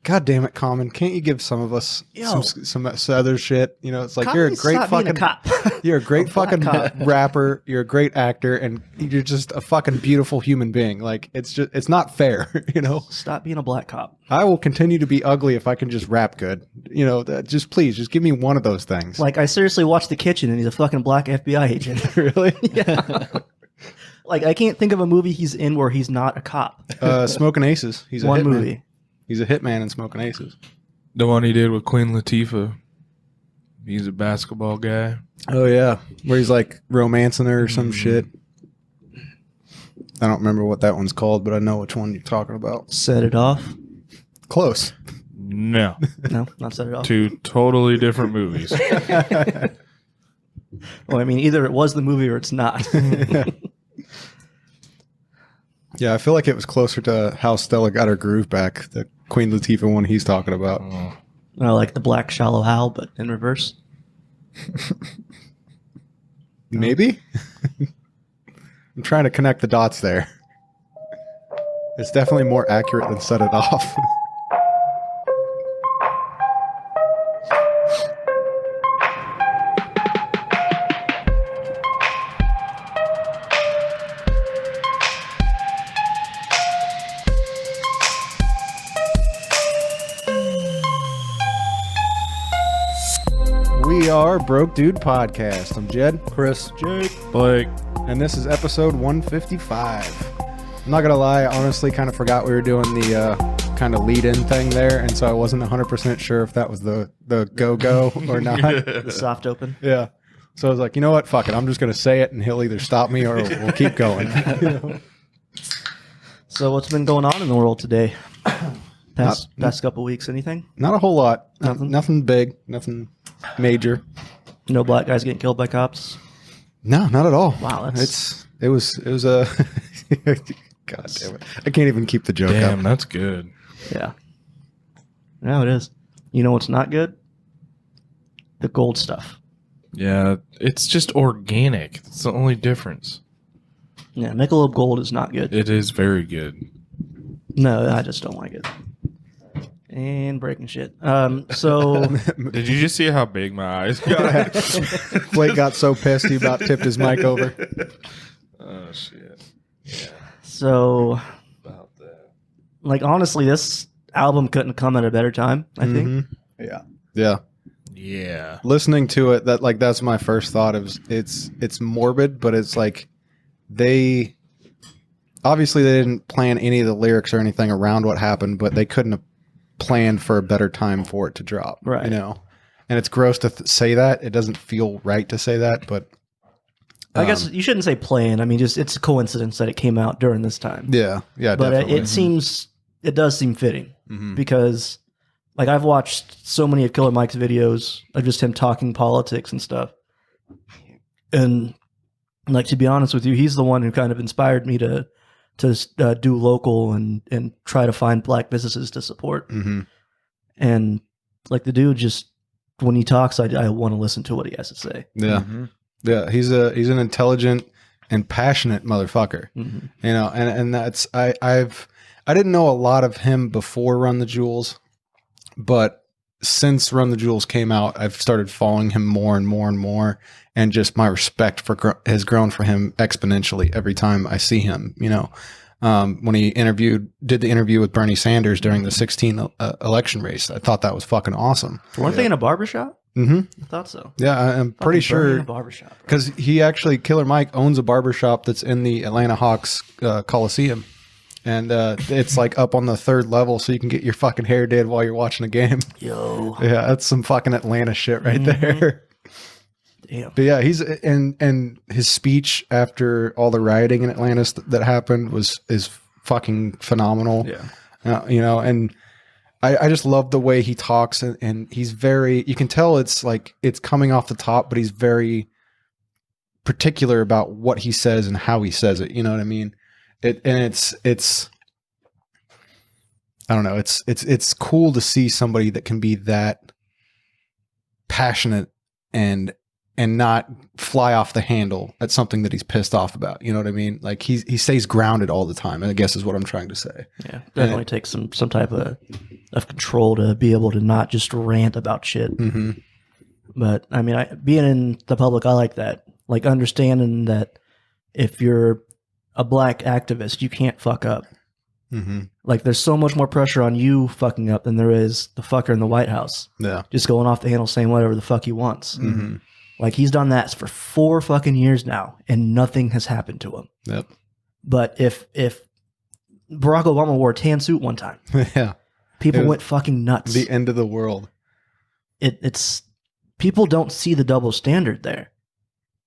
God damn it, Common! Can't you give some of us some other shit? You know, it's like you're a great fucking cop. You're a great fucking rapper. You're a great actor, and you're just a fucking beautiful human being. Like it's not fair. You know, Stop being a black cop. I will continue to be ugly if I can just rap good. You know, just please, just give me one of those things. Like I seriously watched The Kitchen, and he's a fucking black FBI agent. Really? Yeah. Like I can't think of a movie he's in where he's not a cop. Smoking Aces. He's a one hitman. movie. He's a hitman in Smoking Aces. The one he did with Queen Latifah. He's a basketball guy. Oh yeah, where he's like romancing her or some shit. I don't remember what that one's called, but I know which one you're talking about. Set It Off. Close. No. No, not Set It Off. Two totally different movies. Well, I mean, either it was the movie or it's not. Yeah, I feel like it was closer to how Stella got her groove back, the Queen Latifah one he's talking about. Like the Black Shallow Hal, but in reverse. Maybe? I'm trying to connect the dots there. It's definitely more accurate than Set It Off. We are Broke Dude Podcast. I'm Jed. Chris. Jake. Blake. And this is episode 155. I'm not going to lie, I honestly kind of forgot we were doing the kind of lead-in thing there, and so I wasn't 100% sure if that was the go-go or not. The soft open. Yeah. So I was like, you know what? Fuck it. I'm just going to say it, and he'll either stop me or we'll keep going. You know? So what's been going on in the world today? Past couple weeks, anything? Not a whole lot. Nothing? Nothing big. Nothing major. No black guys getting killed by cops? No, not at all. Wow, It was a... God damn it. I can't even keep the joke Damn, up. that's good. Yeah. No, it is. You know what's not good? The gold stuff. Yeah, it's just organic. It's the only difference. Yeah, Michelob Gold is not good. It is very good. No, I just don't like it. And breaking shit. So Did you just see how big my eyes got? Blake got so pissed he about tipped his mic over. Oh, shit. so About that. like honestly, this album couldn't come at a better time, I think. Mm-hmm. Yeah. Yeah. Yeah. Listening to it, that's my first thought. It's morbid, but it's like they obviously they didn't plan any of the lyrics or anything around what happened, but they couldn't have planned for a better time for it to drop. Right. You know, and it's gross to say that. It doesn't feel right to say that, but I guess you shouldn't say plan. I mean, just it's a coincidence that it came out during this time. yeah, But definitely. it does seem fitting Mhm. because like I've watched so many of Killer Mike's videos of just him talking politics and stuff. And like, to be honest with you, he's the one who kind of inspired me to do local and try to find black businesses to support. Mhm. And like the dude just, when he talks, I want to listen to what he has to say. Yeah. Yeah, he's an intelligent and passionate motherfucker. Mm-hmm. You know, and that's I didn't know a lot of him before Run the Jewels, but since Run the Jewels came out, I've started following him more and more and more, and just my respect has grown for him exponentially every time I see him. You know, when he did the interview with Bernie Sanders during the 2016 election race, I thought that was fucking awesome. Weren't they in a barbershop? Mm-hmm. I thought so. Yeah, I'm pretty Fucking Bernie in sure. a barbershop, bro. Because he actually, Killer Mike owns a barbershop that's in the Atlanta Hawks Coliseum. And it's like up on the third level, so you can get your fucking hair did while you're watching a game. Yo, Yeah, that's some fucking Atlanta shit right there. damn. But yeah, he's and his speech after all the rioting in Atlanta that happened is fucking phenomenal. Yeah. You know, and I just love the way he talks, and he's very, you can tell it's like it's coming off the top, but he's very particular about what he says and how he says it. You know what I mean? It's I don't know. It's cool to see somebody that can be that passionate and and not fly off the handle at something that he's pissed off about. You know what I mean? Like he stays grounded all the time, I guess is what I'm trying to say. Yeah, definitely takes some type of control to be able to not just rant about shit. Mm-hmm. But I mean, being in the public, I like that. Like understanding that if you're a black activist, you can't fuck up. Mm-hmm. Like there's so much more pressure on you fucking up than there is the fucker in the White House Yeah. just going off the handle saying whatever the fuck he wants. Mm-hmm. Like he's done that for 4 fucking years now, and nothing has happened to him. Yep. But if Barack Obama wore a tan suit one time, Yeah. people It was went fucking nuts. The end of the world. It's people don't see the double standard there,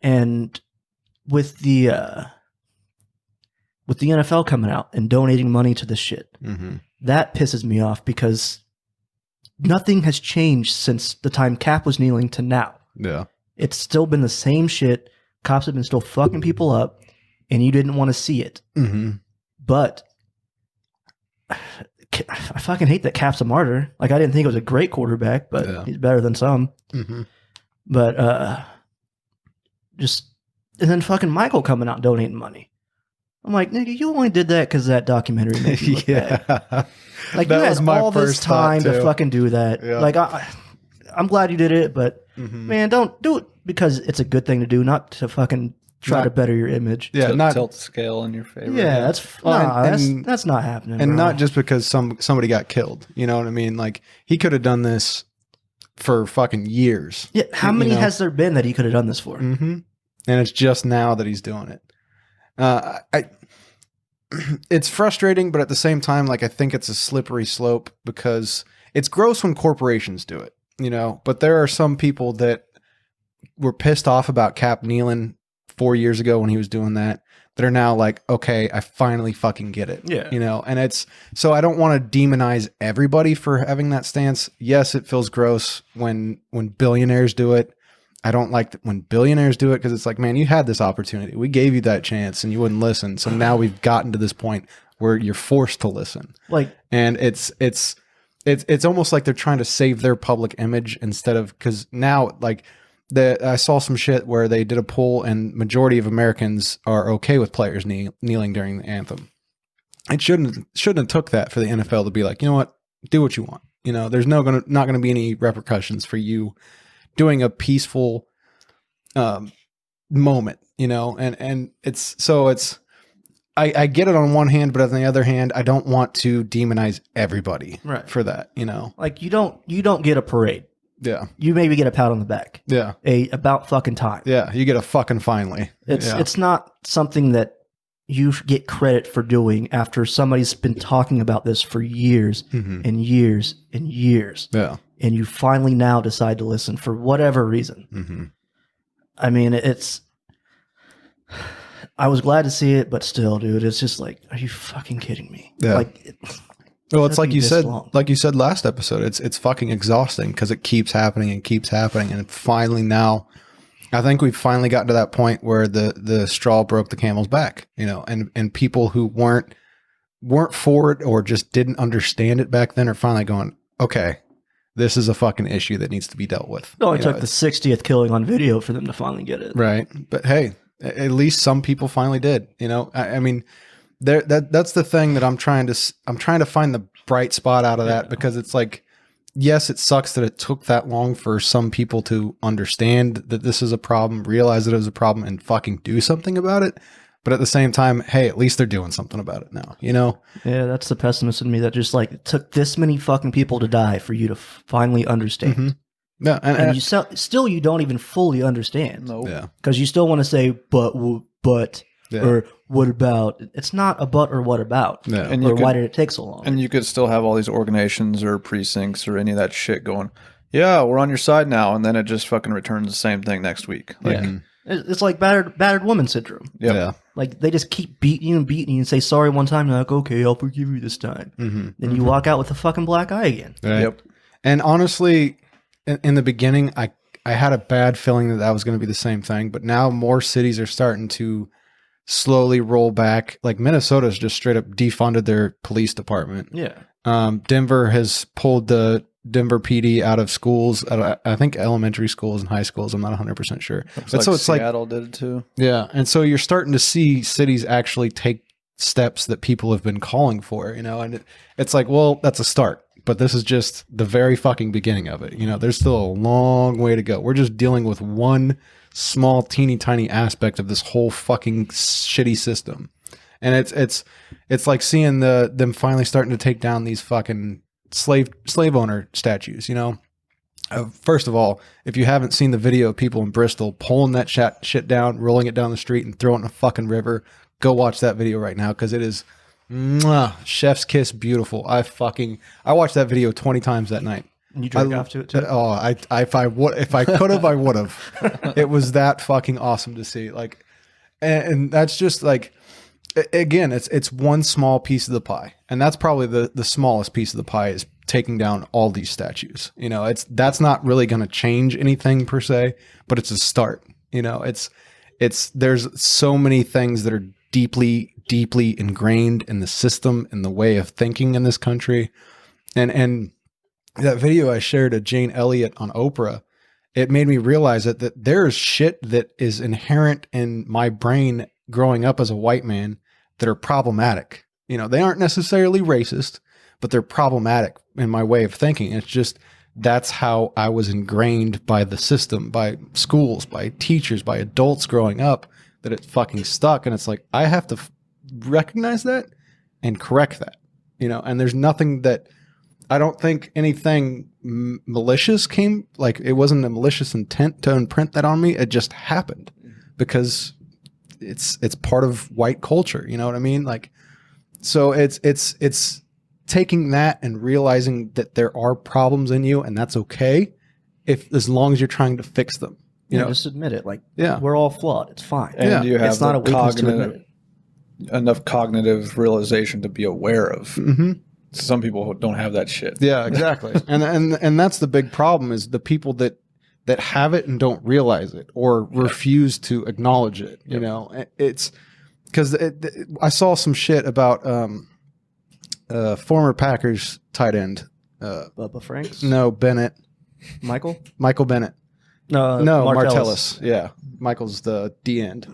and with the NFL coming out and donating money to this shit, Mm-hmm. that pisses me off because nothing has changed since the time Cap was kneeling to now. Yeah. It's still been the same shit. Cops have been still fucking people up, and you didn't want to see it. Mm-hmm. But I fucking hate that Cap's a martyr. Like I didn't think it was a great quarterback, but Yeah. he's better than some. Mm-hmm. But and then fucking Michael coming out donating money. I'm like, nigga, you only did that because that documentary made you look bad. Yeah. Like That you was had my all this first thought, time to too. fucking do that. Yeah. Like I'm glad you did it, but Mm-hmm. man, don't do it because it's a good thing to do, not to fucking try Not- to better your image. Yeah. Not tilt the scale in your favor. Yeah, that's Well, and- that's not happening. and bro. not just because somebody got killed. You know what I mean? Like he could have done this for fucking years. Yeah, how you many know. has there been that he could have done this for? Mm-hmm. And it's just now that he's doing it. It's frustrating, but at the same time, like I think it's a slippery slope because it's gross when corporations do it, you know. But there are some people that were pissed off about Cap kneeling 4 years ago when he was doing that are now like, okay, I finally fucking get it. Yeah. You know, and it's so I don't want to demonize everybody for having that stance. Yes, it feels gross when billionaires do it. I don't like when billionaires do it because it's like, man, you had this opportunity. We gave you that chance and you wouldn't listen. So now we've gotten to this point where you're forced to listen. Like, And it's almost like they're trying to save their public image instead of, because now like I saw some shit where they did a poll and majority of Americans are okay with players kneeling during the anthem. It shouldn't have took that for the NFL to be like, you know what, do what you want. You know, there's not going to be any repercussions for you doing a peaceful moment, you know, and I get it on one hand, but on the other hand, I don't want to demonize everybody Right. for that, you know? like you don't get a parade. Yeah. You maybe get a pat on the back. Yeah. About fucking time. Yeah. You get a fucking finally. It's not something that you get credit for doing after somebody's been talking about this for years Mhm. and years and years. Yeah. And you finally now decide to listen for whatever reason. Mm-hmm. I mean, I was glad to see it, but still, dude, it's just like, are you fucking kidding me? Yeah. Like, Well, it's gotta like be you this said, long. last episode. It's fucking exhausting because it keeps happening and keeps happening, and finally now, I think we've finally gotten to that point where the straw broke the camel's back. You know, and people who weren't for it or just didn't understand it back then are finally going, okay, this is a fucking issue that needs to be dealt with. it only You know, took the 60th killing on video for them to finally get it. right, but hey, at least some people finally did. You know, I mean. That's the thing that I'm trying to find the bright spot out of that, because it's like, yes, it sucks that it took that long for some people to understand that this is a problem, realize that it was a problem, and fucking do something about it. But at the same time, hey, at least they're doing something about it now, you know? Yeah, that's the pessimist in me that just like, it took this many fucking people to die for you to finally understand. Mhm. Yeah, And you still you don't even fully understand. Nope. yeah, Because you still want to say, but, yeah, or what about? It's not a but or what about. yeah, And Or you why could, did it take so long? and you could still have all these organizations or precincts or any of that shit going, yeah, we're on your side now. And then it just fucking returns the same thing next week. Like, yeah, It's like battered woman syndrome. yep. yeah. Like they just keep beating you and say sorry one time. And they're like, okay, I'll forgive you this time. Mm-hmm. Then you walk out with a fucking black eye again. Right. Yep. And honestly, in the beginning, I had a bad feeling that was going to be the same thing, but now more cities are starting to slowly roll back. Like Minnesota's just straight up defunded their police department. Yeah. Denver has pulled the Denver PD out of schools. I think elementary schools and high schools. I'm not 100% sure. Looks But like so it's like, Seattle did it too. yeah. And so you're starting to see cities actually take steps that people have been calling for, you know, and it's like, well, that's a start, but this is just the very fucking beginning of it. You know, there's still a long way to go. We're just dealing with one small, teeny tiny aspect of this whole fucking shitty system. And it's like seeing them finally starting to take down these fucking slave owner statues, you know. First of all, if you haven't seen the video of people in Bristol pulling that shit down, rolling it down the street and throwing it in a fucking river, go watch that video right now, because it is chef's kiss beautiful. I watched that video 20 times that night. And you jerk off to it too? Oh, if I could have, I would have. It was that fucking awesome to see. Like, and that's just like, again, it's one small piece of the pie, and that's probably the smallest piece of the pie is taking down all these statues. You know, that's not really going to change anything per se, but it's a start. You know, there's so many things that are deeply ingrained in the system, in the way of thinking in this country, and that video I shared of Jane Elliott on Oprah, it made me realize that there's shit that is inherent in my brain growing up as a white man that are problematic. You know, they aren't necessarily racist, but they're problematic in my way of thinking. It's just, that's how I was ingrained by the system, by schools, by teachers, by adults growing up, that it fucking stuck. And it's like, I have to recognize that and correct that, you know, and there's nothing that, I don't think anything malicious came, like it wasn't a malicious intent to imprint that on me. It just happened because it's part of white culture. You know what I mean? Like, so it's taking that and realizing that there are problems in you, and that's okay as long as you're trying to fix them. You know, just admit it. Like, yeah, we're all flawed. It's fine. And you have it's not a weakness to admit it. enough cognitive realization to be aware of. Mm-hmm. Some people don't have that shit. Yeah, exactly. and that's the big problem, is the people that have it and don't realize it or refuse to acknowledge it. You know, it's because I saw some shit about former Packers tight end. Bubba Franks? No, Bennett. Michael Bennett. No, Martellus. Yeah, Michael's the D end.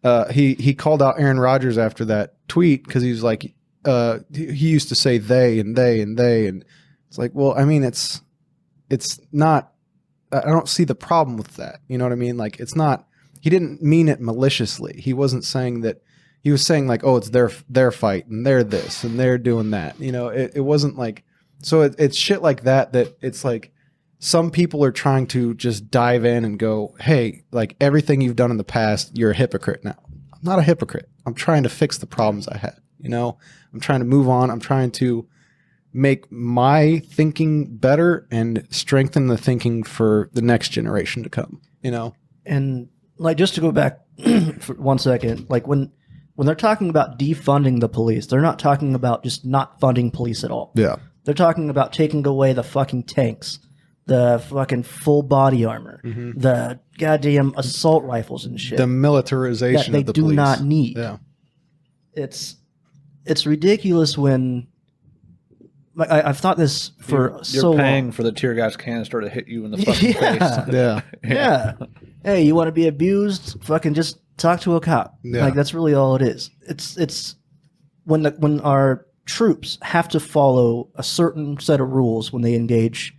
Yeah. He called out Aaron Rodgers after that tweet because he was like, he used to say they, and it's like, well, I mean, it's not. I don't see the problem with that. You know what I mean? Like, it's not. He didn't mean it maliciously. He wasn't saying that. He was saying like, oh, it's their fight and they're this and they're doing that. You know, it wasn't like. So it's shit like that it's like some people are trying to just dive in and go, hey, like everything you've done in the past, you're a hypocrite now. I'm not a hypocrite. I'm trying to fix the problems I had. You know, I'm trying to move on. I'm trying to make my thinking better and strengthen the thinking for the next generation to come, you know? And like, just to go back for 1 second, like when they're talking about defunding the police, they're not talking about just not funding police at all. Yeah. They're talking about taking away the fucking tanks, the fucking full body armor, the goddamn assault rifles and shit. The militarization that of the they do police. not need. Yeah. It's ridiculous when, like, I've thought this for You're so paying long. for the tear gas canister to hit you in the fucking Yeah. face. Yeah. Yeah. Hey, you want to be abused? Fucking just talk to a cop. Yeah. Like, that's really all it is. It's when our troops have to follow a certain set of rules when they engage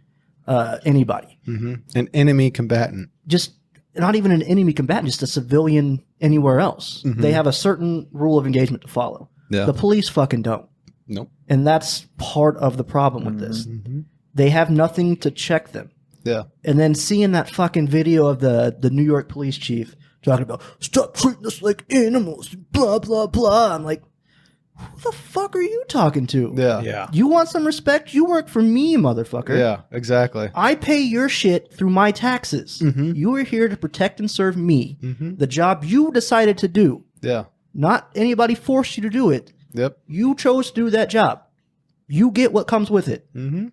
anybody. Mm-hmm. An enemy combatant. Just not even an enemy combatant, just a civilian anywhere else. Mm-hmm. They have a certain rule of engagement to follow. Yeah. The police fucking don't. Nope. And that's part of the problem with this. Mm-hmm. They have nothing to check them. Yeah. And then seeing that fucking video of the New York police chief talking about, stop treating us like animals, blah, blah, blah. I'm like, who the fuck are you talking to? Yeah. Yeah. You want some respect? You work for me, motherfucker. Yeah, exactly. I pay your shit through my taxes. Mhm. You are here to protect and serve me. Mm-hmm. The job you decided to do. Yeah. Not anybody forced you to do it. Yep. You chose to do that job. You get what comes with it. Mm-hmm.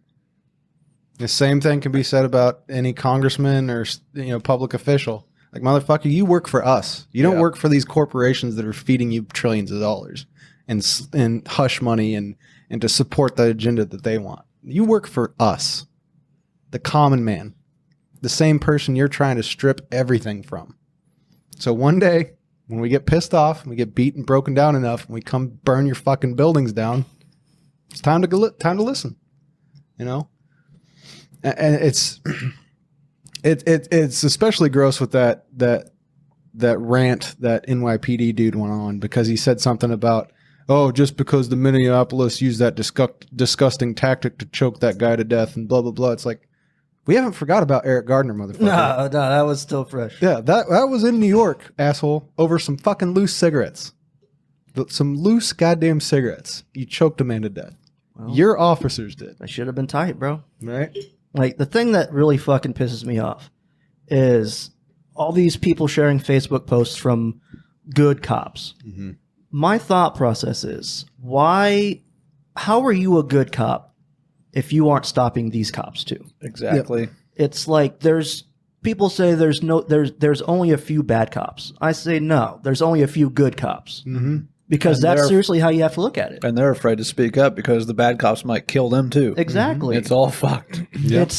The same thing can be said about any congressman or, you know, public official. Like, motherfucker, you work for us. You don't Yeah. work for these corporations that are feeding you trillions of dollars and hush money and to support the agenda that they want. You work for us. the common man, the same person you're trying to strip everything from. So one day, when we get pissed off, we get beat and broken down enough, and we come burn your fucking buildings down, it's time to listen, you know? And it's it's especially gross with that rant that NYPD dude went on, because he said something about, oh, just because the Minneapolis used that disgusting tactic to choke that guy to death and blah, blah, blah. It's like, we haven't forgot about Eric Gardner, motherfucker. No, that was still fresh. Yeah, that was in New York, asshole, over some fucking loose cigarettes. Some loose goddamn cigarettes. You choked a man to death. Well, Your officers did. I should have been tight, bro. Right? Like, the thing that really fucking pisses me off is all these people sharing Facebook posts from good cops. Mm-hmm. My thought process is, how are you a good cop if you aren't stopping these cops too? Exactly. It's like people say there's only a few bad cops. I say no, there's only a few good cops. Mm-hmm. Because And that's they're- seriously how you have to look at it. And they're afraid to speak up because the bad cops might kill them too. Exactly. It's all fucked. Yep.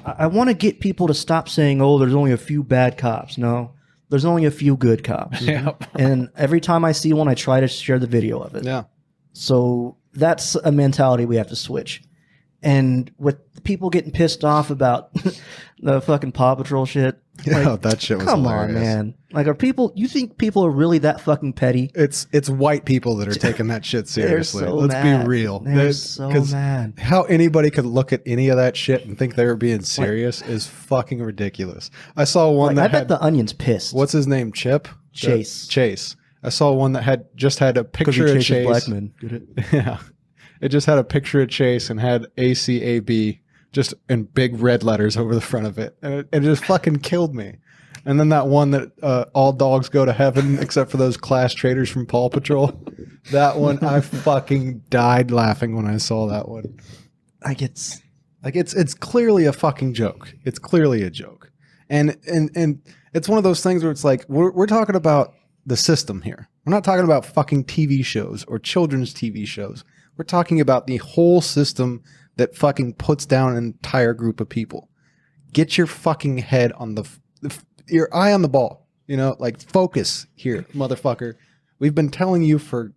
I want to get people to stop saying, oh, there's only a few bad cops. No, there's only a few good cops. Yep. And every time I see one, I try to share the video of it. Yeah. So that's a mentality we have to switch. And with people getting pissed off about the fucking Paw Patrol shit, Yeah, like, that shit was come hilarious. on, man. Like, you think people are really that fucking petty? It's white people that are taking that shit seriously. They're so Let's mad. be real. They're so 'cause mad. How anybody could look at any of that shit and think they were being serious is fucking ridiculous. I saw one Like, I that bet had, the Onion's pissed. what's his name? Chip? Chase. Chase. I saw one that had a Because he picture of chases Chase. black men. Get it? Yeah. It just had a picture of Chase and had ACAB just in big red letters over the front of it. And it just fucking killed me. And then that one that all dogs go to heaven except for those class traitors from Paw Patrol. That one, I fucking died laughing when I saw that one. Like, it's It's clearly a fucking joke. It's clearly a joke. And it's one of those things where it's like, we're talking about the system here. We're not talking about fucking TV shows or children's TV shows. We're talking about the whole system that fucking puts down an entire group of people. Get your fucking head on your eye on the ball. You know, like, focus here, motherfucker. We've been telling you for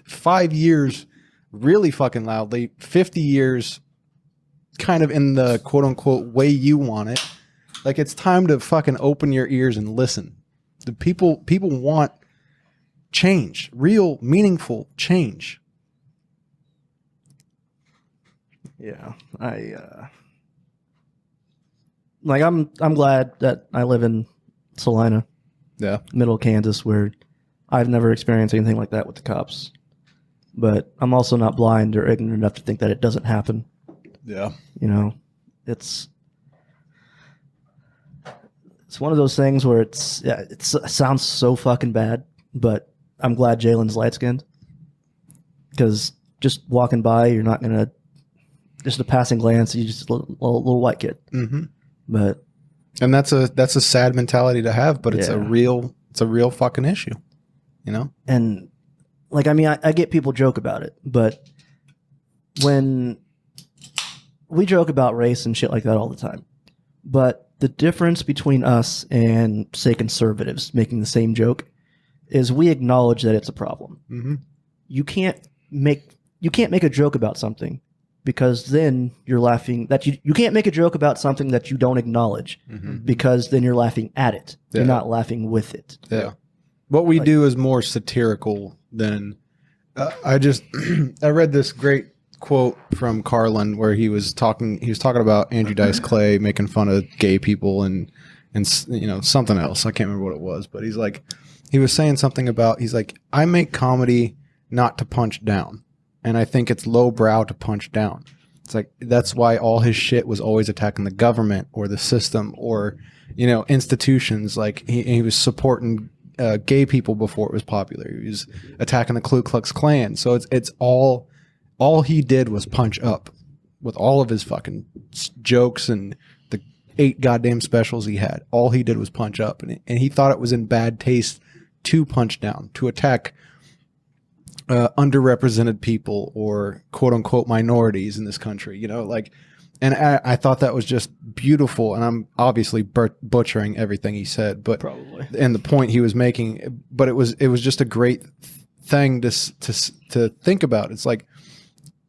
5 years really fucking loudly, 50 years kind of in the quote unquote way you want it. Like, it's time to fucking open your ears and listen. The people want change, real meaningful change. Yeah, I'm glad that I live in Salina, Yeah. middle Kansas, where I've never experienced anything like that with the cops. But I'm also not blind or ignorant enough to think that it doesn't happen. Yeah. You know, it's one of those things where it sounds so fucking bad, but I'm glad Jalen's light skinned, because just walking by, you're not gonna, just a passing glance, you just a little white kid. Mm-hmm. But And that's a sad mentality to have, but it's a Yeah. real fucking issue. You know? and like, I mean, I get people joke about it, but when we joke about race and shit like that all the time, but the difference between us and, say, conservatives making the same joke is we acknowledge that it's a problem. Mm-hmm. You can't make a joke about something, because then you're laughing that you can't make a joke about something that you don't acknowledge, Mm-hmm. because then you're laughing at it. Yeah. You're not laughing with it. Yeah. What we do is more satirical than I read this great quote from Carlin where he was talking about Andrew Dice Clay making fun of gay people and you know, something else. I can't remember what it was, but he was saying something about, he's like, I make comedy not to punch down, and I think it's lowbrow to punch down. It's like, that's why all his shit was always attacking the government or the system or, you know, institutions. Like, he was supporting gay people before it was popular. He was attacking the Ku Klux Klan. So it's all he did was punch up with all of his fucking jokes and the 8 goddamn specials he had. All he did was punch up, and he thought it was in bad taste to punch down, to attack underrepresented people or quote unquote minorities in this country. You know, like, And I thought that was just beautiful. And I'm obviously butchering everything he said, but Probably. and the point he was making, but it was just a great thing to think about. It's like,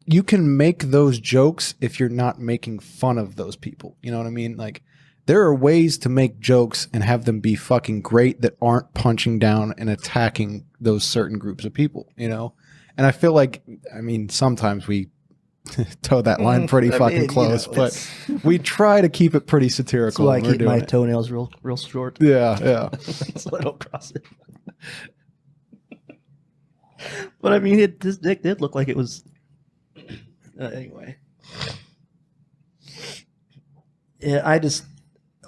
you can make those jokes if you're not making fun of those people. You know what I mean? Like, there are ways to make jokes and have them be fucking great that aren't punching down and attacking those certain groups of people, you know? And I feel like, I mean, sometimes we toe that line pretty fucking close, but we try to keep it pretty That's satirical. why I when we're keep my doing it. toenails real short. Yeah. So I don't cross it. But I mean, this dick did look like it was. Anyway, yeah, I just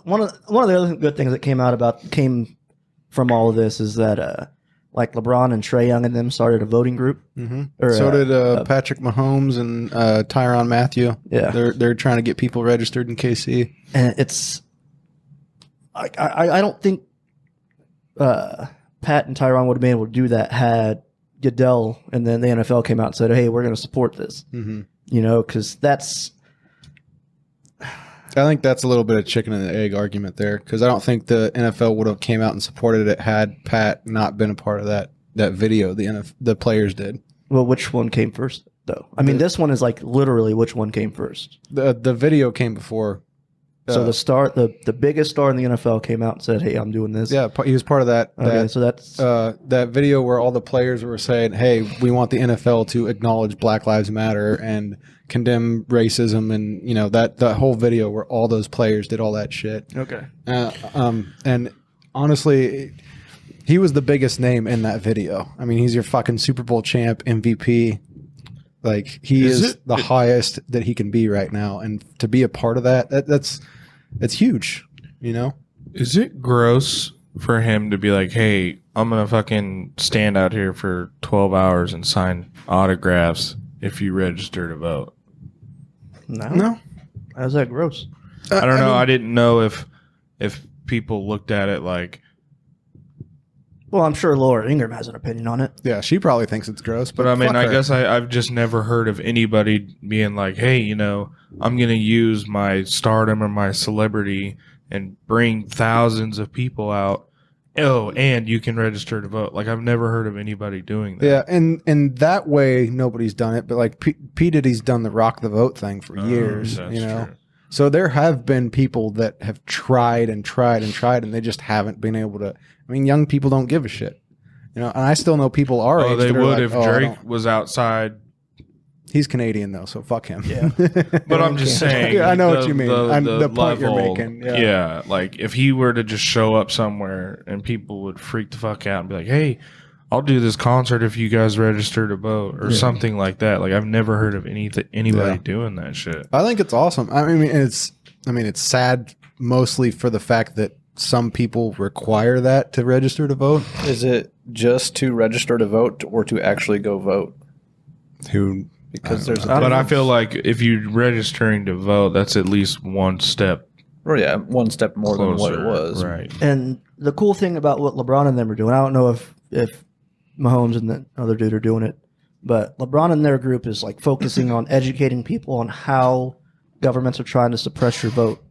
one of the other good things that came from all of this is that like LeBron and Trae Young and them started a voting group. Mm-hmm. Or, So did Patrick Mahomes and Tyrann Mathieu. Yeah, They're trying to get people registered in KC. and it's I don't think Pat and Tyrann would have been able to do that had Goodell and then the NFL came out and said, "Hey, we're going to support this." Mm-hmm. You know, because that's I think that's a little bit of chicken and egg argument there, because I don't think the NFL would have came out and supported it had Pat not been a part of that video. The players did. well, which one came first though? I mean, this one is like literally which one came first. The video came before. So the biggest star in the NFL came out and said, "Hey, I'm doing this." Yeah, he was part of that. Okay, so that's That video where all the players were saying, "Hey, we want the NFL to acknowledge Black Lives Matter and condemn racism," and you know that whole video where all those players did all that shit. okay. And honestly, he was the biggest name in that video. I mean, he's your fucking Super Bowl champ, MVP. Like, he is the highest that he can be right now, and to be a part of that's huge. You know. Is it gross for him to be like, hey, I'm going to fucking stand out here for 12 hours and sign autographs if you register to vote? No, how's that gross? I don't know. mean, I didn't know if people looked at it like, Well, I'm sure Laura Ingraham has an opinion on it. yeah, she probably thinks it's gross, but I mean, fuck I her. guess I've just never heard of anybody being like, hey, you know, I'm going to use my stardom or my celebrity and bring thousands of people out. Oh, and you can register to vote. Like, I've never heard of anybody doing that. Yeah, and that way nobody's done it, but like P Diddy's done the rock the vote thing for years, That's you know. true. So there have been people that have tried and tried and tried, and they just haven't been able to. I mean, young people don't give a shit, you know. And I still know people our Oh, age. they that are would like, if "Oh, I Drake don't." was outside. He's Canadian though, so fuck him. Yeah. But I'm just saying. Yeah, I know what you mean. The point you're level, making. Yeah. Like if he were to just show up somewhere and people would freak the fuck out and be like, hey, I'll do this concert if you guys register to vote or something like that. Like I've never heard of anybody Yeah. doing that shit. I think it's awesome. I mean, it's sad mostly for the fact that some people require that to register to vote. Is it just to register to vote or to actually go vote? Who Because there's a But I difference. feel like if you're registering to vote, that's at least one step Or yeah, one step more closer. than what it was. Right. And the cool thing about what LeBron and them are doing, I don't know if Mahomes and the other dude are doing it, but LeBron and their group is like focusing on educating people on how governments are trying to suppress your vote,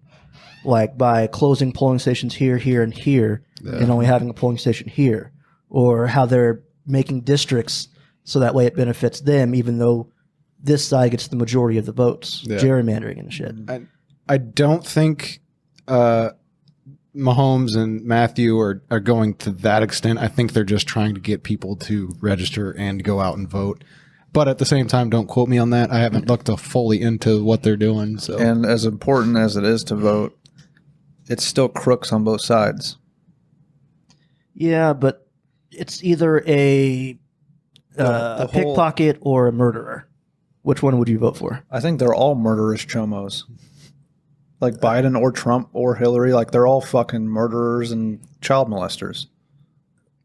like by closing polling stations here, here, and here, and only having a polling station here, or how they're making districts so that way it benefits them, even though this side gets the majority of the votes, Yeah. gerrymandering and shit. I don't think Mahomes and Matthew are going to that extent. I think they're just trying to get people to register and go out and vote. But at the same time, don't quote me on that. I haven't looked fully into what they're doing. So And as important as it is to vote, it's still crooks on both sides. Yeah, but it's either a The whole- pickpocket or a murderer. Which one would you vote for? I think they're all murderous chomos. Like Biden or Trump or Hillary, like they're all fucking murderers and child molesters.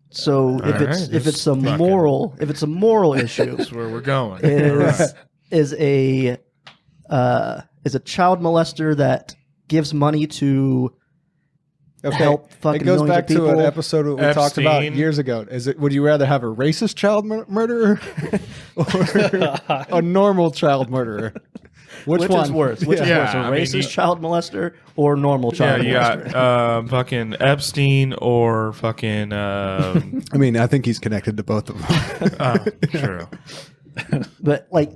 So if All it's right, if it's a fucking- moral issue, That's where we're going. is a child molester that gives money to help fucking it goes millions back of people. to an episode that we talked about Epstein. years ago. Is it? Would you rather have a racist child murderer or a normal child murderer? Which is one? worse? Which is Yeah, worse, a I mean, racist child molester or normal Yeah, child you molester? got fucking Epstein or fucking. I mean, I think he's connected to both of them. True. But like,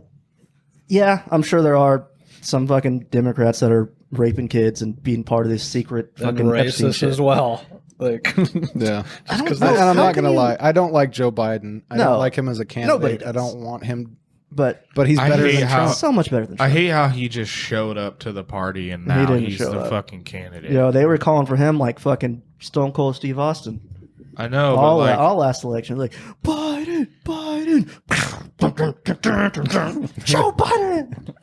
yeah, I'm sure there are some fucking Democrats that are raping kids and being part of this secret And fucking Epstein racist shit. as well. Like, Yeah. I don't Just 'cause know. And I'm How not can gonna you- lie. I don't like Joe Biden. I No. don't like him as a Nobody candidate. I does. don't want him, But but he's I better hate than how- Trump. so much better than I Trump. hate how he just showed up to the party and now didn't he's show the up. fucking candidate. You know, they were calling for him like fucking Stone Cold Steve Austin. I know, but all, like, all last election, like Biden, Joe Biden.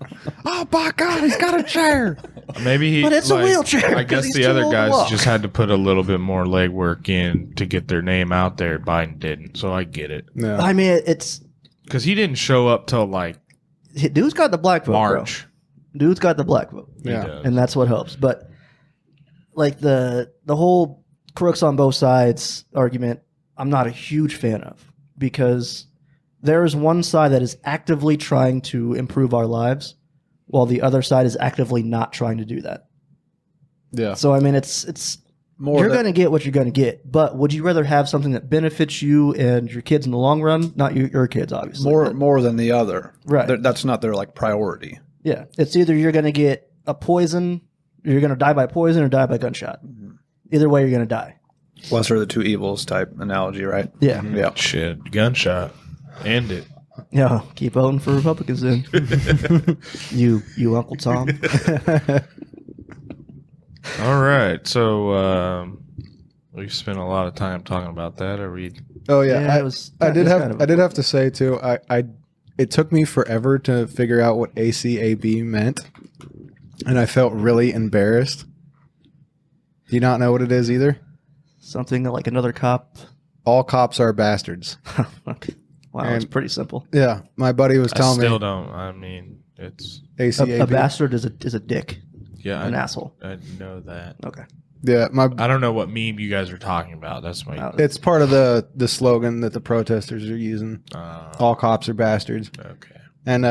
Oh my God, he's got a chair. maybe he. But it's a like, wheelchair, I 'cause guess he's the too other old to guys walk. just had to put a little bit more legwork in to get their name out there. Biden didn't, so I get it No. I mean, it's because he didn't show up till like dude's got the black vote, March. bro. Dude's got the black vote, He Yeah. does. and that's what helps. But like the whole crooks on both sides argument, I'm not a huge fan of because there is one side that is actively trying to improve our lives, while the other side is actively not trying to do that. Yeah. So I mean, it's more you're than- going to get what you're going to get, but would you rather have something that benefits you and your kids in the long run? Not your kids, obviously. but- more than the other. Right. That's not their like priority. yeah, it's either you're going to get a poison, you're going to die by poison, or die by gunshot. Either way, you're going to die. Lesser of the two evils type analogy, right? Yeah, Yeah. Shit, gunshot, end it. yeah. Keep voting for Republicans then. you Uncle Tom. All right, so we've spent a lot of time talking about that. Are we? Oh yeah. Yeah, I, it was- I it did was have. kind of I did have to say too. It took me forever to figure out what ACAB meant, and I felt really embarrassed. Do you not know what it is either? Something like another cop. All cops are bastards. Okay. Wow, it's And- pretty simple. Yeah, my buddy was I telling still me don't. I mean, it's ACAB. A bastard is a dick, yeah, an I, asshole. I know that. Okay. Yeah, my I don't know what meme you guys are talking about. That's my. it's part of the slogan that the protesters are using. All cops are bastards. Okay. And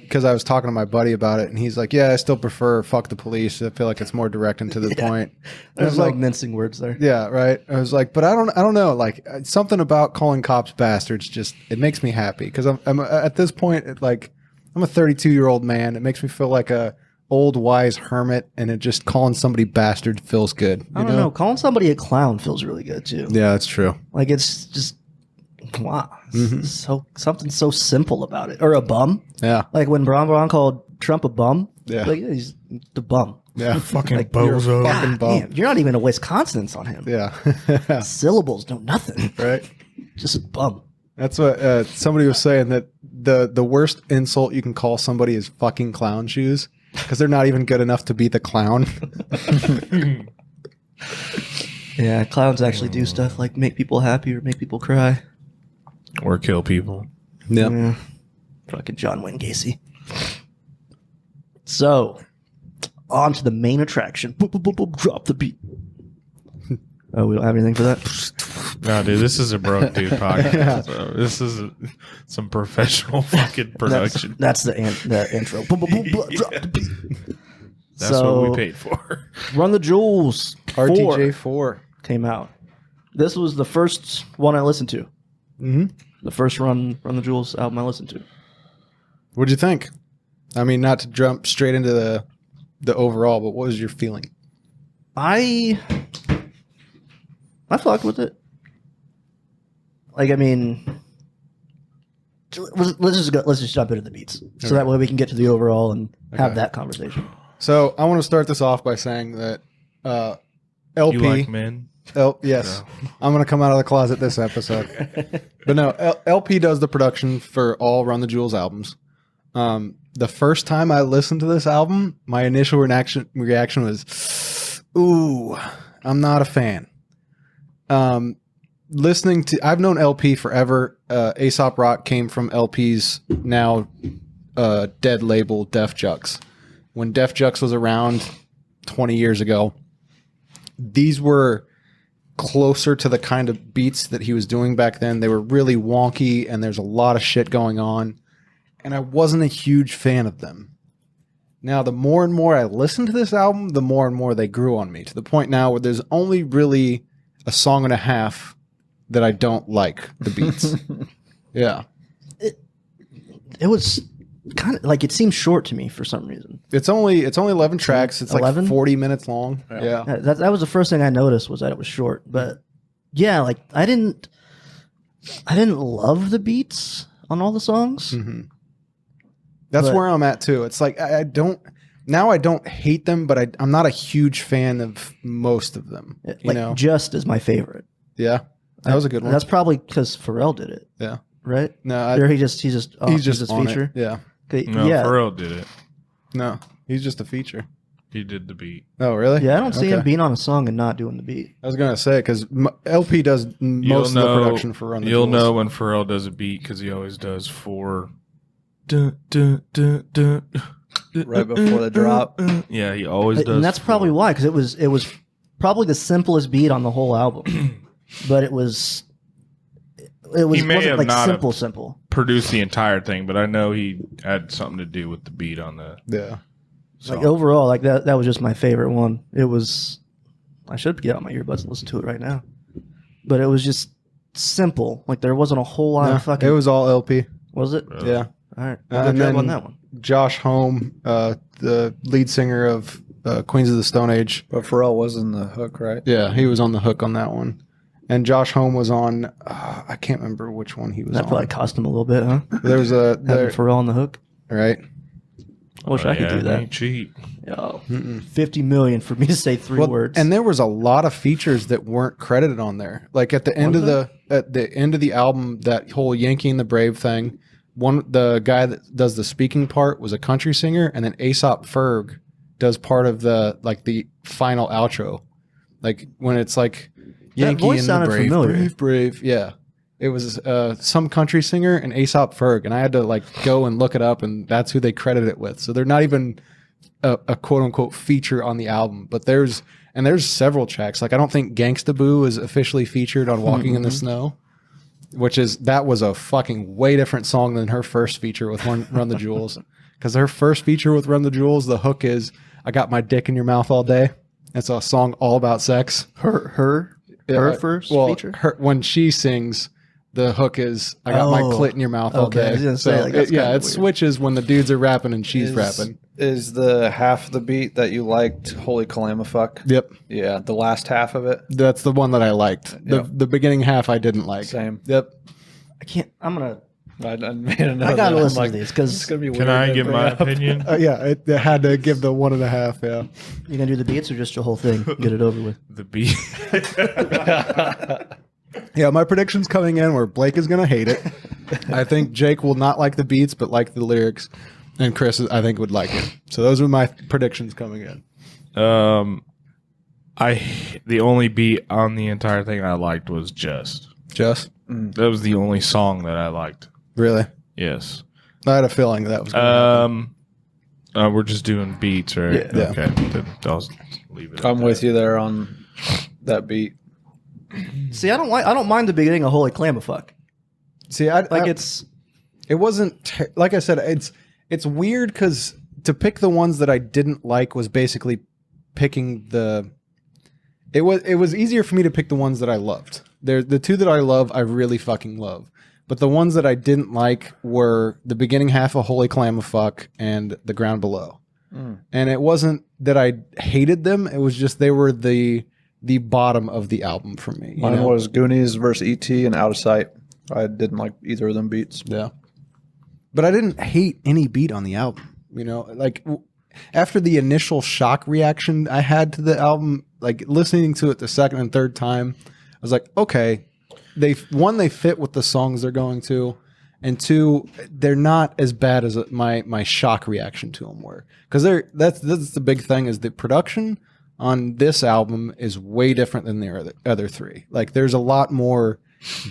because I was talking to my buddy about it, and he's like, "Yeah, I still prefer fuck the police. I feel like it's more direct and to the point." And I There's was no like, mincing words there. "Yeah, right." I was like, "But I don't know. Like something about calling cops bastards just it makes me happy because I'm at this point I'm a 32-year-old man. It makes me feel like a old wise hermit, and it just calling somebody bastard feels good. I don't know. Calling somebody a clown feels really good too. Yeah, that's true. Like it's just wow, so something so simple about it. Or a bum, Yeah, like when Brown called Trump a bum. Yeah. like yeah, he's the bum. yeah, Fucking Like, bozo. fucking bum. Damn, you're not even a waste consonants on him. Yeah, Syllables, no nothing. right. Just a bum. That's what somebody was saying, that the worst insult you can call somebody is fucking clown shoes, because they're not even good enough to be the clown. Yeah, clowns actually do stuff like make people happy or make people cry. Or kill people. Yep. Yeah. Fucking John Wayne Gacy. So, on to the main attraction. Boop, boop, boop, boop, drop the beat. Oh, we don't have anything for that? No, dude, this is a broke dude podcast. So this is some professional fucking production. That's the intro. Boop, boop, boop, boop, drop the beat. That's So, what we paid for. Run the Jewels 4 RTJ4. came out. This was the first one I listened to. Mm-hmm. The first Run the Jewels album I listened to. What'd you think? I mean, not to jump straight into the overall, but what was your feeling? I fucked with it. Like, I mean, let's just jump into the beats, so that way we can get to the overall and have Okay. that conversation. So I want to start this off by saying that LP. You like men? Yes, I'm going to come out of the closet this episode. But no, LP does the production for all Run the Jewels albums. The first time I listened to this album, my initial reaction was, "Ooh, I'm not a fan." I've known LP forever. Aesop Rock came from LP's now dead label, Def Jux. When Def Jux was around 20 years ago, these were closer to the kind of beats that he was doing back then. They were really wonky, and there's a lot of shit going on. And I wasn't a huge fan of them. Now, the more and more I listen to this album, the more and more they grew on me, to the point now where there's only really a song and a half that I don't like the beats. Yeah. It was kind of like, it seemed short to me for some reason. It's only 11 tracks. It's 11? like 40 minutes long. Yeah. That was the first thing I noticed, was that it was short. But yeah, like I didn't love the beats on all the songs. Mm-hmm. That's But- where I'm at too. It's like I don't hate them, but I'm not a huge fan of most of them. You Like know? Just is my favorite. Yeah. That was a good one. That's probably because Pharrell did it, Yeah. right? No, Or he's just on feature. it. Yeah. Okay, No, yeah, Pharrell did it. No, he's just a feature. He did the beat. Oh, really? yeah. I don't see him Okay. being on a song and not doing the beat. I was gonna say because LP does most of the production for Run the You'll Jewels. know when Pharrell does a beat because he always does 4. Dun, dun, dun, dun, Right before the drop. Yeah, he always does. And that's probably 4. why, because it was probably the simplest beat on the whole album, but it wasn't have like not simple. Produced the entire thing, but I know he had something to do with the beat on the Yeah. song. Like overall, like that was just my favorite one. It was. I should get out my earbuds and listen to it right now, but it was just simple. Like there wasn't a whole lot No, of fucking. it was all LP. Was it? Really? Yeah. All right, And I'll go then- on that one. Josh Homme, the lead singer of Queens of the Stone Age. But Pharrell was in the hook, right? Yeah, he was on the hook on that one. And Josh Homme was on. I can't remember which one he was That on. probably cost him a little bit, huh? There was a Having Pharrell on the hook. right. I wish I could do It that. ain't cheap. Yo, 50 million for me to say three words. And there was a lot of features that weren't credited on there. Like at the end Was of the end of the album, that whole Yankee and the Brave thing. The guy that does the speaking part was a country singer, and then Aesop Ferg does part of the final outro, like when it's like Yankee voice and the sounded Brave, familiar. brave. Yeah, it was some country singer and Aesop Ferg, and I had to go and look it up, and that's who they credit it with. So they're not even a quote unquote feature on the album, but there's several tracks. Like I don't think Gangsta Boo is officially featured on Walking in the Snow, that was a fucking way different song than her first feature with Run the Jewels. Because her first feature with Run the Jewels, the hook is "I got my dick in your mouth all day." It's a song all about sex. her Yeah, first well, feature. when she sings, the hook is "I got my Oh, clit in your mouth all okay, I day." was gonna say, that's kinda it weird. switches when the dudes are rapping and she's rapping. Is the half of the beat that you liked Holy Calamafuck? Yep, Yeah, the last half of it. that's the one that I liked. Yeah. The beginning half I didn't like. Same. Yep. I can't. I'm gonna. I made a note I of gotta that. I'm listen like, to these It's because gonna be weird. Can I to give bring my up. opinion? Yeah, it had to give the 1.5. Yeah. you're gonna do the beats or just the whole thing. Get it over with. The beat. Yeah, my prediction's coming in where Blake is going to hate it. I think Jake will not like the beats, but like the lyrics. And Chris, I think, would like it. So those are my predictions coming in. The only beat on the entire thing I liked was Just. Just? That was the only song that I liked. Really? Yes. I had a feeling that was going to happen. We're just doing beats, right? Yeah. Okay. Then I'll leave it. I'm with you there on that beat. See, I don't mind the beginning of Holy Clamafuck. See, it wasn't, like I said, it's weird because to pick the ones that I didn't like was basically picking it was easier for me to pick the ones that I loved. The two that I love, I really fucking love. But the ones that I didn't like were the beginning half of Holy Clamafuck and The Ground Below. And it wasn't that I hated them, it was just they were the bottom of the album for me. you Mine know? was Goonies versus E.T. and Out of Sight. I didn't like either of them beats. Yeah. But I didn't hate any beat on the album. After the initial shock reaction I had to the album, listening to it the second and third time, I was like, okay, they fit with the songs they're going to, and two, they're not as bad as my shock reaction to them were. Because that's the big thing is the production on this album is way different than the other three. There's a lot more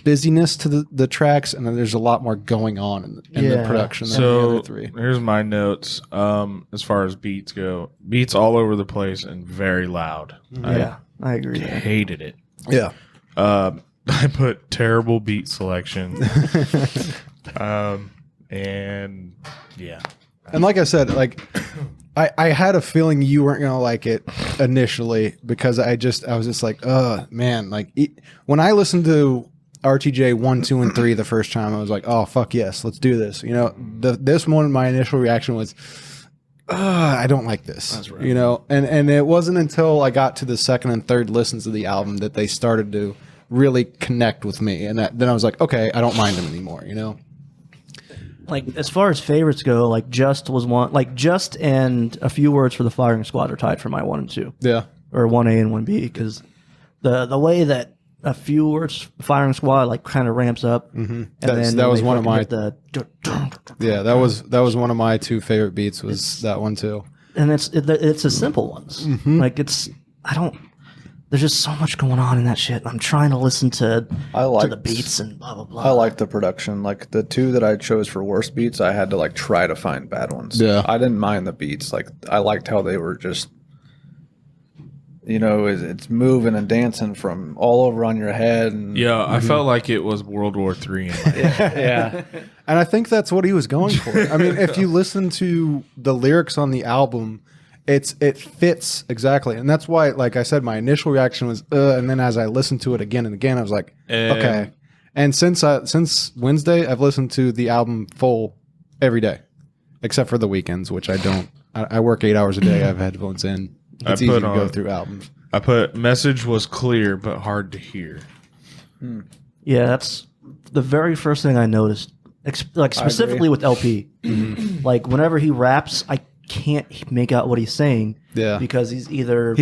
busyness to the tracks, and then there's a lot more going on in the production than the So other three. here's my notes. As far as beats go, beats all over the place and very loud. Yeah, I agree. I hated it. Yeah. I put terrible beat selection. And yeah, And like I said, I had a feeling you weren't gonna like it initially because I was just like, man, like when I listened to RTJ 1, 2, and 3 the first time, I was like, oh fuck yes, let's do this. You know, this one, my initial reaction was, I don't like this. That's right. You know, and it wasn't until I got to the second and third listens of the album that they started to really connect with me, and then I was like, okay, I don't mind them anymore. You know. Like as far as favorites go, like Just was one. Like Just and A Few Words for the Firing Squad are tied for my 1 and 2, Yeah. or 1A and 1B, because the way that A Few Words Firing Squad like kind of ramps up, and that was one of my the yeah that was one of my 2 favorite beats was that one too. and it's the simple ones. Like there's just so much going on in that shit. I'm trying to listen to the beats and blah blah blah. I like the production. Like the 2 that I chose for worst beats, I had to like try to find bad ones. Yeah. I didn't mind the beats. Like I liked how they were just, you know, it's moving and dancing from all over on your head. And Yeah, I felt like it was World War III in my head. yeah, And I think that's what he was going for. I mean, if you listen to the lyrics on the album, it fits exactly. And that's why, like I said, my initial reaction was, and then as I listened to it again and again, I was like, okay. And since Wednesday, I've listened to the album full every day, except for the weekends, which I don't. I work 8 hours a day. I have headphones in. It's easy to go through albums. I put message was clear but hard to hear. Yeah, that's the very first thing I noticed. Like specifically with LP, like whenever he raps, I can't make out what he's saying. Yeah. because he's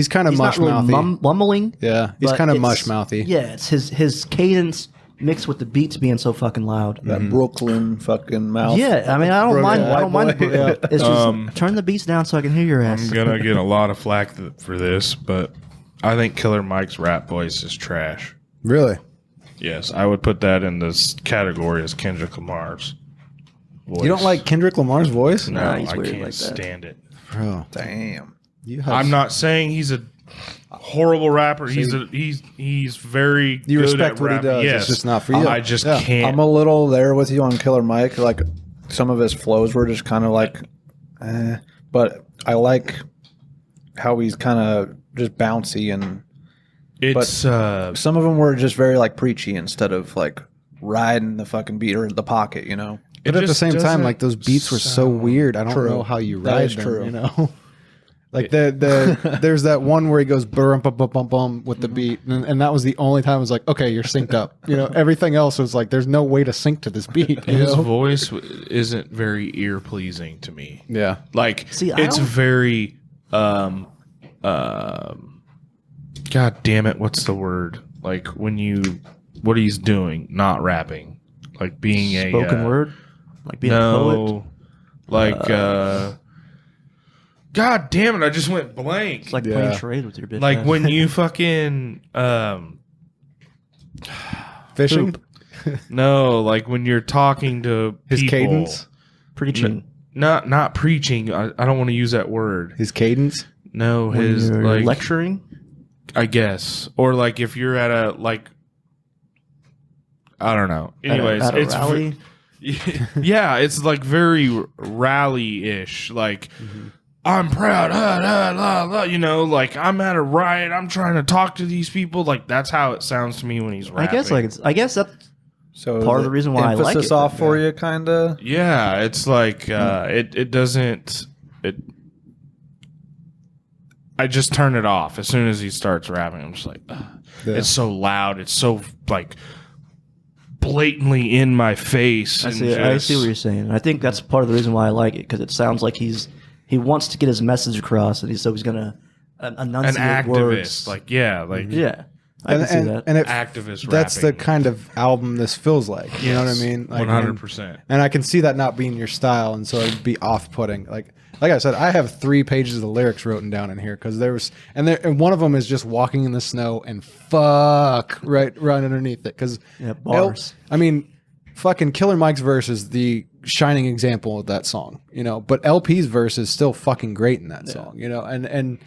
kind of not really mush-mouthy. mumbling. Yeah, he's but kind of it's- mush-mouthy. Yeah, it's his cadence mixed with the beats being so fucking loud. that Brooklyn fucking mouth. Yeah, I mean, I don't mind. I don't mind. white boy. It's just turn the beats down so I can hear your ass. I'm gonna get a lot of flack for this, but I think Killer Mike's rap voice is trash. Really? Yes, I would put that in this category as Kendrick Lamar's voice. You don't like Kendrick Lamar's voice? No, Nah, he's I weird can't like that. stand it. Bro, Damn. you have I'm not saying he's a horrible rapper. He's very You good respect at what he rapping. does. Yes. It's just not for you. I just Yeah. can't. I'm a little there with you on Killer Mike. Like some of his flows were just kind of like, but I like how he's kind of just bouncy, and It's some of them were just very like preachy instead of like riding the fucking beat or the pocket, you know. But at the just same time, doesn't like those beats were so sound weird. I don't true. know how you That ride is them. true. You know, like there's that one where he goes bum bum bum bum bum with the beat, and that was the only time I was like, okay, you're synced up. You know, everything else was like, there's no way to sync to this beat. You his know? voice isn't very ear pleasing to me. Yeah, Like See, I it's don't- very God damn it, what's the word? Like what he's doing, not rapping. Like being a Spoken word, like being a poet. no, like God damn it, I just went blank. It's like Yeah. playing charade with your bitch. Like ass. when you fucking fishing no, like when you're talking to his people, cadence, preaching. not preaching. I don't want to use that word. his cadence. No, When his you're like lecturing. I guess, or like if you're at a like, I don't know. Anyways, at a it's rally. yeah, it's like very rally-ish. Like I'm proud, you know, like I'm at a riot. I'm trying to talk to these people. Like that's how it sounds to me when he's rapping. I guess that's So Part of the reason why I like emphasis it. off for you, kind of. yeah, it's like it doesn't it. I just turn it off as soon as he starts rapping. I'm just like, ugh. Yeah. It's so loud. It's so like blatantly in my face. I and see what you're saying. I think that's part of the reason why I like it, because it sounds like he wants to get his message across, and he's gonna an enunciate activist. words. Like like Yeah, I can see that. And activist. that's the rapping. kind of album this feels like. You know what I mean? Like, 100%. And I can see that not being your style, and so it'd be off-putting. Like I said, I have 3 pages of the lyrics written down in here because and one of them is just walking in the snow and fuck right underneath it because bars. I mean, fucking Killer Mike's verse is the shining example of that song, you know. But LP's verse is still fucking great in that song, you know. And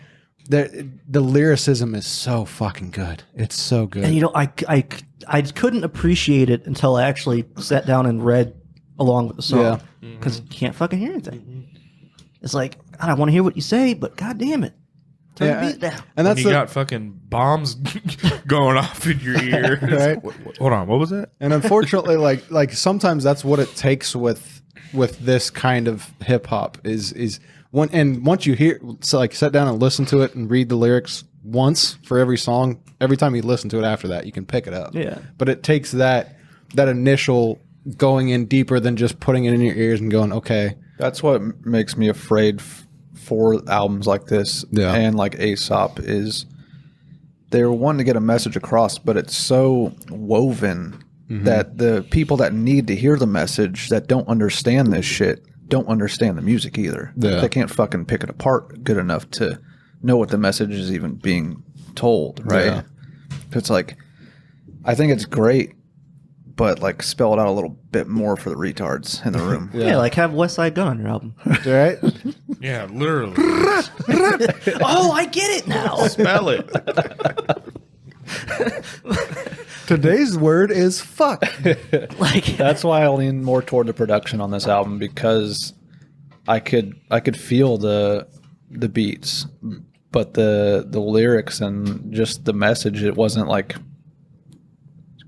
the lyricism is so fucking good. It's so good. And you know, I couldn't appreciate it until I actually sat down and read along with the song, because you can't fucking hear anything. it's like, God, I want to hear what you say, but God damn it, turn Yeah, the beat down. And When that's you got fucking bombs going off in your ear. Right. Hold on, what was that? and unfortunately, like sometimes that's what it takes with this kind of hip hop is once you hear, so like sit down and listen to it and read the lyrics once for every song. Every time you listen to it after that, you can pick it up. Yeah. But it takes that initial going in deeper than just putting it in your ears and going, okay. That's what makes me afraid for albums like this Yeah. and like Aesop is they're wanting to get a message across, but it's so woven that the people that need to hear the message that don't understand this shit don't understand the music either. Yeah. They can't fucking pick it apart good enough to know what the message is even being told, right? Yeah. It's like, I think it's great, but like spell it out a little bit more for the retards in the room. Yeah, like have West Side Gun on your album. Right? Yeah, literally. Oh, I get it now. Spell it. Today's word is fuck. Like That's why I lean more toward the production on this album because I could feel the beats, but the lyrics and just the message, it wasn't like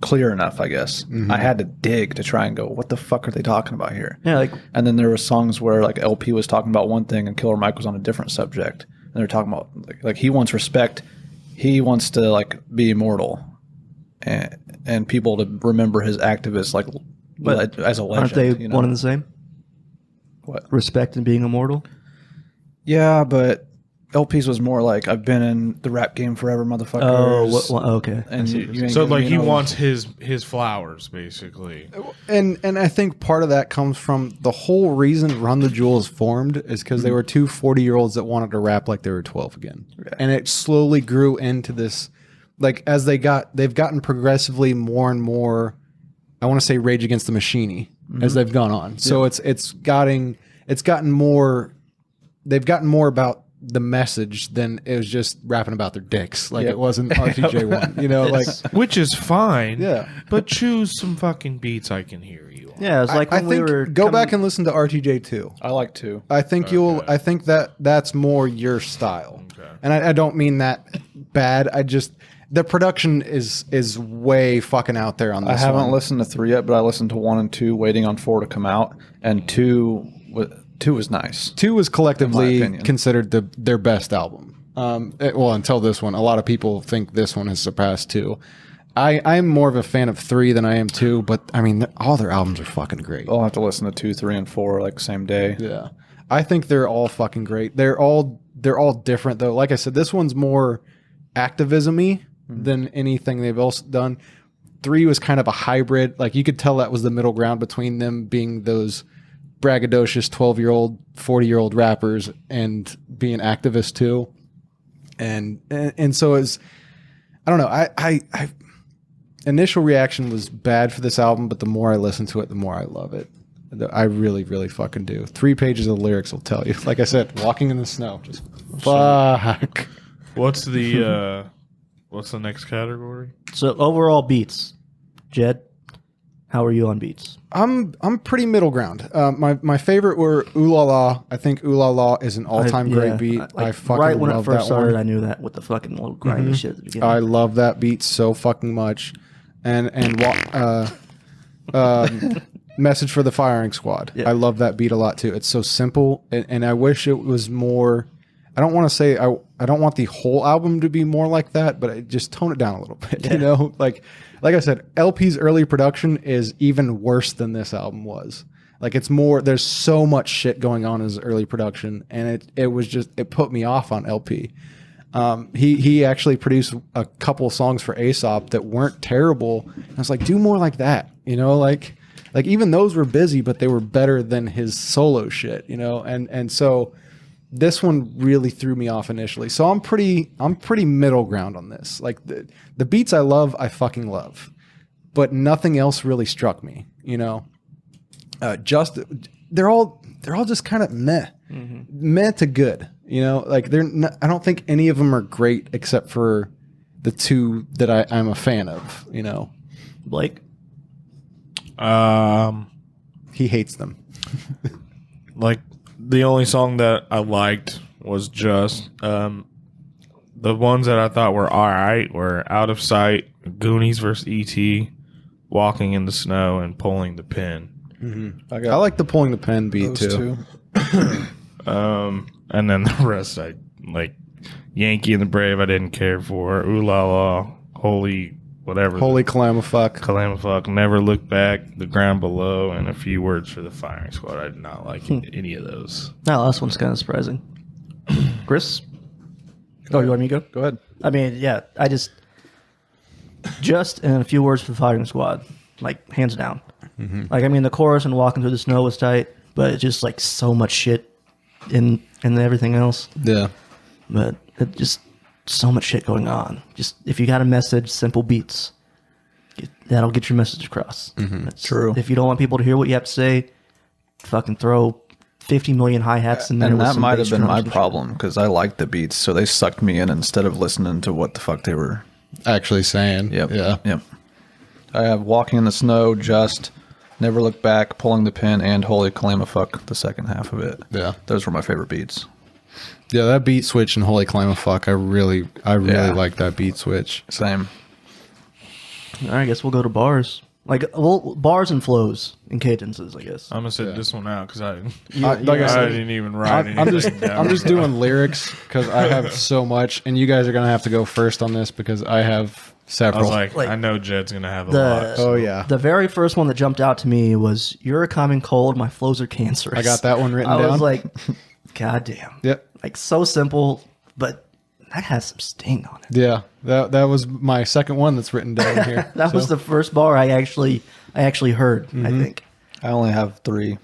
clear enough, I guess. I had to dig to try and go, what the fuck are they talking about here? yeah, like And then there were songs where like LP was talking about one thing and Killer Mike was on a different subject, and they're talking about like he wants respect, he wants to like be immortal, and people to remember his activist like But as a legend. aren't they you know? one and the same? What? Respect and being immortal. Yeah, but LP's was more like I've been in the rap game forever, motherfuckers. Oh, okay. And you ain't So giving like me he no- wants his flowers basically. And I think part of that comes from the whole reason Run the Jewels formed is because they were two 40-year-olds that wanted to rap like they were 12 again. And it slowly grew into this, like as they've gotten progressively more and more, I want to say Rage Against the Machine as they've gone on. So it's gotten more, they've gotten more about the message than it was just rapping about their dicks. Like Yeah. it wasn't RTJ1, you know, like, Which is fine. Yeah. But choose some fucking beats I can hear you on. Yeah, it's like I when we think were go coming- back and listen to RTJ2. I like to. I think I think that's more your style. Okay. And I don't mean that bad. I just, the production is way fucking out there on this I haven't one. listened to 3 yet, but I listened to 1 and 2, waiting on 4 to come out, and 2 was nice. 2 was In my collectively opinion. considered their best album. Well, until this one. A lot of people think this one has surpassed 2. I'm more of a fan of 3 than I am 2, but I mean, all their albums are fucking great. I'll have to listen to 2, 3, and 4 like same day. Yeah. I think they're all fucking great. They're all different though. Like I said, this one's more activism-y than anything they've also done. 3 was kind of a hybrid. Like you could tell that was the middle ground between them being those braggadocious 12-year-old, 40-year-old rappers and being activists too. And so it's, I don't know. I initial reaction was bad for this album, but the more I listen to it, the more I love it. I really, really fucking do. 3 pages of lyrics will tell you. Like I said, walking in the snow, just fuck. What's the next category? So overall beats, Jed, how are you on beats? I'm pretty middle ground. My favorite were Ooh La La. I think Ooh La La is an all-time great beat. I fucking right when it love first that started, one. I knew that with the fucking little grindy shit at the beginning. I love that beat so fucking much. And Message for the Firing Squad. Yeah. I love that beat a lot too. It's so simple, and I wish it was more. I don't want to say I don't want the whole album to be more like that, but just tone it down a little bit. Yeah. You know, like I said, LP's early production is even worse than this album was. Like it's more. There's so much shit going on in his early production, and it put me off on LP. He actually produced a couple songs for Aesop that weren't terrible. I was like, do more like that, you know, like even those were busy, but they were better than his solo shit, you know, and so this one really threw me off initially. So I'm pretty middle ground on this. Like the beats I love, I fucking love, but nothing else really struck me, you know. They're all just kind of meh to good, you know. Like I don't think any of them are great except for the 2 that I'm a fan of, you know. Blake, He hates them. Like the only song that I liked was just the ones that I thought were all right were Out of Sight, Goonies vs. E.T., Walking in the Snow, and Pulling the Pin. I like the pulling the pen beat those too. two. And then the rest I like. Yankee and the Brave I didn't care for. Ooh La La, Holy whatever. Holy Calamafuck. Calamafuck, Never Look Back, The Ground Below, and A Few Words for the Firing Squad. I did not like any of those. That last one's kind of surprising. Chris? Oh, you want me to go? Go ahead. I mean, yeah, I just and A Few Words for the Firing Squad, like hands down. Like, I mean, the chorus and Walking Through the Snow was tight, but it's just like so much shit in everything else. Yeah. But it just so much shit going on. Just if you got a message, simple beats, that'll get your message across. That's True. If you don't want people to hear what you have to say, fucking throw 50 million hi hats in there. And with that some might bass have been drums my and shit. problem because I liked the beats, so they sucked me in instead of listening to what the fuck they were. Actually saying. Yep. Yeah. Yep. I have Walking in the Snow, Just, Never Look Back, Pulling the Pin, and Holy Calamafuck, the second half of it. Yeah. Those were my favorite beats. Yeah, that beat switch in Holy Calamafuck, I really Yeah. like that beat switch. Same. All right, I guess we'll go to bars. Like, well, bars and flows and cadences, I guess. I'm gonna sit this one out because I Like I said, didn't even write I'm anything down. I'm just doing lyrics because I have so much, and you guys are gonna have to go first on this because I have I several. was like, Like, I know Jed's gonna have a the- lot. oh yeah, The very first one that jumped out to me was "You're a common cold, my flows are cancerous." I got that one written I down. was like, God damn. Yep. Like, so simple, but that has some sting on it. Yeah, that was my second one that's written down here. That was the first bar I actually heard. I think. I only have 3.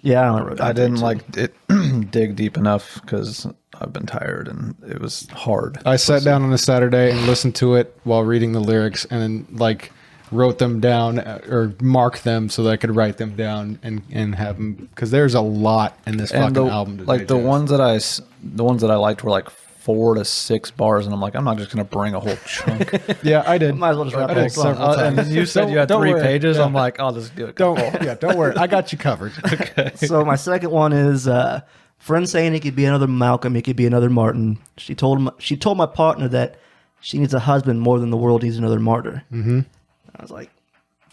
Yeah, I wrote. I down didn't too. like it dig deep enough because I've been tired and it was hard. I sat down on a Saturday and listened to it while reading the lyrics, and then like wrote them down or marked them so that I could write them down and have them because there's a lot in this fucking And the, album. To like the digest. ones that I liked were like 4 to 6 bars, and I'm like, I'm not just gonna bring a whole chunk. Yeah, I did. Might as well just wrap I the whole did song. several times. And then you said you had Don't 3 worry. pages. Yeah. I'm like, I'll just do it. Don't worry. I got you covered. So my second one is friend saying he could be another Malcolm, he could be another Martin. She told my partner that she needs a husband more than the world needs another martyr. Mm-hmm. I was like,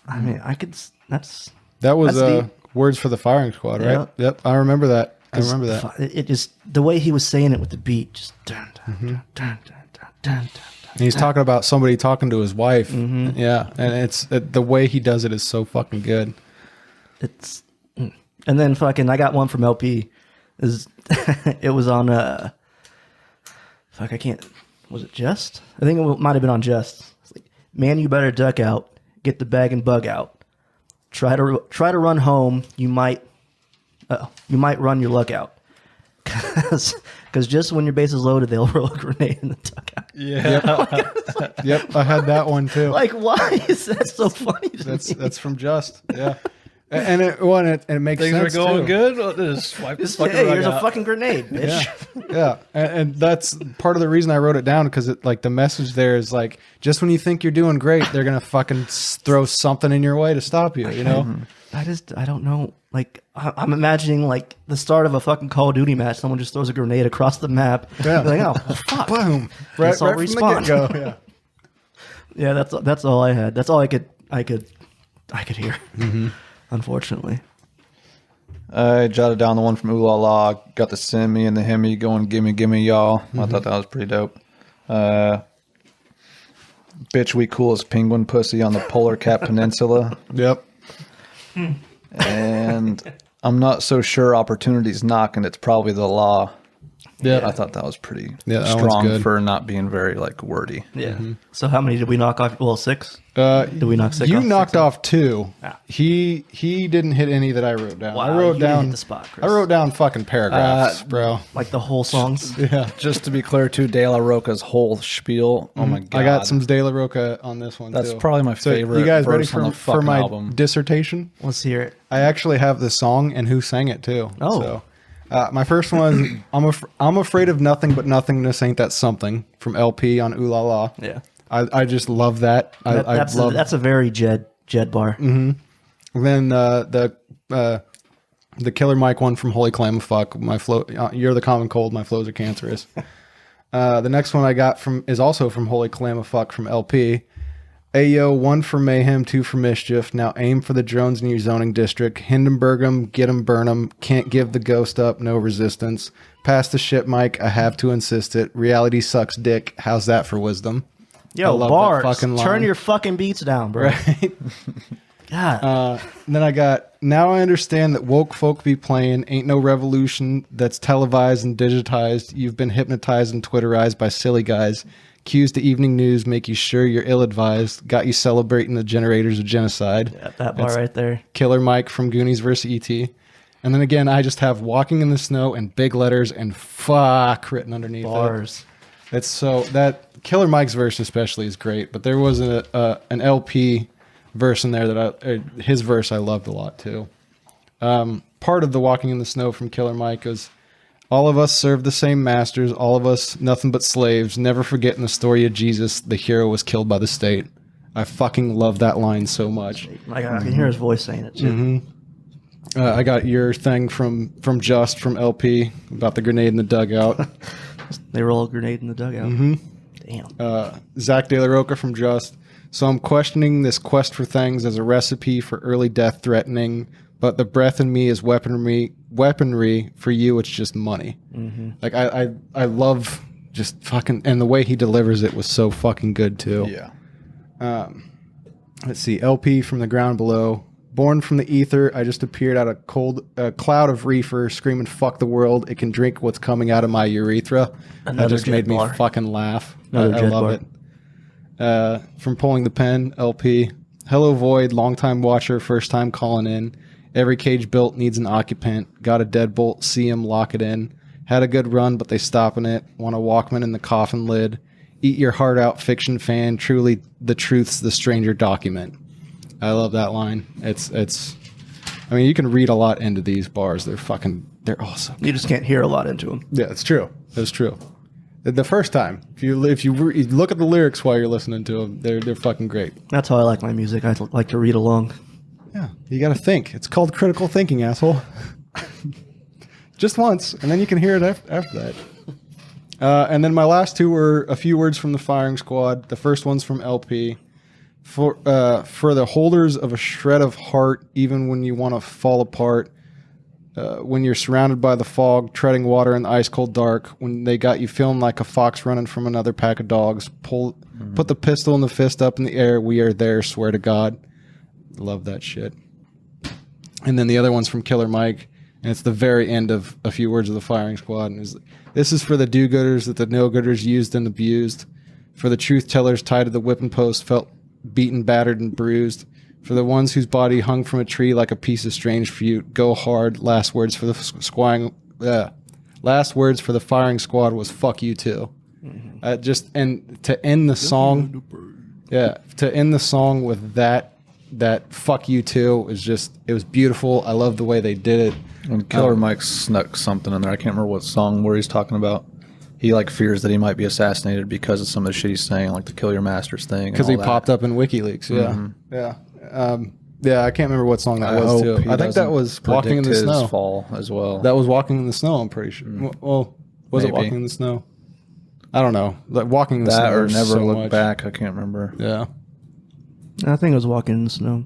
I mean, I could. That was That's deep. Words for the Firing Squad, right? Yeah. Yep, I remember that. I remember that. It just the way he was saying it with the beat, just dun dun dun dun dun dun dun. And he's talking about somebody talking to his wife. Yeah, and it's the way he does it is so fucking good. It's and then fucking I got one from LP. Is it was on fuck I can't was it Just? I think it might have been on Just. It's like, man, you better duck out, get the bag and bug out. Try to run home. You might run your luck out. Because just when your base is loaded, they'll roll a grenade in the dugout. Yep, I had that one too. Like, why is that so funny to me? That's from Just. Yeah, and it makes Things are sense going too. good. Just swipe Just, the fucking hey, rug here's a out. fucking grenade, bitch. Yeah, and that's part of the reason I wrote it down because it like the message there is like just when you think you're doing great, they're gonna fucking throw something in your way to stop you. You know? I don't know. Like, I'm imagining like the start of a fucking Call of Duty match. Someone just throws a grenade across the map. Yeah. Like, oh, well, fuck. Boom! Right, Let's all right from the respawn. get-go. Yeah. Yeah, that's all I had. That's all I could hear. Unfortunately. I jotted down the one from Ooh La La. Got the Semi and the Hemi going, gimme, y'all. I thought that was pretty dope. Bitch, we cool as penguin pussy on the Polar Cap Peninsula. Yep. And I'm not so sure opportunity's knocking. It's probably the law. Yeah. I thought that was pretty Yeah, that one's strong good. for not being very like wordy. Yeah. So how many did we knock off? Well, 6. Did we knock 6 You off? knocked off 2. Ah. He didn't hit any that I wrote down. Wow, I wrote you didn't down hit the spot, Chris. I wrote down fucking paragraphs, bro. Like the whole songs. Yeah. Just to be clear, too, De La Roca's whole spiel. Oh my god, I got some De La Roca on this one. That's too. probably my So favorite You guys ready verse on the for fucking my album. dissertation? Let's hear it. I actually have the song and who sang it too. Oh. So, my first one is I'm afraid of nothing but nothingness ain't that something from LP on Ooh La La. Yeah. I just love that. That's I love a very Jed bar. Then the The Killer Mike one from Holy Clam of Fuck. My flow, you're the common cold. My flows are cancerous. The next one I got is also from Holy Clam of Fuck from LP. Ayo, 1 for Mayhem, 2 for Mischief. Now aim for the drones in your zoning district. Hindenburg 'em, get 'em, burn 'em. Can't give the ghost up, no resistance. Pass the shit, Mike. I have to insist it. Reality sucks dick. How's that for wisdom? I Yo, love that bars. fucking line. Turn your fucking beats down, bro. Right? God. Then I got, now I understand that woke folk be playing. Ain't no revolution that's televised and digitized. You've been hypnotized and Twitterized by silly guys. Cues to evening news make you sure you're ill-advised. Got you celebrating the generators of genocide. Yeah, that bar right there. Killer Mike from Goonies vs. E.T. And then again, I just have walking in the snow and big letters and fuck written underneath Bars. it. It's so, that Killer Mike's verse especially is great, but there was an LP verse in there that his verse I loved a lot too. Part of the walking in the snow from Killer Mike is, all of us serve the same masters, all of us nothing but slaves, never forgetting the story of Jesus, the hero was killed by the state. I fucking love that line so much. I can hear his voice saying it too. I got your thing from Just from LP about the grenade in the dugout. They roll a grenade in the dugout. Damn. Zach De La Roca from Just. So I'm questioning this quest for things as a recipe for early death threatening, but the breath in me is weaponry. For you, it's just money. Like I love just fucking, and the way he delivers it was so fucking good too. Yeah. Let's see. LP from the ground below. Born from the ether, I just appeared out a cloud of reefer, screaming "fuck the world." It can drink what's coming out of my urethra. Another That just jet made me bar. fucking laugh. Another I jet love bar. it. From Pulling the Pen, LP. Hello, Void, longtime watcher, first time calling in. Every cage built needs an occupant. Got a deadbolt, see him, lock it in. Had a good run, but they stopping it. Want a Walkman in the coffin lid. Eat your heart out, fiction fan. Truly, the truth's the stranger document. I love that line. It's. I mean, you can read a lot into these bars. They're awesome. You just can't hear a lot into them. Yeah, it's true. It's true. The first time, if you look at the lyrics while you're listening to them, they're fucking great. That's how I like my music. I like to read along. Yeah, you got to think. It's called critical thinking, asshole. Just once, and then you can hear it after that. And then my last two were a few words from the firing squad. The first one's from LP. For the holders of a shred of heart, even when you want to fall apart, when you're surrounded by the fog, treading water in the ice cold dark, when they got you feeling like a fox running from another pack of dogs, put the pistol and the fist up in the air. We are there, swear to God. Love that shit. And then the other one's from Killer Mike, and it's the very end of a few words of the firing squad. And this is for the do-gooders that the no-gooders used and abused, for the truth tellers tied to the whipping post, felt beaten, battered, and bruised, for the ones whose body hung from a tree like a piece of strange fruit. Go hard. Last words for the last words for the firing squad was "fuck you too." And to end the song, to end the song with that "fuck you too" is just, it was beautiful. I love the way they did it. And Killer Mike snuck something in there. I can't remember what song where he's talking about. He like fears that he might be assassinated because of some of the shit he's saying, like the "Kill Your Masters" thing. Because he popped up in WikiLeaks. Yeah. Yeah, I can't remember what song that was too. I think that was "Walking in the his Snow." fall as well. That was "Walking in the Snow." I'm pretty sure. Well, was it Maybe. "Walking in the Snow"? I don't know. Like "Walking in the that Snow" or is "Never so Look much. Back." I can't remember. Yeah. I think it was Walking in the Snow.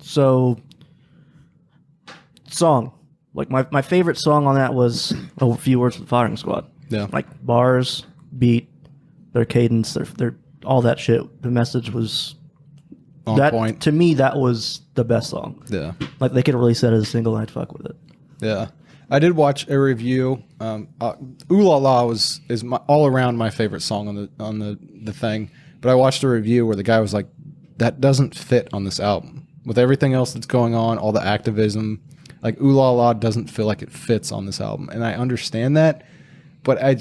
So, song. Like, my favorite song on that was A Few Words with the Firing Squad. Yeah. Like, bars, beat, their cadence, their all that shit. The message was... On point. To me, that was the best song. Yeah. Like, they could release that as a single and I'd fuck with it. Yeah. I did watch a review. Ooh La La is all around my favorite song on the thing. But I watched a review where the guy was like, that doesn't fit on this album. With everything else that's going on, all the activism, like Ooh La La doesn't feel like it fits on this album. And I understand that, but I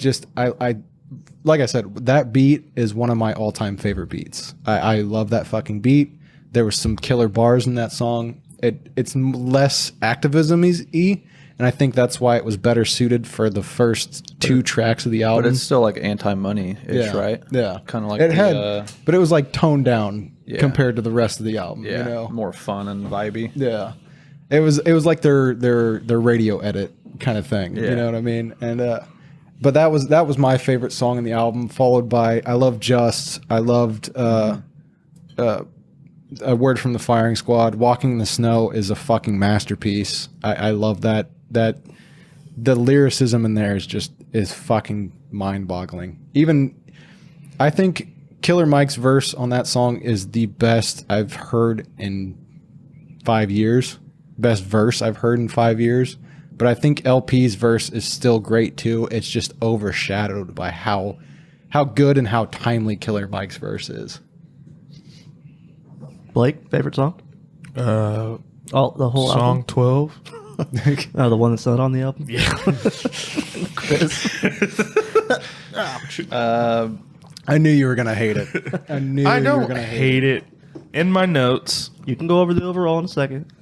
like I said, that beat is one of my all-time favorite beats. I love that fucking beat. There was some killer bars in that song. It's less activism-y, and I think that's why it was better suited for the first two tracks of the album. But it's still like anti-money-ish, right? Yeah. Kind of like it had, but it was like toned down Yeah. compared to the rest of the album. yeah, You know? more fun and vibey. Yeah. It was like their radio edit kind of thing. You Yeah. know what I mean? And but that was my favorite song in the album, followed by I Love Just. I loved A Word from the Firing Squad. Walking in the Snow is a fucking masterpiece. I love that the lyricism in there is fucking mind-boggling. Even I think Killer Mike's verse on that song is the best I've heard in 5 years. Best verse I've heard in 5 years. But I think LP's verse is still great too. It's just overshadowed by how good and how timely Killer Mike's verse is. Blake, favorite song? The whole Song album? 12. Oh, the one that's not on the album? Yeah. Chris. I knew you were gonna hate it. I knew I you were don't gonna hate hate it. In my notes, You can go over the overall in a second.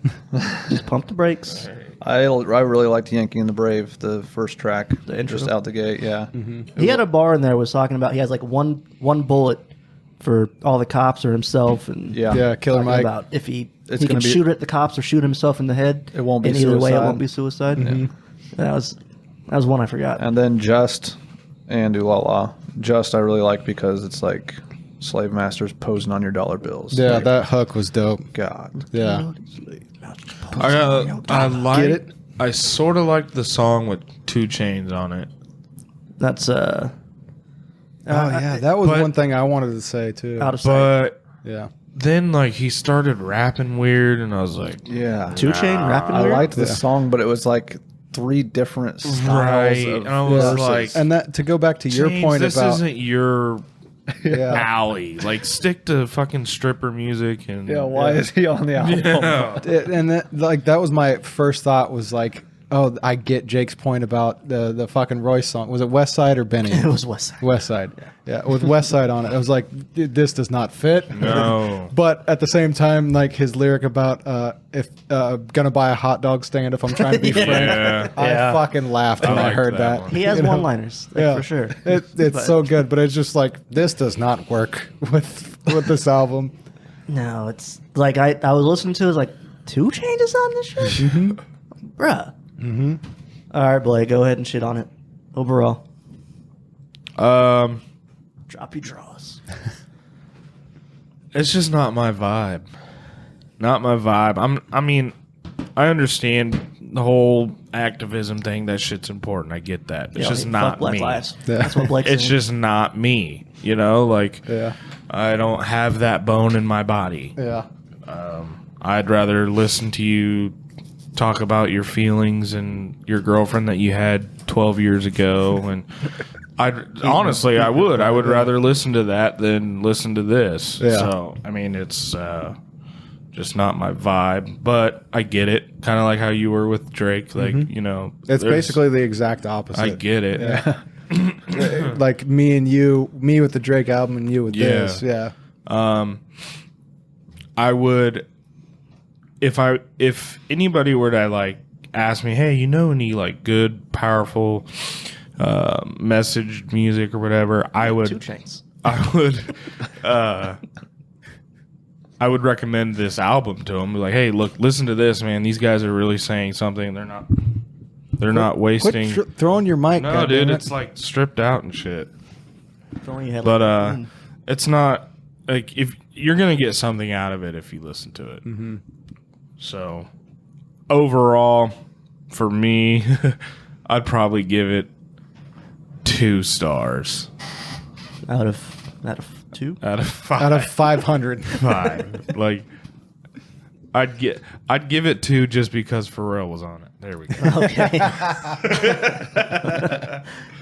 Just pump the brakes. I really liked Yankee and the Brave, the first track, The intro? just out the gate. Yeah, He had a bar in there was talking about he has like one bullet for all the cops or himself, and yeah, Yeah, Killer talking Mike. about if he It's can gonna be- shoot at the cops or shoot himself in the head. It won't be in either way. It suicide. won't be suicide. That was one I forgot. And then Just and Ooh La La. Just I really like because it's like slave masters posing on your dollar bills. Yeah, Like, that hook was dope. God. Yeah. I like Get it? I sort of liked the song with 2 Chainz on it. That's Oh yeah, that was but- one thing I wanted to say too. out of sight. But Yeah. then like he started rapping weird and I was like, Yeah. 2 Chainz rapping I weird? liked the Yeah. song, but it was like 3 different styles right. of And I was verses. like, And that to go back to your "Chainz, point this about isn't your yeah. alley. Like stick to fucking stripper music and yeah, why is he on the album? Yeah. And that was my first thought was like, oh, I get Jake's point about the fucking Royce song. Was it West Side or Benny? It was West Side. West Side. Yeah, with West Side on it. I was like, this does not fit. No. But at the same time, like his lyric about if gonna buy a hot dog stand if I'm trying to be Yeah. frank, Yeah. I Yeah. fucking laughed when I liked heard that that. one. He has You know? one-liners, like, for sure. It's But- so good, but it's just like this does not work with this album. No, it's like I was listening to it, I was like 2 Chainz is on this shit? Bruh. Mm-hmm. All right, Blake, go ahead and shit on it. Overall. Drop your draws. It's just not my vibe. Not my vibe. I mean, I understand the whole activism thing. That shit's important. I get that. It's Yeah, just fuck not Black me. Lives. Yeah. That's what Blake's It's saying. just not me. You know, like Yeah, I don't have that bone in my body. yeah. I'd rather listen to you talk about your feelings and your girlfriend that you had 12 years ago. And I honestly, I would rather listen to that than listen to this. Yeah. So, I mean, it's just not my vibe, but I get it. Kind of like how you were with Drake. Like, you know, It's there's- basically the exact opposite. I get it. Yeah. Like me with the Drake album and you with Yeah. this. Yeah. I would if anybody were to like ask me, hey, you know any like good, powerful message music or whatever, I 2 would Chainz. I would recommend this album to them. Be like, hey, look, listen to this, man. These guys are really saying something. They're not wasting. Quit throwing your mic. No, goddammit. dude, it's like stripped out and shit. Throwing your head But like, it's not like if you're gonna get something out of it if you listen to it. Mm-hmm. So overall, for me, I'd probably give it 2 stars out of 2. out of 5. out of 500. 5. Like I'd give it 2 just because Pharrell was on it. There we go. Okay.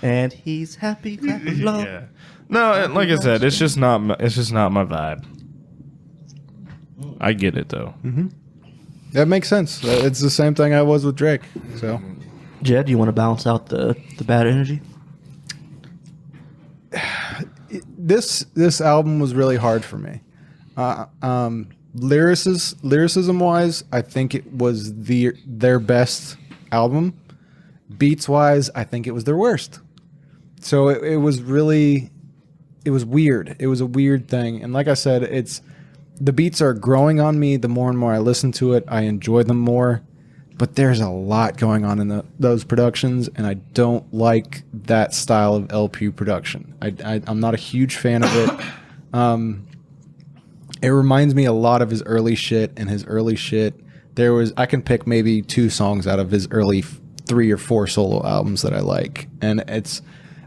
And he's happy. Clap along. Yeah. No, and like I said, it's just not my vibe. I get it though. That makes sense. It's the same thing I was with Drake. So Jed, do you want to balance out the bad energy? this album was really hard for me. Lyricism wise, I think it was their best album. Beats wise, I think it was their worst. So it was weird. It was a weird thing. And like I said, the beats are growing on me. The more and more I listen to it, I enjoy them more. but there's a lot going on in those productions, and I don't like that style of LP production. I'm not a huge fan of it. It reminds me a lot of his early shit, and his early shit, I can pick maybe 2 songs out of his early 3 or 4 solo albums that I like, and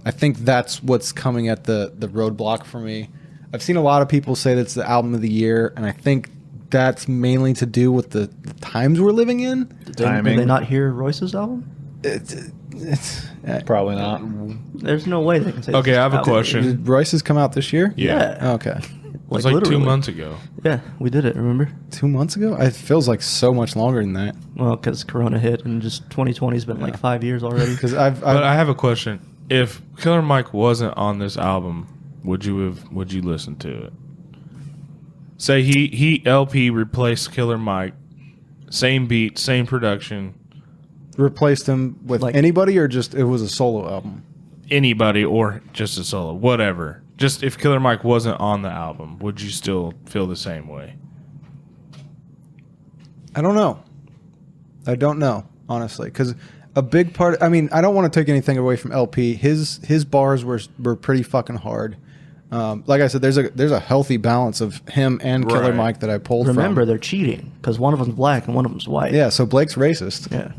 I think that's what's coming at the roadblock for me. I've seen a lot of people say that's the album of the year, and I think that's mainly to do with the times we're living in. Did they not hear Royce's album? It's Probably not. There's no way they can say. Okay, I have a album. question. Did Royce's come out this year? Yeah. Okay. It was like 2 literally. months ago. Yeah, we did it. Remember? 2 months ago? It feels like so much longer than that. Well, because Corona hit, and just 2020's been like 5 years already. Because But I have a question. If Killer Mike wasn't on this album, would you listen to it? Say he LP replaced Killer Mike, same beat, same production, replaced him with Like- anybody, or just it was a solo album. anybody or just a solo, whatever. Just if Killer Mike wasn't on the album, would you still feel the same way? I don't know. I don't know, honestly, because a big part. I mean, I don't want to take anything away from LP. His bars were pretty fucking hard. Like I said, there's a healthy balance of him and Killer Right. Mike that I pulled Remember, from. they're cheating because one of them's black and one of them's white. Yeah, so Blake's racist. Yeah.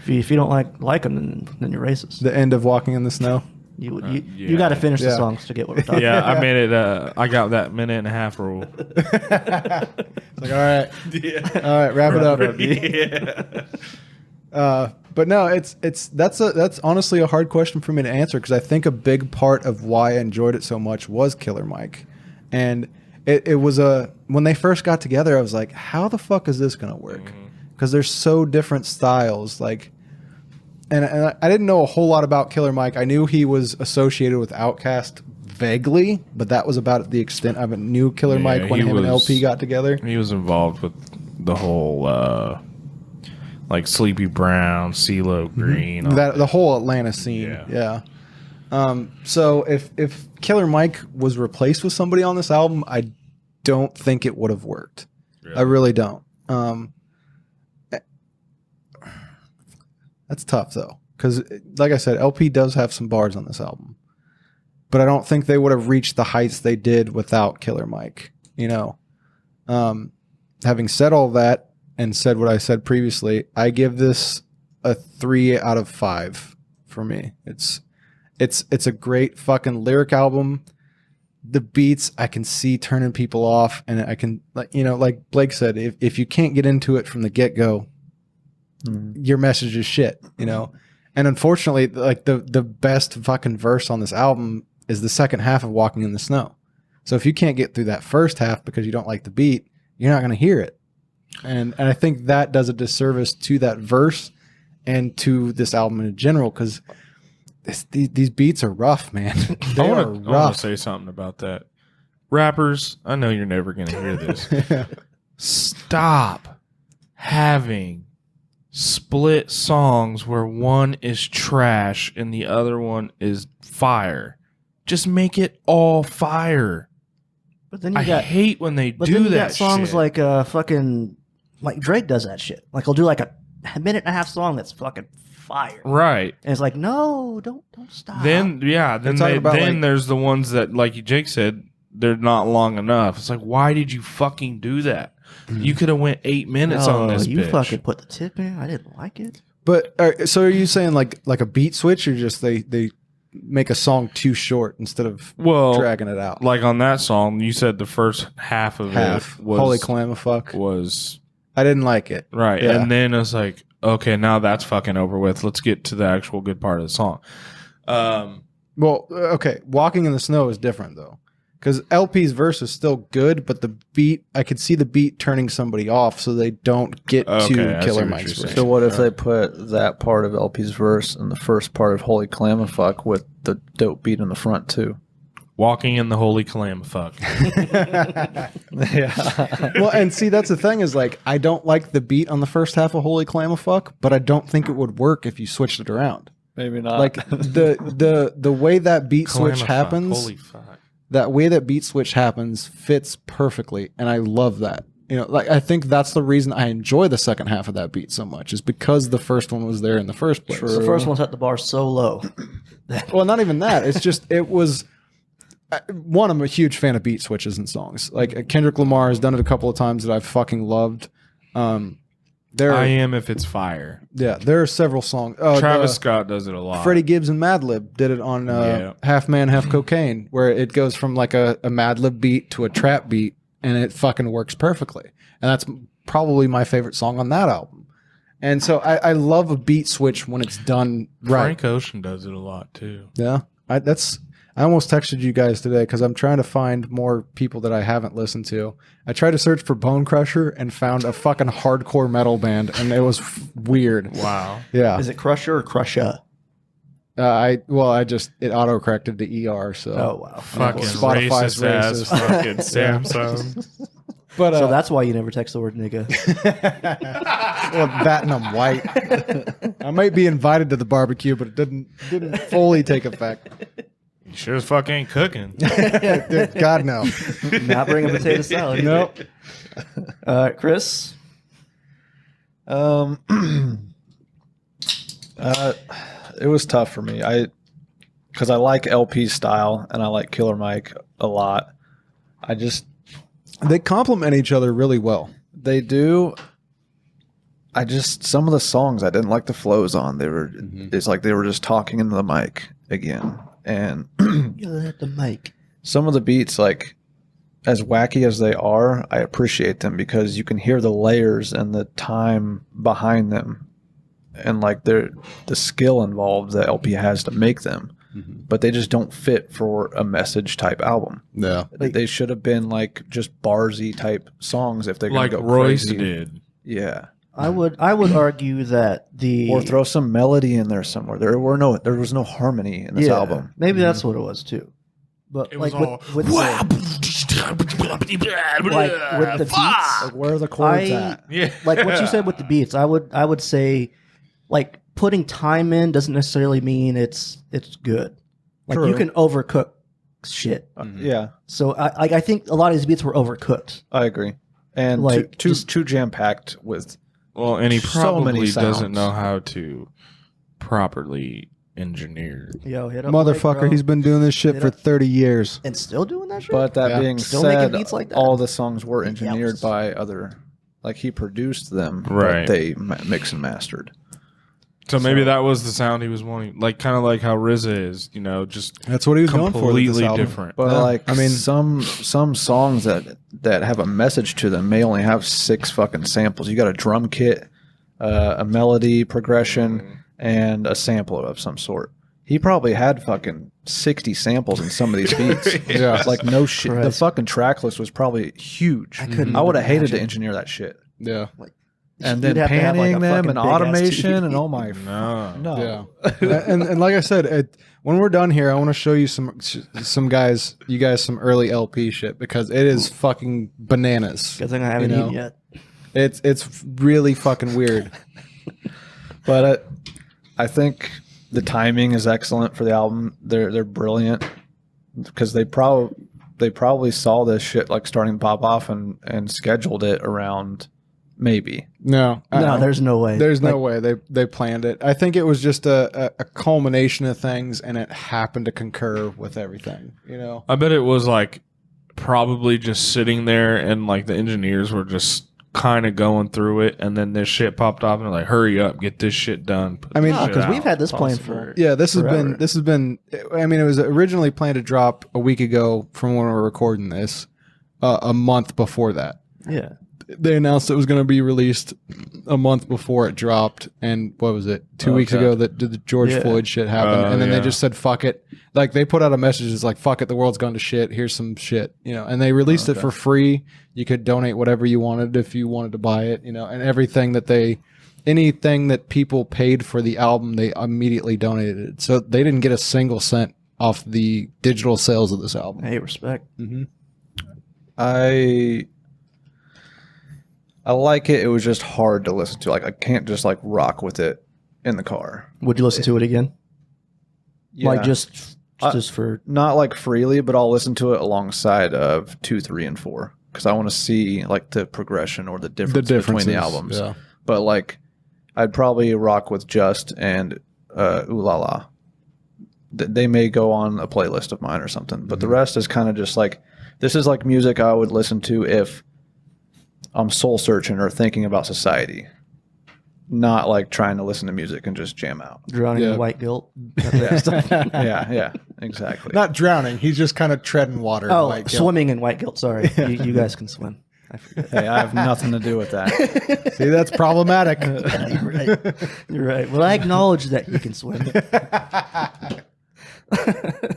If you don't like them, then you're racist. The end of Walking in the Snow. You yeah. got to finish the Yeah. songs to get what we're talking Yeah, about. I made it. I got that minute and a half rule. Like, all right, all right, wrap it up. But no, that's honestly a hard question for me to answer, because I think a big part of why I enjoyed it so much was Killer Mike, and it was when they first got together, I was like, how the fuck is this gonna work? Because they're so different styles, like. And I didn't know a whole lot about Killer Mike. I knew he was associated with Outkast vaguely, but that was about the extent I knew Killer Yeah, Mike when he him and was- LP got together. He was involved with the whole like Sleepy Brown, CeeLo Green. all That the whole Atlanta scene. Yeah. So if Killer Mike was replaced with somebody on this album, I don't think it would have worked. Really? I really don't. That's tough though, because like I said, LP does have some bars on this album, but I don't think they would have reached the heights they did without Killer Mike. You know, having said all that and said what I said previously, I give this a 3 out of 5 for me. It's a great fucking lyric album. The beats I can see turning people off, and I can, like Blake said, if you can't get into it from the get go, your message is shit, you know. And unfortunately, like the best fucking verse on this album is the second half of Walking in the Snow. So if you can't get through that first half because you don't like the beat, you're not going to hear it. And I think that does a disservice to that verse and to this album in general, because these beats are rough, man. They I are want to rough. say something about that. Rappers, I know you're never going to hear this. Stop having split songs where one is trash and the other one is fire. Just make it all fire. But then you I got hate when they But do then you that got songs shit. like fucking like Drake does that shit. Like he'll do like a minute and a half song that's fucking fire, Right. and it's like, no, don't stop. Then then talking about, like- there's the ones that, like Jake said, they're not long enough. It's like, why did you fucking do that? You could have went 8 minutes on this you bitch. fucking put the tip in. I didn't like it. But so are you saying like a beat switch, or just they make a song too short instead of Well, dragging it out? like on that song, you said the first half of Half. it was Holy clammafuck. was I didn't like it. right, Yeah. and then it's like, okay, now that's fucking over with. Let's get to the actual good part of the song. Well, okay, Walking in the Snow is different though, because LP's verse is still good, but the beat, I could see the beat turning somebody off, so they don't get Okay, I see to Killer what Mike's you're verse. saying. So what if they put that part of LP's verse in the first part of Holy Clammafuck with the dope beat in the front too? Walking in the holy clam, fuck. Yeah. Well, and see, that's the thing is like I don't like the beat on the first half of Holy Clammafuck, but I don't think it would work if you switched it around. Maybe not. Like the way that beat switch Clamafuck, happens, Holy fuck. that way that beat switch happens fits perfectly, and I love that. You know, like I think that's the reason I enjoy the second half of that beat so much is because the first one was there in the first place. The first one set the bar so low. Well, not even that. It's just it was one. I'm a huge fan of beat switches and songs. Like Kendrick Lamar has done it a couple of times that I've fucking loved. There, I am if it's fire. yeah, there are several songs. Travis Scott does it a lot. Freddie Gibbs and Madlib did it on Half Man, Half Cocaine, where it goes from like a Madlib beat to a trap beat, and it fucking works perfectly. And that's probably my favorite song on that album. And so I love a beat switch when it's done right. Frank Ocean does it a lot too. Yeah, I almost texted you guys today because I'm trying to find more people that I haven't listened to. I tried to search for Bone Crusher and found a fucking hardcore metal band, and it was weird. Wow. Yeah, Is it Crusher or Crusha? it auto corrected to ER. So Oh wow. Fucking Spotify's racist ass racist. fucking Samsung. but So that's why you never text the word nigga. well, that and I'm white. I might be invited to the barbecue, but it didn't fully take effect. You sure as fuck ain't cooking. Dude, God no. Not bring a potato salad. Nope. Chris. It was tough for me. Because I like LP style and I like Killer Mike a lot. They complement each other really well. They do. Some of the songs I didn't like the flows on. It's like they were just talking into the mic again. And You at the mic. some of the beats, like as wacky as they are, I appreciate them because you can hear the layers and the time behind them, and like the skill involved that LP has to make them. But they just don't fit for a message type album. Yeah. They should have been like just barsy type songs if they're going Like to go Royce crazy. did. Yeah. I would argue that Or throw some melody in there somewhere. There was no harmony in this album. Maybe that's what it was too. But It like was all with the beats, Like, where are the chords at? Yeah. like what you said with the beats, I would say like putting time in doesn't necessarily mean it's good. Like you True. can overcook shit. Yeah, So I think a lot of these beats were overcooked. I agree. And Like, too just- jam packed with. Well, and he So many probably doesn't sounds. know how to properly engineer. Yo, hit up Blake, Motherfucker, bro. he's been doing this shit Hit for up. 30 years. And still doing that shit. But that Yeah. being Still making said, beats like that. all the songs were engineered Yes. by other. Like he produced them, Right. But they mix and mastered. So maybe that was the sound he was wanting, like kind of like how RZA is, just That's what he was going for with this completely album. different. But Yeah, like, I mean- some songs that have a message to them may only have 6 fucking samples. You got a drum kit, a melody progression, and a sample of some sort. He probably had fucking 60 samples in some of these beats. Yeah. It's like no shit. The Christ. fucking track list was probably huge. I couldn't I would have even hated to imagine. engineer that shit. Yeah. And You'd then have to have, like, a panning them fucking and big-ass automation TV. and oh my No. Yeah. and like I said, when we're done here, I want to show you some guys, some early LP shit because it is fucking bananas. Good thing I haven't You know? eaten yet. It's really fucking weird. But I think the timing is excellent for the album. They're brilliant because they probably saw this shit like starting to pop off and scheduled it around maybe. No, No, there's no way. There's no Like, way they planned it. I think it was just a culmination of things, and it happened to concur with everything. You know, I bet it was like probably just sitting there and like the engineers were just kind of going through it, and then this shit popped off and they're like, hurry up, get this shit done. Put I mean, this shit because we've out. had this plan Possibly. for yeah, this has Forever. been. I mean, it was originally planned to drop a week ago from when we were recording this. A month before that, yeah. they announced it was going to be released a month before it dropped. And what was it? 2 weeks Okay. ago that did the George Yeah. Floyd shit happen, and then yeah. they just said fuck it. Like they put out a message that's like fuck it, the world's gone to shit. Here's some shit, and they released it for free. You could donate whatever you wanted if you wanted to buy it, and everything that anything that people paid for the album, they immediately donated it. So they didn't get a single cent off the digital sales of this album. Hey, respect. I like it. It was just hard to listen to. Like I can't just like rock with it in the car. Would you listen to it again? Like Yeah. just for Not like freely, but I'll listen to it alongside of 2, 3, and 4. because I want to see like the progression or the difference between the albums. Yeah. But like, I'd probably rock with Just and Ooh La La. They may go on a playlist of mine or something, but the rest is kind of just like, this is like music I would listen to if I'm soul searching or thinking about society, not like trying to listen to music and just jam out. Drowning Yeah. in white guilt. Yeah, exactly. Not drowning. He's just kind of treading water. in Oh, white guilt. swimming in white guilt. Sorry, you guys can swim. I forget. Hey, I have nothing to do with that. See, that's problematic. You're right. You're right. Well, I acknowledge that you can swim.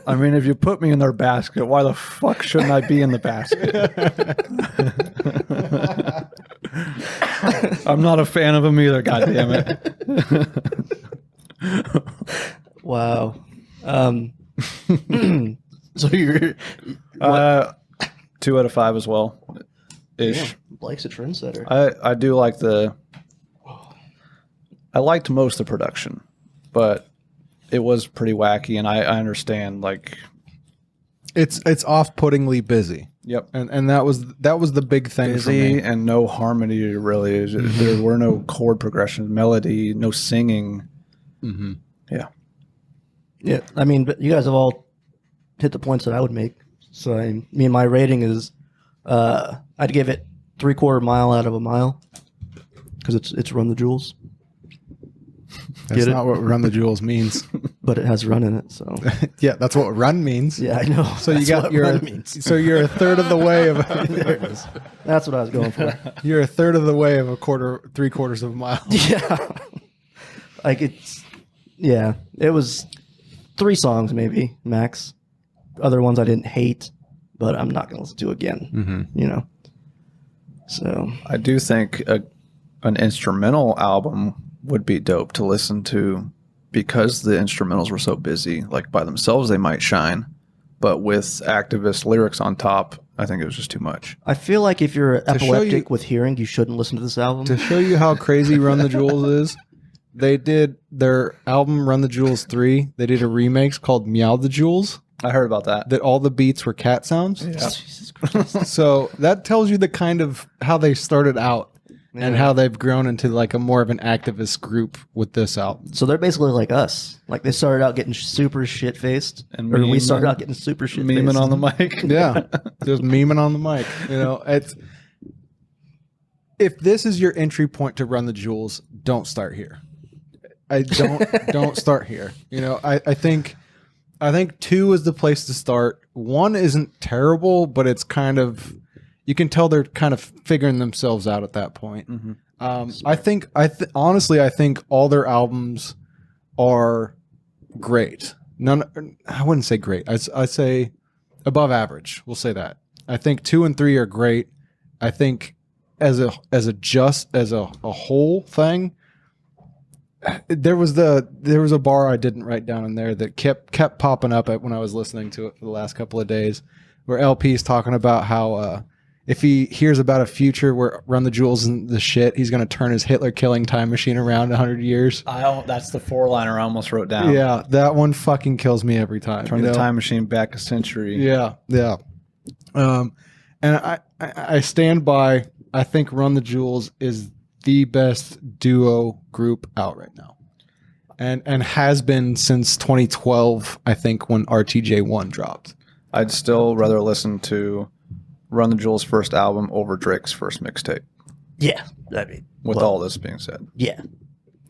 I mean, if you put me in their basket, why the fuck shouldn't I be in the basket? I'm not a fan of them either, God damn it. Wow. So you're 2 out of 5 as well. Ish. Blake's a trendsetter. I do like I liked most of the production, but it was pretty wacky, and I understand, like, It's off-puttingly busy, yep, and that was the big thing for busy me. and no harmony really. There were no chord progressions, melody, no singing. Mm-hmm. Yeah. Yeah, I mean, but you guys have all hit the points that I would make. So I mean, my rating is, I'd give it 3/4 mile out of a mile because it's Run the Jewels, That's Get it? not what Run the Jewels means. but it has run in it. So Yeah, that's what run means. yeah, I know. So you That's got what your run means. so you're a third of the way of There it is. That's what I was going for. you're a third of the way of 3/4 of a mile. Yeah, like it was 3 songs maybe max. Other ones I didn't hate, but I'm not gonna listen to again. Mm-hmm. You know. So I do think an instrumental album would be dope to listen to because the instrumentals were so busy. Like by themselves, they might shine, but with activist lyrics on top, I think it was just too much. I feel like if you're show epileptic you- with hearing, you shouldn't listen to this album. To show you how crazy Run the Jewels is, they did their album Run the Jewels 3. They did a remix called Meow the Jewels I heard about that. that all the beats were cat sounds. Jesus Christ. So that tells you the kind of how they started out and Yeah. how they've grown into like a more of an activist group with this album. So they're basically like us. Like they started out getting super shit faced, And or we memeing. started out getting super shit faced. Memeing on the mic. Yeah, just memeing on the mic. You know, it's if this is your entry point to Run the Jewels, don't start here. I don't start here. You know, I think 2 is the place to start. 1 isn't terrible, but it's kind of you can tell they're kind of figuring themselves out at that point. Mhm. Honestly, I think all their albums are great. I wouldn't say great. I say above average. We'll say that. I think 2 and 3 are great. I think as a whole thing, there was a bar I didn't write down in there that kept popping up when I was listening to it for the last couple of days, where LP's talking about how if he hears about a future where Run the Jewels and the shit, he's going to turn his Hitler killing time machine around 100 years. That's the 4-liner I almost wrote down. Yeah, that one fucking kills me every time. Turn you the know? time machine back a century. Yeah. And I stand by. I think Run the Jewels is the best duo group out right now, and has been since 2012. I think when RTJ1 dropped. I'd still rather listen to Run the Jewels' first album over Drake's first mixtape. Yeah, I mean, With well, all this being said, yeah,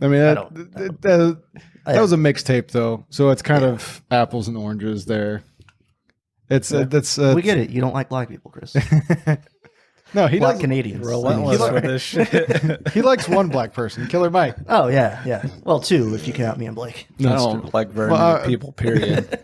I mean, don't- that was a mixtape though, so it's kind of apples and oranges there. It's that's we get it. You don't like black people, Chris. no, he Black doesn't. Canadians. relentless with this shit. He likes one black person, Killer Mike. Oh yeah. Well, 2 if you count me and Blake. I That's don't true. like very Well, many people, period.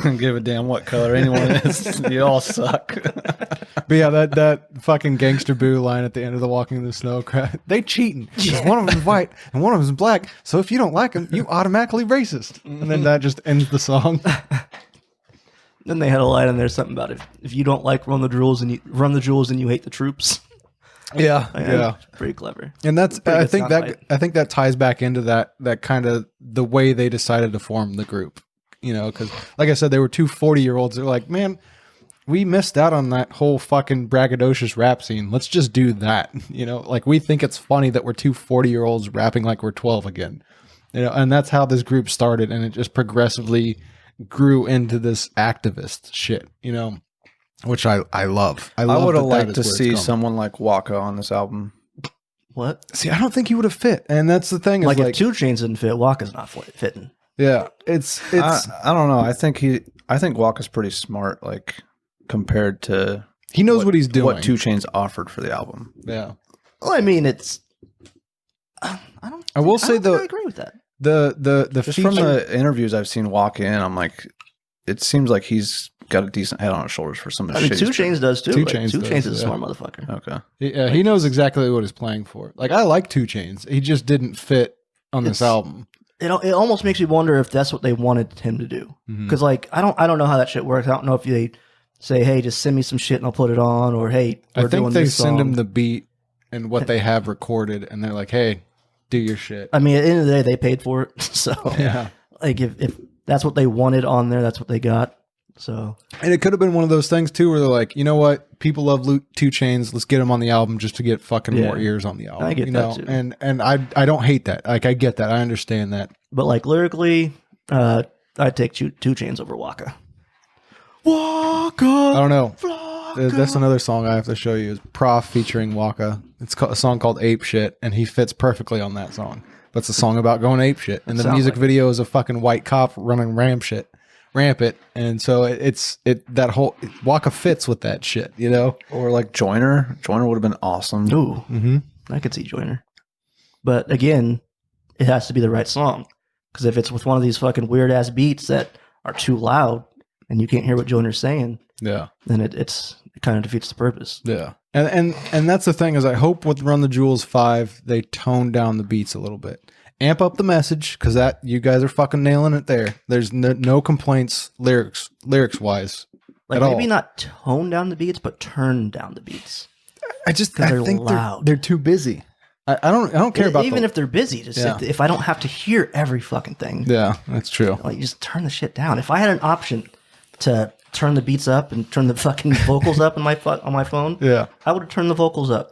Don't give a damn what color anyone is. You all suck. But yeah, that fucking gangster boo line at the end of the Walking in the Snow, they cheating. 'Cause one of them is white and one of them is black. So if you don't like them, you automatically racist. And then that just ends the song. Then they had a line in there something about if you don't like Run the Jewels and you hate the troops. Yeah, It's pretty clever. And that's Pretty I good think soundbite. that ties back into that kind of the way they decided to form the group. You know, because like I said, they were two 40-year-olds. They're like, man, we missed out on that whole fucking braggadocious rap scene. Let's just do that. You know, like we think it's funny that we're two 40-year-olds rapping like we're 12 again. You know, and that's how this group started, and it just progressively grew into this activist shit, you know, which I love. I would have that liked is to where it's see going. someone like Waka on this album. What? See, I don't think he would have fit, and that's the thing. Is Like, like, if 2 Chainz didn't fit, Waka's not fitting. yeah, it's I don't know. I think Waka's pretty smart, like compared to he knows what he's doing. what 2 Chainz offered for the album. Yeah, Well, I mean, it's. I will say don't think I though, agree with that. the Just feature, from the interviews I've seen Waka in, I'm like, it seems like he's got a decent head on his shoulders for some of the I mean, shit. 2 he's doing. Chainz does too. 2 Like, Chainz 2 does, Chainz is a yeah. smart motherfucker. Okay. he knows exactly what he's playing for. Like I like 2 Chainz, he just didn't fit on this It's- album. It almost makes me wonder if that's what they wanted him to do. Mhm. Because like I don't know how that shit works. I don't know if they say, hey, just send me some shit and I'll put it on, or hey, I we're think doing they this send song. him the beat and what they have recorded, and they're like, "Hey, do your shit." I mean, at the end of the day, they paid for it. So Yeah. like if that's what they wanted on there, that's what they got. So And it could have been one of those things too, where they're like, you know what, people love 2 Chainz. Let's get him on the album just to get fucking Yeah. more ears on the album. I get you that know? too. And I don't hate that. Like I get that. I understand that. but like lyrically, I'd take 2 Chainz over Waka. I don't know. That's another song I have to show you. Is Prof featuring Waka. It's a song called Ape Shit, and he fits perfectly on that song. But it's a song about going ape shit, and the Sounds music like video is a fucking white cop running rampant, and so it's that whole Waka fits with that shit, you know. Or like Joyner. Joyner would have been awesome. Ooh, Mm-hmm. I could see Joyner. But again, it has to be the right song. Because if it's with one of these fucking weird ass beats that are too loud and you can't hear what Joyner's saying, Yeah. then it kind of defeats the purpose. Yeah, and that's the thing is I hope with Run the Jewels 5 they tone down the beats a little bit, amp up the message because that you guys are fucking nailing it there. There's no complaints lyrics wise Like at maybe all. not tone down the beats, but turn down the beats. I just 'Cause I they're think loud. they're too busy. I don't care about Even if they're busy, just Yeah. if I don't have to hear every fucking thing, yeah, that's true. like just turn the shit down. If I had an option to turn the beats up and turn the fucking vocals up on my phone, Yeah, I would have turned the vocals up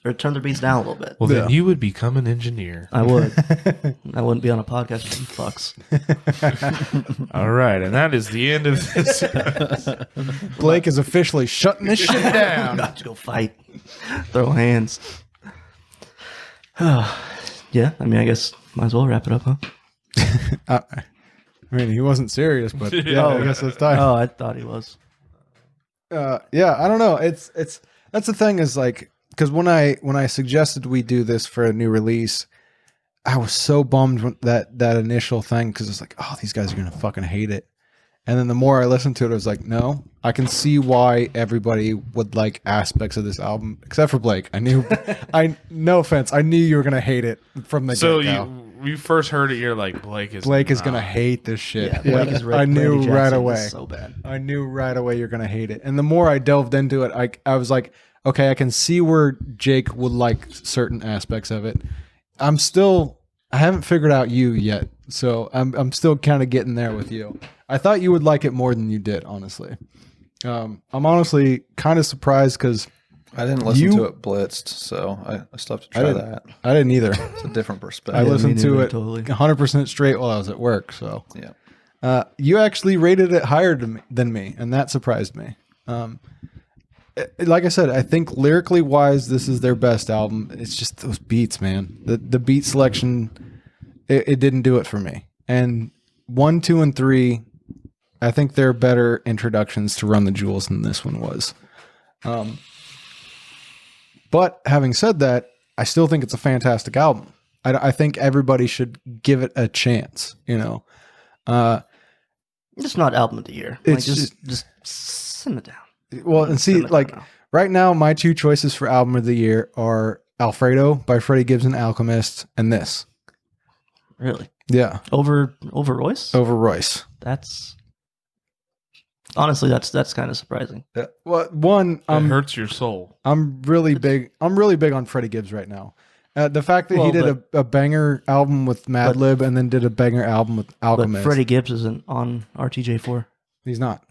or turn the beats down a little bit. Well, then Yeah. you would become an engineer. I would. I wouldn't be on a podcast with you fucks. All right, and that is the end of this. Blake is officially shutting this shit down. Got to go fight, throw hands. Yeah, I mean, I guess might as well wrap it up, huh? I mean, he wasn't serious, but yeah, I guess it's time. Oh, I thought he was. Yeah, I don't know. It's that's the thing is like because when I suggested we do this for a new release, I was so bummed when that initial thing because it's like, oh, these guys are gonna fucking hate it. And then the more I listened to it, I was like, no, I can see why everybody would like aspects of this album, except for Blake. I knew, no offense, I knew you were gonna hate it from the So get-go. you first heard it, you're like, Blake is gonna hate this shit. Yeah, Blake is I knew Randy right Jackson away. is so bad. I knew right away you're gonna hate it. And the more I delved into it, I was like, okay, I can see where Jake would like certain aspects of it. I haven't figured out you yet, so I'm still kind of getting there with you. I thought you would like it more than you did, honestly. I'm honestly kind of surprised because I didn't listen You- to it blitzed, so I still have to try didn't. that. I didn't either. It's a different I perspective. Yeah, listened me to neither, it totally. 100% straight while I was at work. So Yeah. you actually rated it higher than me, and that surprised me. Like I said, I think lyrically wise, this is their best album. It's just those beats, man. The beat selection, it didn't do it for me. And 1, 2, and 3, I think they're better introductions to Run the Jewels than this one was. But having said that, I still think it's a fantastic album. I think everybody should give it a chance. You know, It's not album of the year. It's Like, just sim it down. well, and see, Sim it like down now. right now, my two choices for album of the year are Alfredo by Freddie Gibbs and Alchemist, and this. Really Yeah, over Royce. over Royce. That's honestly that's kind of surprising. Yeah. Well, one, It hurts your soul. I'm really big on Freddie Gibbs right now. The fact that he Well, did a banger album with Madlib and then did a banger album with But Alchemist. Freddie Gibbs isn't on RTJ4. He's not.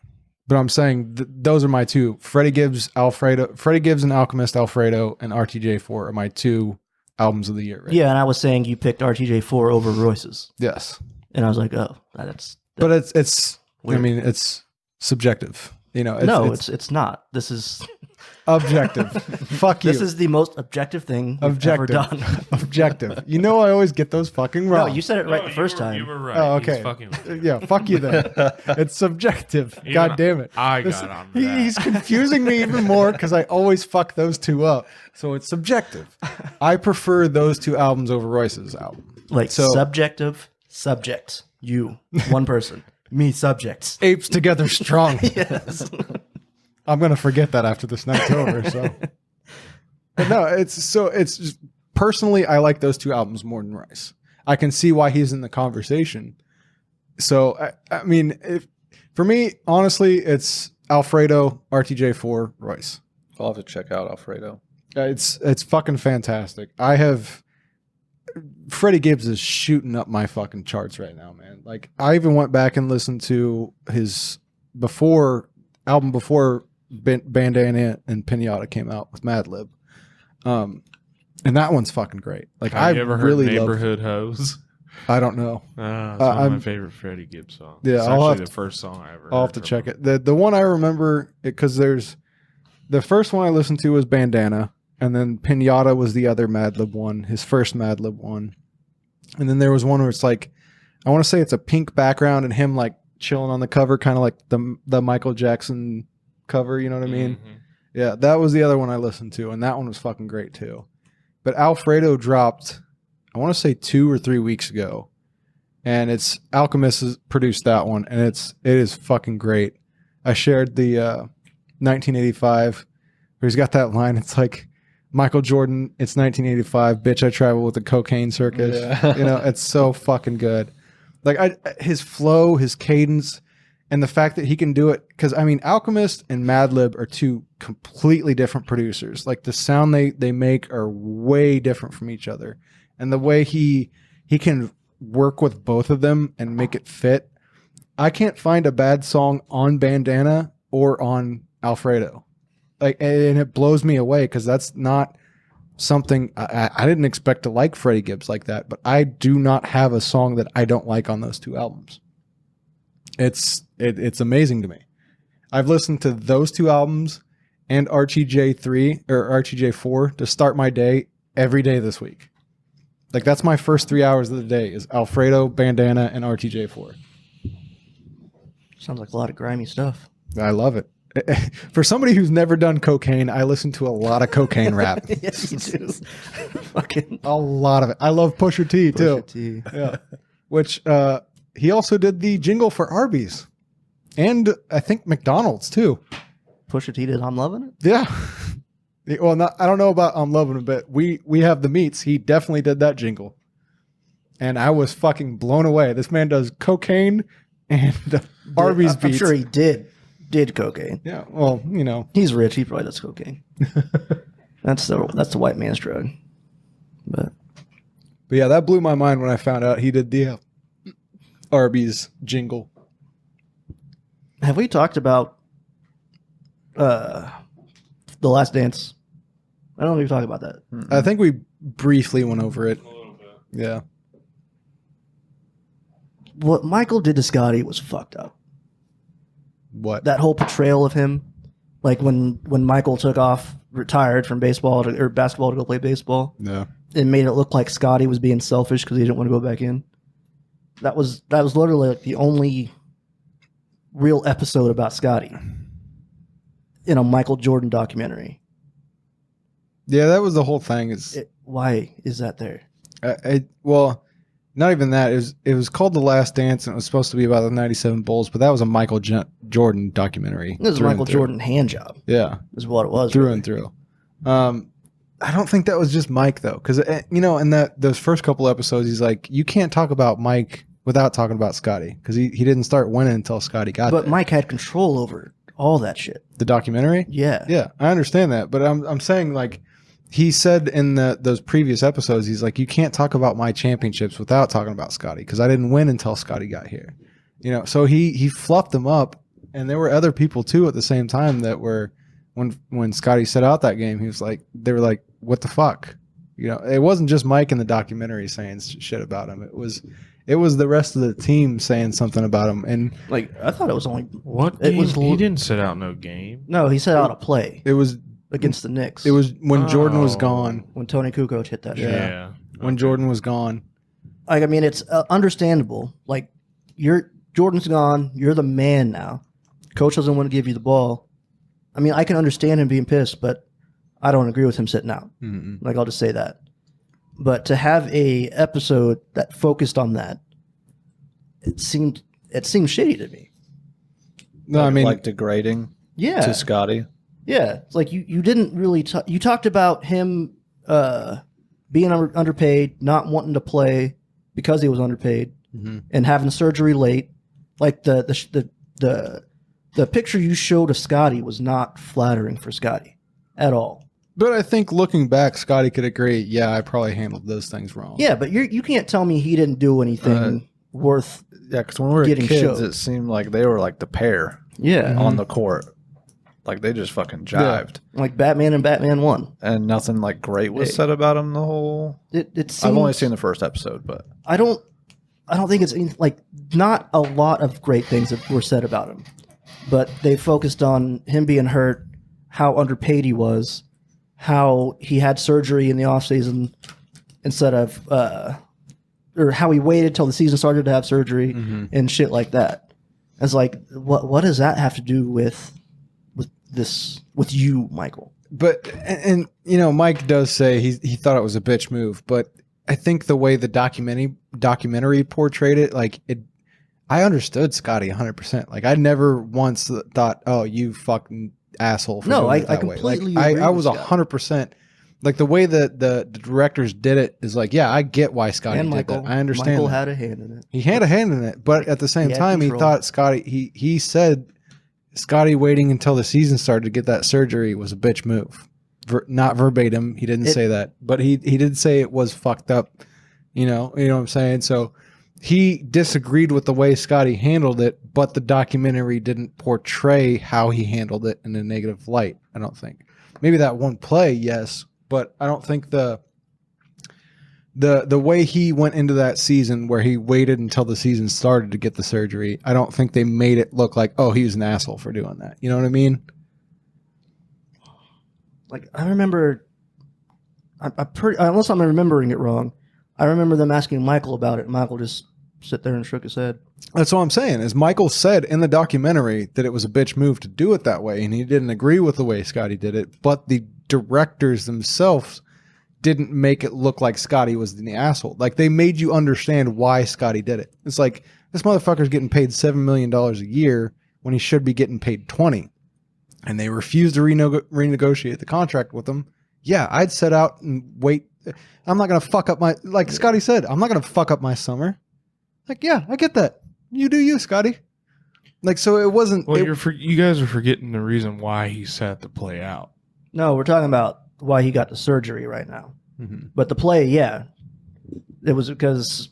But I'm saying those are my two. Freddie Gibbs and Alchemist Alfredo and RTJ4 are my two albums of the year. Right? Yeah, and I was saying you picked RTJ4 over Royce's, Yes. and I was like, oh, that's But it's weird. I mean, it's subjective. You know, it's not. This is objective. Fuck you. this is the most objective thing we've ever objective. done. Objective. You know, I always get those fucking No, wrong. you said it right No, the first time. You were right. Oh, He's okay. fucking with you. Yeah, fuck you then. It's subjective. Even God damn it. I This- got on that. He's confusing me even more because I always fuck those two up. So it's subjective. I prefer those two albums over Royce's album. Like So- subjective, subject. You, one person. Me, subjects. Apes together strong. Yes. I'm gonna forget that after this night's over. So, but no, it's just, personally, I like those two albums more than Rice. I can see why he's in the conversation. So I mean, for me, honestly, it's Alfredo, RTJ4, Royce. I'll have to check out Alfredo. It's fucking fantastic. Freddie Gibbs is shooting up my fucking charts right now, man. Like I even went back and listened to his album before Bandana and Pinata came out with Madlib. And that one's fucking great. Like Have I you ever heard really Neighborhood Hose? I don't know. It's one of my I'm- favorite Freddie Gibbs songs. Yeah, it's I'll actually have the first song I ever I'll have heard to from check him. it. The one I remember because there's the first one I listened to was Bandana, and then Pinata was the other Madlib one, his first Madlib one. And then there was one where it's like, I want to say it's a pink background and him like chilling on the cover, kind of like the Michael Jackson cover. You know what I mean? Mhm. Yeah, that was the other one I listened to, and that one was fucking great too. But Alfredo dropped, I want to say 2 or 3 weeks ago, and it's Alchemist has produced that one, and it is fucking great. I shared the 1985 where he's got that line. It's like Michael Jordan. It's 1985, bitch. I travel with the cocaine circus. Yeah. You know, it's so fucking good. Like his flow, his cadence, and the fact that he can do it. Because I mean, Alchemist and Madlib are two completely different producers. Like the sound they make are way different from each other, and the way he can work with both of them and make it fit. I can't find a bad song on Bandana or on Alfredo. Like, and it blows me away because that's not something I didn't expect to like Freddie Gibbs like that, but I do not have a song that I don't like on those two albums. It's amazing to me. I've listened to those two albums and RTJ3 or RTJ4 to start my day every day this week. Like that's my first 3 hours of the day is Alfredo, Bandana, and RTJ4. Sounds like a lot of grimy stuff. I love it. For somebody who's never done cocaine, I listen to a lot of cocaine rap. Yes, you do. Fucking A lot of it. I love Pusha T too. Pusha T. Yeah. Which he also did the jingle for Arby's. And I think McDonald's too. Pusha T did I'm Loving It? Yeah. Well, I don't know about I'm Loving It, but we have the meats. He definitely did that jingle. And I was fucking blown away. This man does cocaine and Arby's I'm beats. sure he did cocaine. Yeah. Well, you know. He's rich. He probably does cocaine. That's the white man's drug. But But yeah, that blew my mind when I found out he did the Arby's jingle. have we talked about The Last Dance? I don't know if we talked about that. I think we briefly went over it. A little bit. Yeah. What Michael did to Scotty was fucked up. What? That whole portrayal of him, like when Michael retired from baseball or basketball to go play baseball, No. it made it look like Scotty was being selfish because he didn't want to go back in. That was literally like the only real episode about Scotty in a Michael Jordan documentary. Yeah, that was the whole thing. Why is that there? Well, not even that. It was called The Last Dance, and it was supposed to be about the '97 Bulls, but that was a Michael Jordan documentary. It was a through Michael and through. Jordan hand job, Yeah, is what it was. through really. and through. I don't think that was just Mike though, because you know, in those first couple episodes, he's like, you can't talk about Mike without talking about Scotty, because he didn't start winning until Scotty got But there. Mike had control over all that shit. The documentary. Yeah. Yeah, I understand that, but I'm saying like he said in those previous episodes, he's like, you can't talk about my championships without talking about Scotty because I didn't win until Scotty got here. You know, so he fluffed them up And there were other people too at the same time that were when Scotty set out that game, he was like, they were like, what the fuck? You know, it wasn't just Mike in the documentary saying shit about him. It was the rest of the team saying something about him. And Like, I thought it was only What? It He, was he didn't sit out no game. no. He set out a play it was against the Knicks. it was when Jordan was Oh. gone. when Tony Kukoc hit that shot. Yeah. When Jordan was gone. Like, I mean, it's understandable. Like, Jordan's gone. You're the man now. Coach doesn't want to give you the ball. I mean, I can understand him being pissed, but I don't agree with him sitting out. Mm-mm. Like, I'll just say that. But to have a episode that focused on that, it seemed shitty to me. No, I mean, like degrading Yeah, to Scotty. yeah. It's like you didn't really you talked about him being underpaid, not wanting to play because he was underpaid, mhm. and having surgery late. Like the picture you showed of Scotty was not flattering for Scotty at all. But I think looking back, Scotty could agree. Yeah, I probably handled those things wrong. Yeah, but you can't tell me he didn't do anything worth. Yeah, because when we were Getting kids, shoved. it seemed like they were like the pair Yeah, on the court. Like they just fucking jived. like Batman and Batman 1. And nothing like great was Hey. said about him the whole. It seems, I've only seen the first episode, but I don't think it's like not a lot of great things that were said about him, but they focused on him being hurt, how underpaid he was, how he had surgery in the offseason instead of or how he waited till the season started to have surgery and shit like that. It's like what does that have to do with you, Michael? But and you know, Mike does say he thought it was a bitch move, but I think the way the documentary portrayed it, like it, I understood Scotty 100%. Like I never once thought, oh, you fucking asshole. For No, doing I it that way. completely Like, agree I with was Scott. 100%. Like the way that the directors did it is like, yeah, I get why Scotty And did Michael, that. I understand. Michael that. had a hand in it. He had a hand in it, but at the same He had time, he control. thought Scotty. He said Scotty waiting until the season started to get that surgery was a bitch move. Not verbatim, he didn't say that, but he did say it was fucked up. You know what I'm saying. So he disagreed with the way Scotty handled it, but the documentary didn't portray how he handled it in a negative light. I don't think. Maybe that one play, yes, but I don't think the way he went into that season where he waited until the season started to get the surgery, I don't think they made it look like, oh, he was an asshole for doing that. You know what I mean? Like I remember, unless I'm remembering it wrong, I remember them asking Michael about it. And Michael just sit there and shook his head. That's what I'm saying. Is Michael said in the documentary that it was a bitch move to do it that way, and he didn't agree with the way Scotty did it. But the directors themselves didn't make it look like Scotty was the asshole. Like they made you understand why Scotty did it. It's like this motherfucker's getting paid $7 million a year when he should be getting paid 20, and they refused to renegotiate the contract with him. Yeah, I'd set out and wait. I'm not gonna fuck up like Scotty said. I'm not gonna fuck up my summer. Like, yeah, I get that. You do you, Scotty. Like, so it wasn't. Well, you guys are forgetting the reason why he sat the play out. No, we're talking about why he got the surgery right now. Mhm. But the play, yeah, it was because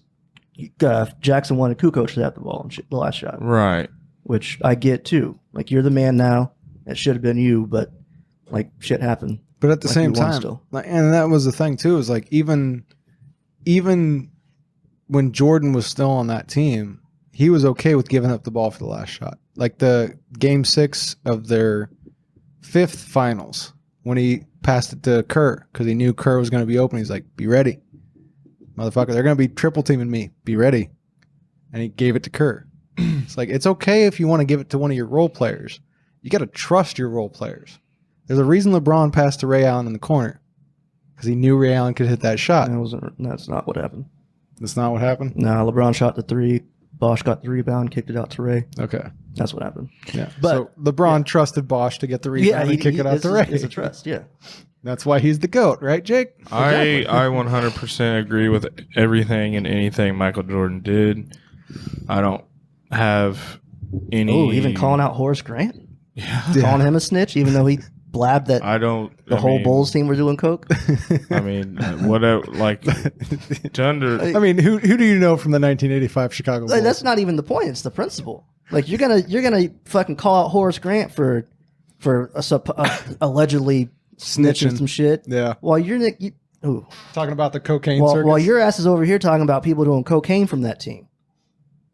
Jackson wanted Kukoc to have the ball in the last shot, Right. which I get too. Like you're the man now. It should have been you, but like shit happened. But at the Like same he won time, still. like, and that was the thing too. Is like even when Jordan was still on that team, he was okay with giving up the ball for the last shot. Like the game 6 of their 5th finals, when he passed it to Kerr because he knew Kerr was going to be open. He's like, "Be ready, motherfucker. They're going to be triple teaming me. Be ready." And he gave it to Kerr. It's like it's okay if you want to give it to one of your role players. You got to trust your role players. There's a reason LeBron passed to Ray Allen in the corner because he knew Ray Allen could hit that shot. That's not what happened. That's not what happened. No, LeBron shot the 3. Bosch got the rebound, kicked it out to Ray. Okay, That's what happened. yeah. But- so LeBron trusted Bosch to get the rebound and kick it out to Ray. It's a trust, yeah. That's why he's the GOAT, right, Jake? I 100% agree with everything and anything Michael Jordan did. I don't have any. Oh, even calling out Horace Grant? Yeah. Calling him a snitch, even though he blabbed that I don't. the whole Bulls team were doing coke? I mean, whatever. Like to under. I mean, who do you know from the 1985 Chicago Bulls? Like, that's not even the point. It's the principle. Like you're gonna fucking call out Horace Grant for allegedly snitching some shit. Yeah. While you're Talking about the cocaine circus. while your ass is over here talking about people doing cocaine from that team.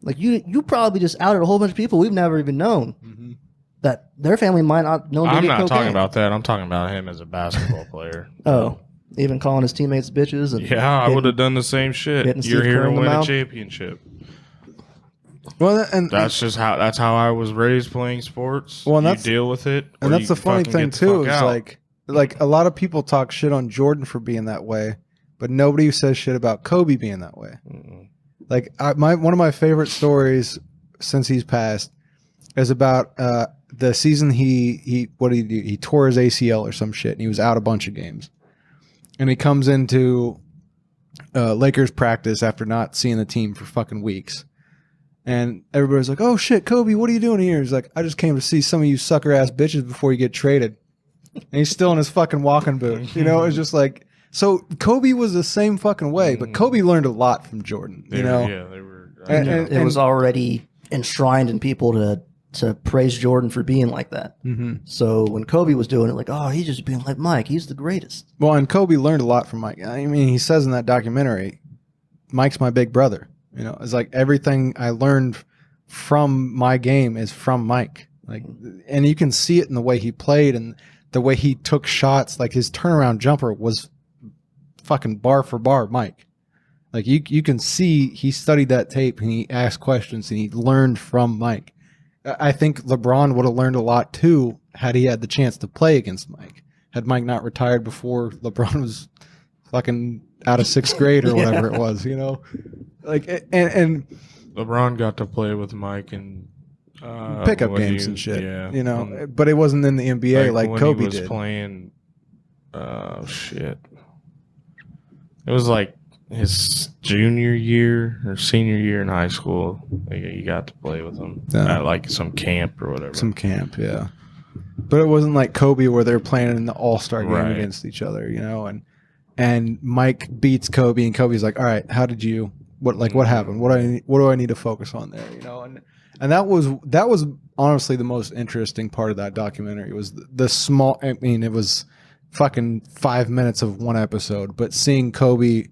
Like you probably just outed a whole bunch of people we've never even known that their family might not know. I'm not cocaine. talking about that. I'm talking about him as a basketball player. Oh, even calling his teammates bitches. And Yeah, I would have done the same shit. hitting You're Steve here Kerr to in the win a mouth. championship. Well, and That's how I was raised playing sports. Well, and you that's- deal with it. or and that's you the funny fucking thing get the too fuck is out. like a lot of people talk shit on Jordan for being that way, but nobody says shit about Kobe being that way. Mm-mm. Like one of my favorite stories since he's passed is about the season he what did he do? He tore his ACL or some shit, and he was out a bunch of games. And he comes into Lakers practice after not seeing the team for fucking weeks. And everybody's like, "Oh shit, Kobe, what are you doing here?" He's like, "I just came to see some of you sucker ass bitches before you get traded." And he's still in his fucking walking boot. You know, it's just like, so Kobe was the same fucking way, but Kobe learned a lot from Jordan. They You were- know, yeah, they were. And- yeah. and- It was already enshrined in people to praise Jordan for being like that. mm-hmm. So when Kobe was doing it, like, oh, he's just being like Mike. He's the greatest. Well, and Kobe learned a lot from Mike. I mean, he says in that documentary, Mike's my big brother. You know, it's like everything I learned from my game is from Mike. Like, and you can see it in the way he played and the way he took shots. Like his turnaround jumper was fucking bar for bar Mike. Like you can see he studied that tape and he asked questions and he learned from Mike. I think LeBron would have learned a lot too had he had the chance to play against Mike. Had Mike not retired before LeBron was fucking out of sixth grade or whatever it was, you know, like and LeBron got to play with Mike and pickup when games he- and shit, Yeah, you know, but it wasn't in the NBA like when Kobe he was did. playing. Shit. It was like his junior year or senior year in high school. You got to play with him Yeah. at like some camp or whatever. Some camp, yeah. But it wasn't like Kobe where they're playing in the All-Star game Right. against each other, you know, and Mike beats Kobe and Kobe's like, "All right, how did you what happened? What do I need to focus on there?" You know, and that was honestly the most interesting part of that documentary was the small, I mean, it was fucking 5 minutes of one episode, but seeing Kobe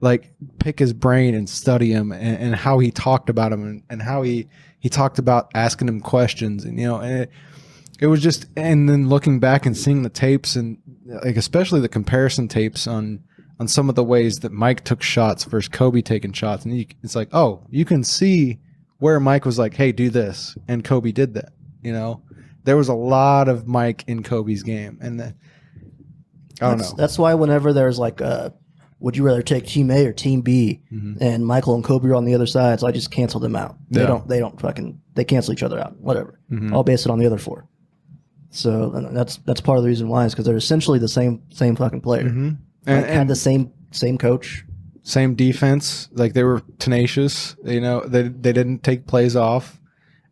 like pick his brain and study him and how he talked about him and how he talked about asking him questions and, you know, and it was just, and then looking back and seeing the tapes and like, especially the comparison tapes on some of the ways that Mike took shots versus Kobe taking shots. And it's like, oh, you can see where Mike was like, hey, do this. And Kobe did that. You know, there was a lot of Mike in Kobe's game. And I don't know. That's why whenever there's like would you rather take team A or team B, and Michael and Kobe are on the other side, so I just cancel them out. Yeah. They cancel each other out. Whatever. I'll base it on the other four. So and that's part of the reason why is because they're essentially the same fucking player. Mhm. Like, had And the same coach. same defense. Like they were tenacious. You know, they didn't take plays off,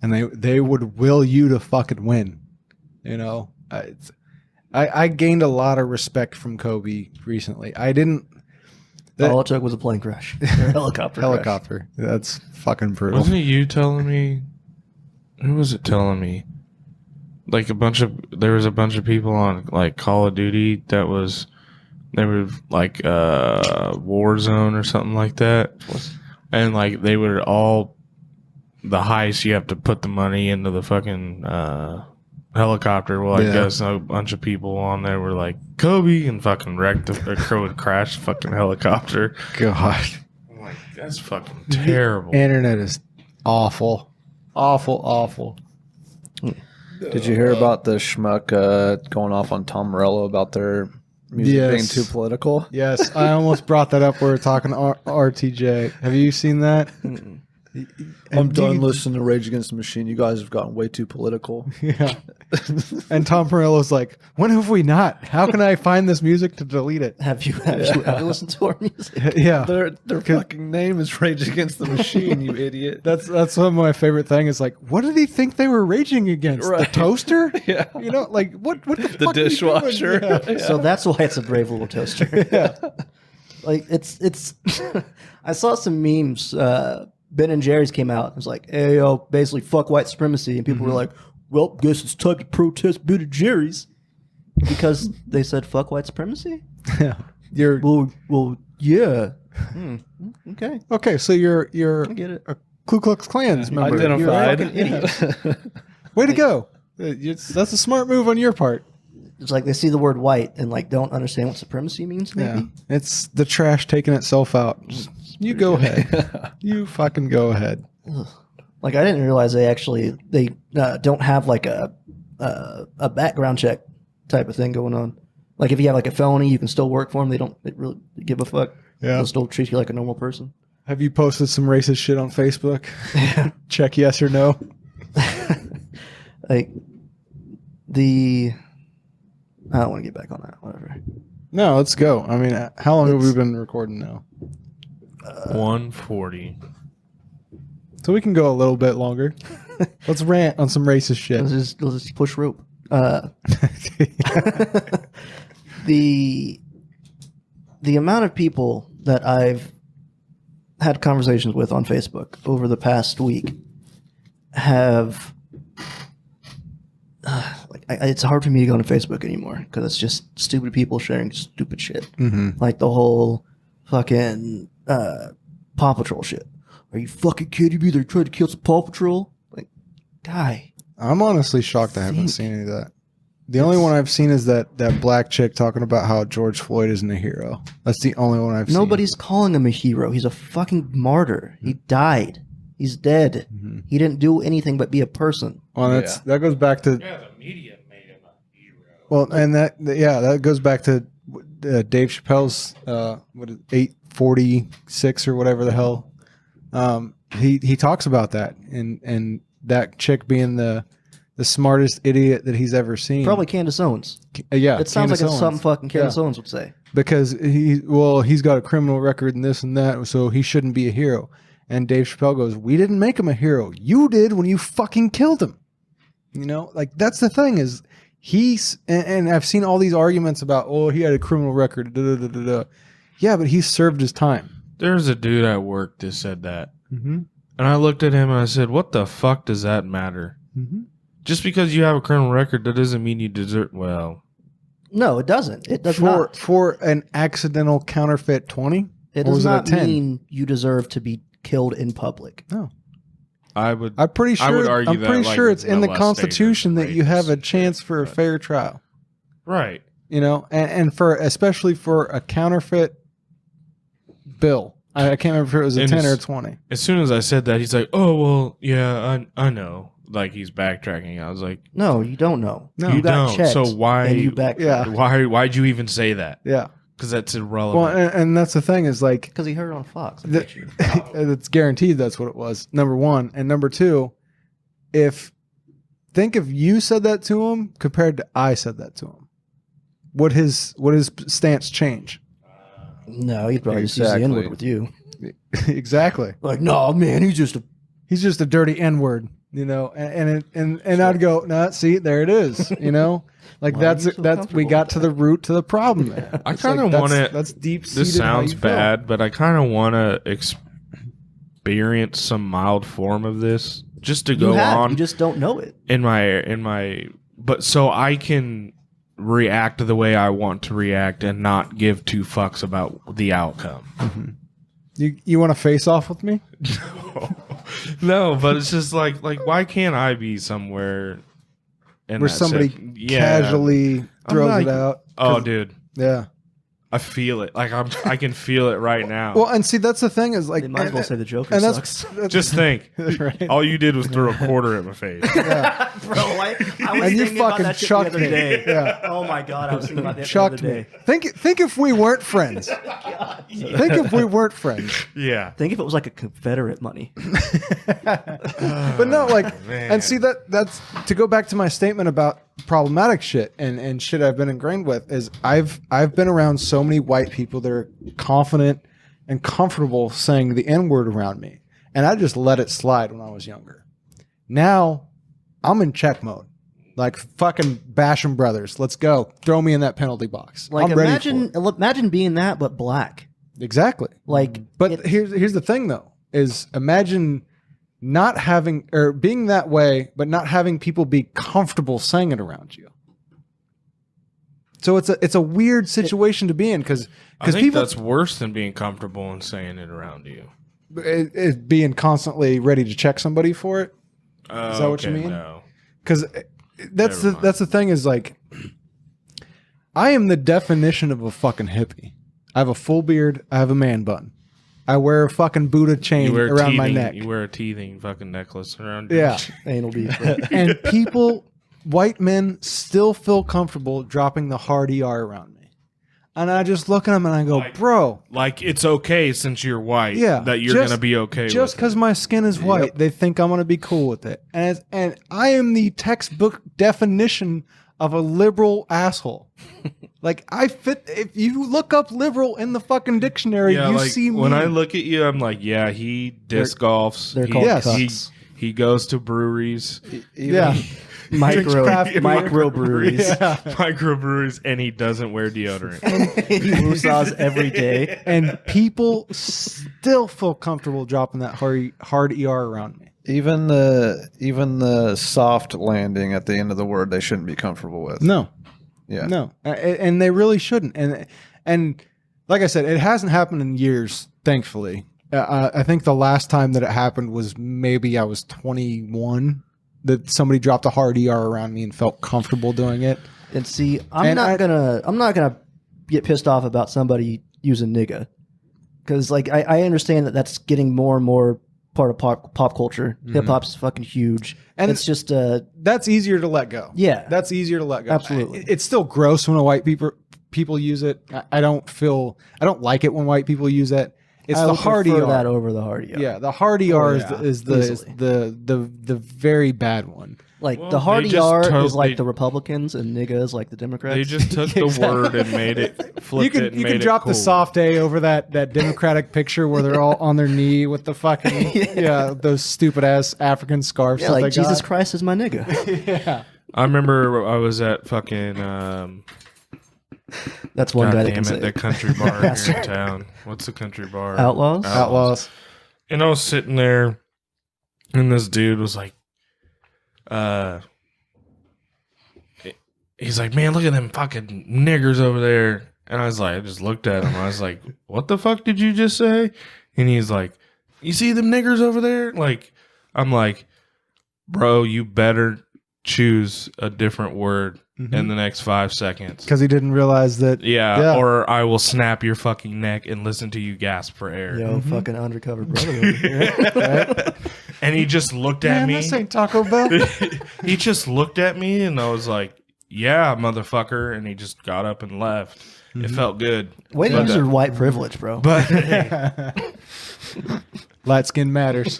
and they would will you to fucking win. You know, I gained a lot of respect from Kobe recently. I didn't. All it took was a plane crash, or a helicopter. crash. Helicopter. That's fucking brutal. Wasn't it you telling me? Who was it telling me? Like there was a bunch of people on like Call of Duty they were like Warzone or something like that, and like they were all the heist. You have to put the money into the fucking helicopter. Well, I Yeah. guess a bunch of people on there were like Kobe and fucking wrecked the crow would crash the fucking helicopter. God, I'm like, that's fucking terrible. internet is awful, awful. Did you hear about the schmuck going off on Tom Morello about their music Yes. being too political? Yes, I almost brought that up. We were talking to RTJ. Have you seen that? I'm And done you- listening to Rage Against the Machine. You guys have gotten way too political. Yeah. And Tom Morello's like, when have we not? How can I find this music to delete it? Have you listened to our music? Yeah. Their fucking name is Rage Against the Machine, you idiot. That's one of my favorite thing is like, what did he think they were raging against? The Right. toaster? Yeah. You know, like what the The fuck are you doing? dishwasher. Yeah. So that's why it's a brave little toaster. Yeah. Like it's I saw some memes Ben and Jerry's came out. It was like, hey, yo, basically fuck white supremacy. And people were like, well, guess it's time to protest Ben and Jerry's. Because they said fuck white supremacy? Yeah. You're Well, yeah. Okay. okay. So you're I get it. a Ku Klux Klan's member. Identified. You're a fucking Way to go. That's a smart move on your part. It's like they see the word white and like don't understand what supremacy means, maybe? Yeah. It's the trash taking itself out. You go ahead. You fucking go ahead. Like I didn't realize they don't have like a background check type of thing going on. Like if you have like a felony, you can still work for them. They don't really give a fuck. Yeah. They'll still treat you like a normal person. Have you posted some racist shit on Facebook? Check yes or no. Like I don't want to get back on that. Whatever. No, let's go. I mean, how long have we been recording now? 140. So we can go a little bit longer. Let's rant on some racist shit. Let's just push rope. The amount of people that I've had conversations with on Facebook over the past week have it's hard for me to go on Facebook anymore because it's just stupid people sharing stupid shit. Mm-hmm. Like the whole fucking Paw Patrol shit. Are you fucking kidding me? They're trying to kill some Paw Patrol. Like, guy. I'm honestly shocked I haven't seen any of that. The only one I've seen is that black chick talking about how George Floyd isn't a hero. That's the only one I've seen. Nobody's calling him a hero. He's a fucking martyr. He died. He's dead. Mhm. He didn't do anything but be a person. Well, that goes back to Yeah, the media made him a hero. well, and that goes back to Dave Chappelle's 846 or whatever the hell. He talks about that and that chick being the smartest idiot that he's ever seen. Probably Candace Owens. Yeah, It sounds Candace like it's Owens. something fucking Candace Yeah. Owens would say. Because he's got a criminal record and this and that, so he shouldn't be a hero. And Dave Chappelle goes, "We didn't make him a hero. You did when you fucking killed him." You know, like that's the thing is and I've seen all these arguments about, oh, he had a criminal record. Da, da, da, da, da. Yeah, but he served his time. There's a dude at work that said that. Mm-hmm. And I looked at him and I said, what the fuck does that matter? Mm-hmm. Just because you have a criminal record, that doesn't mean you deserve. Well, No, it doesn't. It does For not. for an accidental counterfeit 20, It or does was it a not 10? mean you deserve to be killed in public. No. I would. I'm pretty sure. I would argue I'm that, pretty like, sure with it's in the molestation Constitution that you have a rapists, chance for a but- fair trial. Right. You know, and for especially for a counterfeit bill. I can't remember if it was a And 10 or a it's- 20. As soon as I said that, he's like, "Oh well, yeah, I know." Like he's backtracking. I was like, No, you don't know. No. you "You got don't." checked. So why? And you back Yeah. Why'd you even say that? Yeah. Because that's Well, irrelevant. and that's the thing is like because he heard it on Fox. I the, bet you. it's guaranteed that's what it was. Number one, and number two, if you said that to him compared to I said that to him, would his stance change? No, he'd probably just use the Exactly. N-word with you. Exactly. Like, no, man, he's just a... He's just a dirty N word, you know, and I'd go, no, see, there it is, you know, like Why are that's you so we comfortable got with to the root to the problem there. I It's kind of like, want to. That's deep. This sounds bad, but I kind of want to experience some mild form of this, just to You go have. on You just don't know it. in my. But so I can react the way I want to react and not give two fucks about the outcome. You want to face off with me? No, but it's just like why can't I be somewhere in Where that somebody yeah. casually throws not- it out? Oh, 'Cause- dude, yeah. I feel it. Like I can feel it right now. Well, and see, that's the thing is like, They might as well say the Joker and sucks. that's just think, right. all you did was throw a quarter at my face. Yeah. Bro, I was And you thinking about fucking that shit chucked the other me. day. Yeah. Oh my God, I was thinking about that the Chucked other me. day. Think if we weren't friends. Think if we weren't friends. Yeah. Think if it was like a Confederate money. But no, like, man. and see that's to go back to my statement about problematic shit and shit I've been ingrained with is I've been around so many white people that are confident and comfortable saying the N-word around me, and I just let it slide when I was younger. Now I'm in check mode, like fucking Basham Brothers. Let's go, throw me in that penalty box. Like I'm ready for it. imagine being that, but black. Exactly. Like, But it- here's the thing though. is imagine not having or being that way, but not having people be comfortable saying it around you. So it's a weird situation to be in because I think people that's worse than being comfortable and saying it around you. it being constantly ready to check somebody for it. Is that what you mean? No. Because that's Never mind. the thing is like, I am the definition of a fucking hippie. I have a full beard. I have a man bun. I wear a fucking Buddha chain around my neck. You wear a teething fucking necklace around your Yeah, Anal beads. Bro. and people, white men, still feel comfortable dropping the hard ER around me, and I just look at them and I go, Like- bro. Like it's okay since you're white. Yeah, that you're just- gonna be okay. Just with because my skin is white, they think I'm gonna be cool with it, and I am the textbook definition of a liberal asshole. Like I fit. If you look up liberal in the fucking dictionary, Yeah, you like see me. when I look at you, I'm like, yeah, he disc golfs. They're he, called Yes. cucks. he goes to breweries, Yeah, Micro craft beer. microbreweries. Yeah. microbreweries, and he doesn't wear deodorant. He woosahs every day. and people still feel comfortable dropping that hard ER around me. Even the soft landing at the end of the word they shouldn't be comfortable with. No, Yeah. no, and they really shouldn't. And like I said, it hasn't happened in years, thankfully. I think the last time that it happened was maybe I was 21 that somebody dropped a hard ER around me and felt comfortable doing it. And see, I'm And not gonna get pissed off about somebody using nigga, because like I understand that that's getting more and more part of pop culture. Hip hop's fucking huge, And and it's just That's easier to let go. yeah. That's easier to let go. Absolutely. It's still gross when white people use it. I don't like it when white people use it. It's I the would hard prefer ER. that over the hard ER. Yeah, the hard ER yeah. is Easily. the very bad one. Like Well, the hard they just ER is totally- like the Republicans and nigga is like the Democrats. They just took the word and made it, flipped it, and You made can drop it cool. the soft A over that Democratic picture where they're all on their knee with the fucking those stupid ass African scarves. yeah, that like they Jesus got. Christ is my nigga. Yeah, I remember I was at fucking That's one God guy that damn can say it, the it. country bar here in town. What's the country bar? Outlaws? Outlaws. And I was sitting there, and this dude was like, he's like, man, look at them fucking niggers over there. And I was like, I just looked at him. I was like, what the fuck did you just say? And he's like, you see them niggers over there? Like, I'm like, bro, you better choose a different word in the next 5 seconds. Because he didn't realize that. Yeah, or I will snap your fucking neck and listen to you gasp for air. Yo, fucking undercover brother over here. And he just looked at Man, me. this ain't Taco Bell. He just looked at me, and I was like, yeah, motherfucker. And he just got up and left. It felt good. Way to But, use your white privilege, bro. But Light skin matters.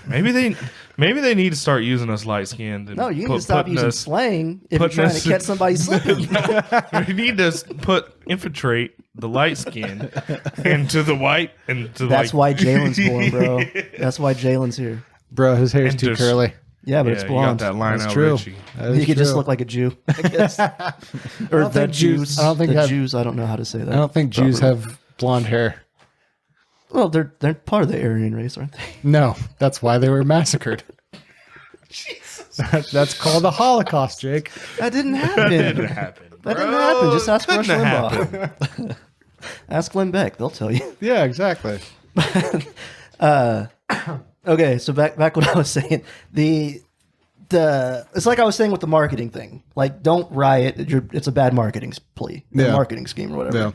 maybe they need to start using us light skinned. No, you need to stop using slang if you're putting trying us- to catch somebody slipping. We need to infiltrate the light skin into the white and to That's like, why Jalen's born, bro. That's why Jalen's here. Bro, his hair's And too just- curly. Yeah, but yeah, it's you blonde. got that Lionel That's true. Richie. That is You could just true. look like a Jew, I guess. Or don't the think Jews- Jews. I don't think the have- Jews. I don't know how to say that. I don't think Jews properly. have blonde hair. Well, they're part of the Aryan race, aren't they? No, that's why they were massacred. That's called the Holocaust, Jake. That didn't happen. Didn't happen. That didn't happen. Just ask Rush Couldn't Limbaugh. Ask Glenn Beck. They'll tell you. Yeah, exactly. Okay, so back what I was saying. The it's like I was saying with the marketing thing. Like, don't riot. It's a bad marketing plea, Yeah. marketing scheme or whatever.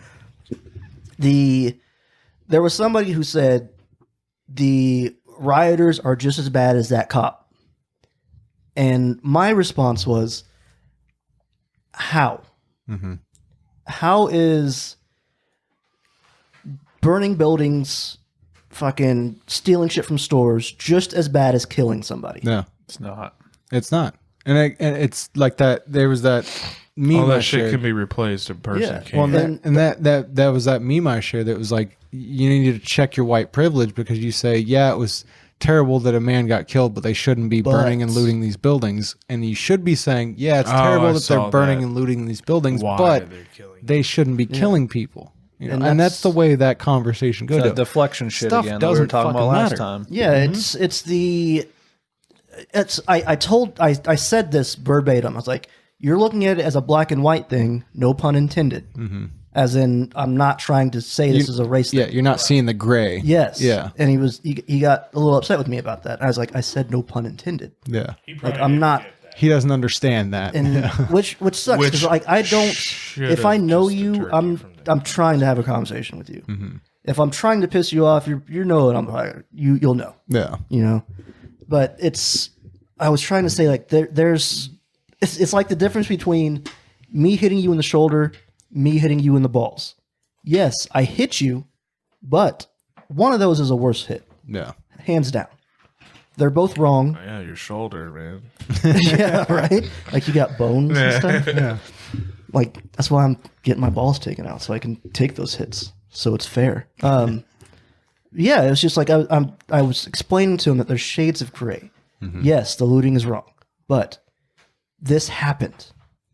Yeah. There was somebody who said the rioters are just as bad as that cop, and my response was, how? Mm-hmm. How is burning buildings, fucking stealing shit from stores just as bad as killing somebody? No, It's not. it's not. And it's like that. There was that meme All I that shit shared. can be replaced. A person Yeah, can't. well, And that was that meme I shared that was like, you need to check your white privilege because you say, yeah, it was terrible that a man got killed, but they shouldn't be burning and looting these buildings. And you should be saying, yeah, it's Oh, I terrible that saw they're burning that. and looting these buildings, Why but they're killing. they shouldn't be killing people. You know? And And that's that's- the way that conversation goes. The deflection shit Stuff again that we were doesn't talking about fucking last matter. time. Yeah, I said this verbatim. I was like, you're looking at it as a black and white thing, no pun intended. As in, I'm not trying to say this is a race Yeah, thing. you're not seeing the gray. Yes. Yeah. And he got a little upset with me about that. I was like, I said no pun intended. Yeah. Like I'm not, He doesn't understand that. and which sucks because like I don't. Should If I have know just you, deterred I'm from that. I'm trying to have a conversation with you. If I'm trying to piss you off, you know it. You'll know. yeah. You know, but I was trying to say like it's like the difference between me hitting you in the shoulder, me hitting you in the balls. Yes, I hit you, but one of those is a worse hit, Yeah. hands down. They're both wrong. Yeah, your shoulder, man. Yeah, right. Like you got bones and stuff. Yeah. Like that's why I'm getting my balls taken out so I can take those hits, so it's fair. Yeah, it was just like I was explaining to him that there's shades of gray. Yes, the looting is wrong, but this happened.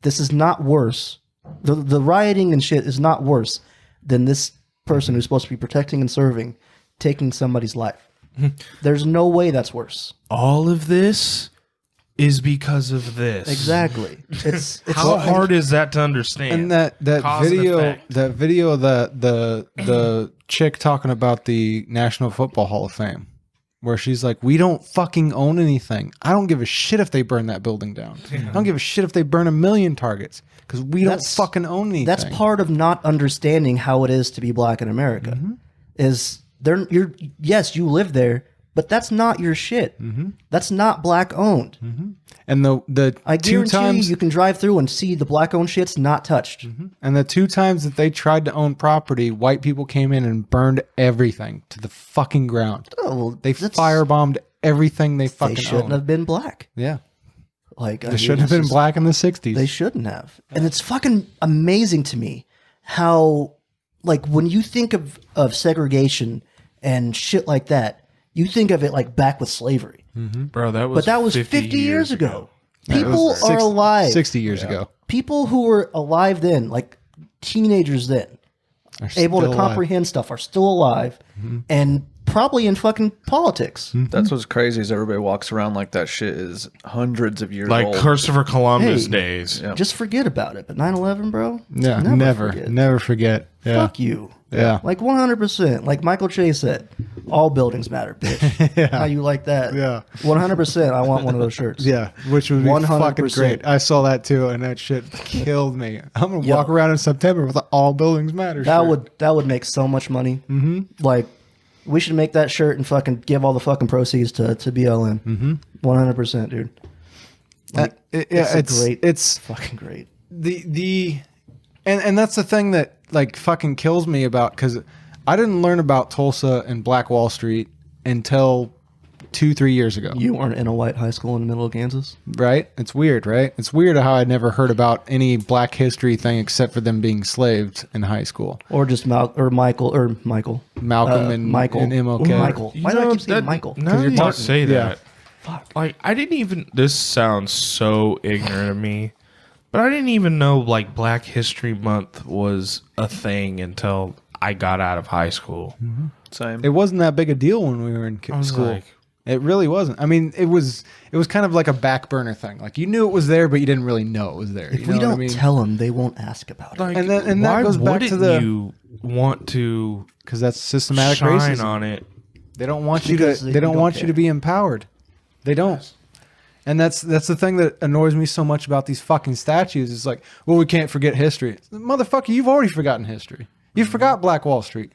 This is not worse. The rioting and shit is not worse than this person who's supposed to be protecting and serving taking somebody's life. There's no way that's worse. All of this is because of this. Exactly. It's How hard is that to understand? And that Cause and video, effect. that video, of the chick talking about the National Football Hall of Fame, where she's like, "We don't fucking own anything. I don't give a shit if they burn that building down. I don't give a shit if they burn 1 million targets because we don't That's- fucking own anything." That's part of not understanding how it is to be black in America. Is yes, you live there, but that's not your shit. That's not black owned. And the I two guarantee times you can drive through and see the black owned shit's not touched. and the 2 times that they tried to own property, white people came in and burned everything to the fucking ground. Oh, well, They that's- firebombed everything they They fucking shouldn't owned. have been black. Yeah, Like they shouldn't have been black in the 60s. They shouldn't have. And it's fucking amazing to me how, like, when you think of segregation and shit like that, you think of it like back with slavery. Bro, that was But that was 50 years ago. People It was are alive. 60 years ago. People who were alive then, like teenagers then, Are able to still alive. comprehend stuff, are still alive and probably in fucking politics. That's what's crazy is everybody walks around like that shit is hundreds of years like old. Christopher Columbus Hey. days. Yeah. Just forget about it. But 9/11, bro? Yeah, forget. never forget. Yeah. Fuck you. Yeah. Like 100%. Like Michael Chase said, all buildings matter, bitch. How you like that? Yeah. 100%. I want one of those shirts. Yeah, which would be 100%. fucking great. I saw that too, and that shit killed me. I'm gonna Yo. walk around in September with all buildings matter. That would make so much money. Mm-hmm. Like, we should make that shirt and fucking give all the fucking proceeds to BLM. Mm-hmm. 100%, dude. Like, it's fucking great. and that's the thing that like fucking kills me about, because I didn't learn about Tulsa and Black Wall Street until 2-3 years ago. You weren't in a white high school in the middle of Kansas? Right? It's weird, right? It's weird how I never heard about any black history thing except for them being slaved in high school. Or just Michael. Malcolm and Michael. and MLK. Michael. Why do I keep saying Michael? Now you're you talking- say yeah. that. Fuck. Like, I didn't even. This sounds so ignorant of me, but I didn't even know like Black History Month was a thing until I got out of high school. Same. It wasn't that big a deal when we were in I was school. like, It really wasn't. I mean, it was kind of like a back burner thing. Like you knew it was there, but you didn't really know it was there. If You we know don't what I mean? tell them, they won't ask about it. like, And that why goes back to wouldn't the- you want to Because that's systematic shine racism. on it? They don't want you Because to. they They don't don't want you care. to be empowered. They don't. And that's the thing that annoys me so much about these fucking statues. Is like, well, we can't forget history. Motherfucker, you've already forgotten history. You forgot Black Wall Street.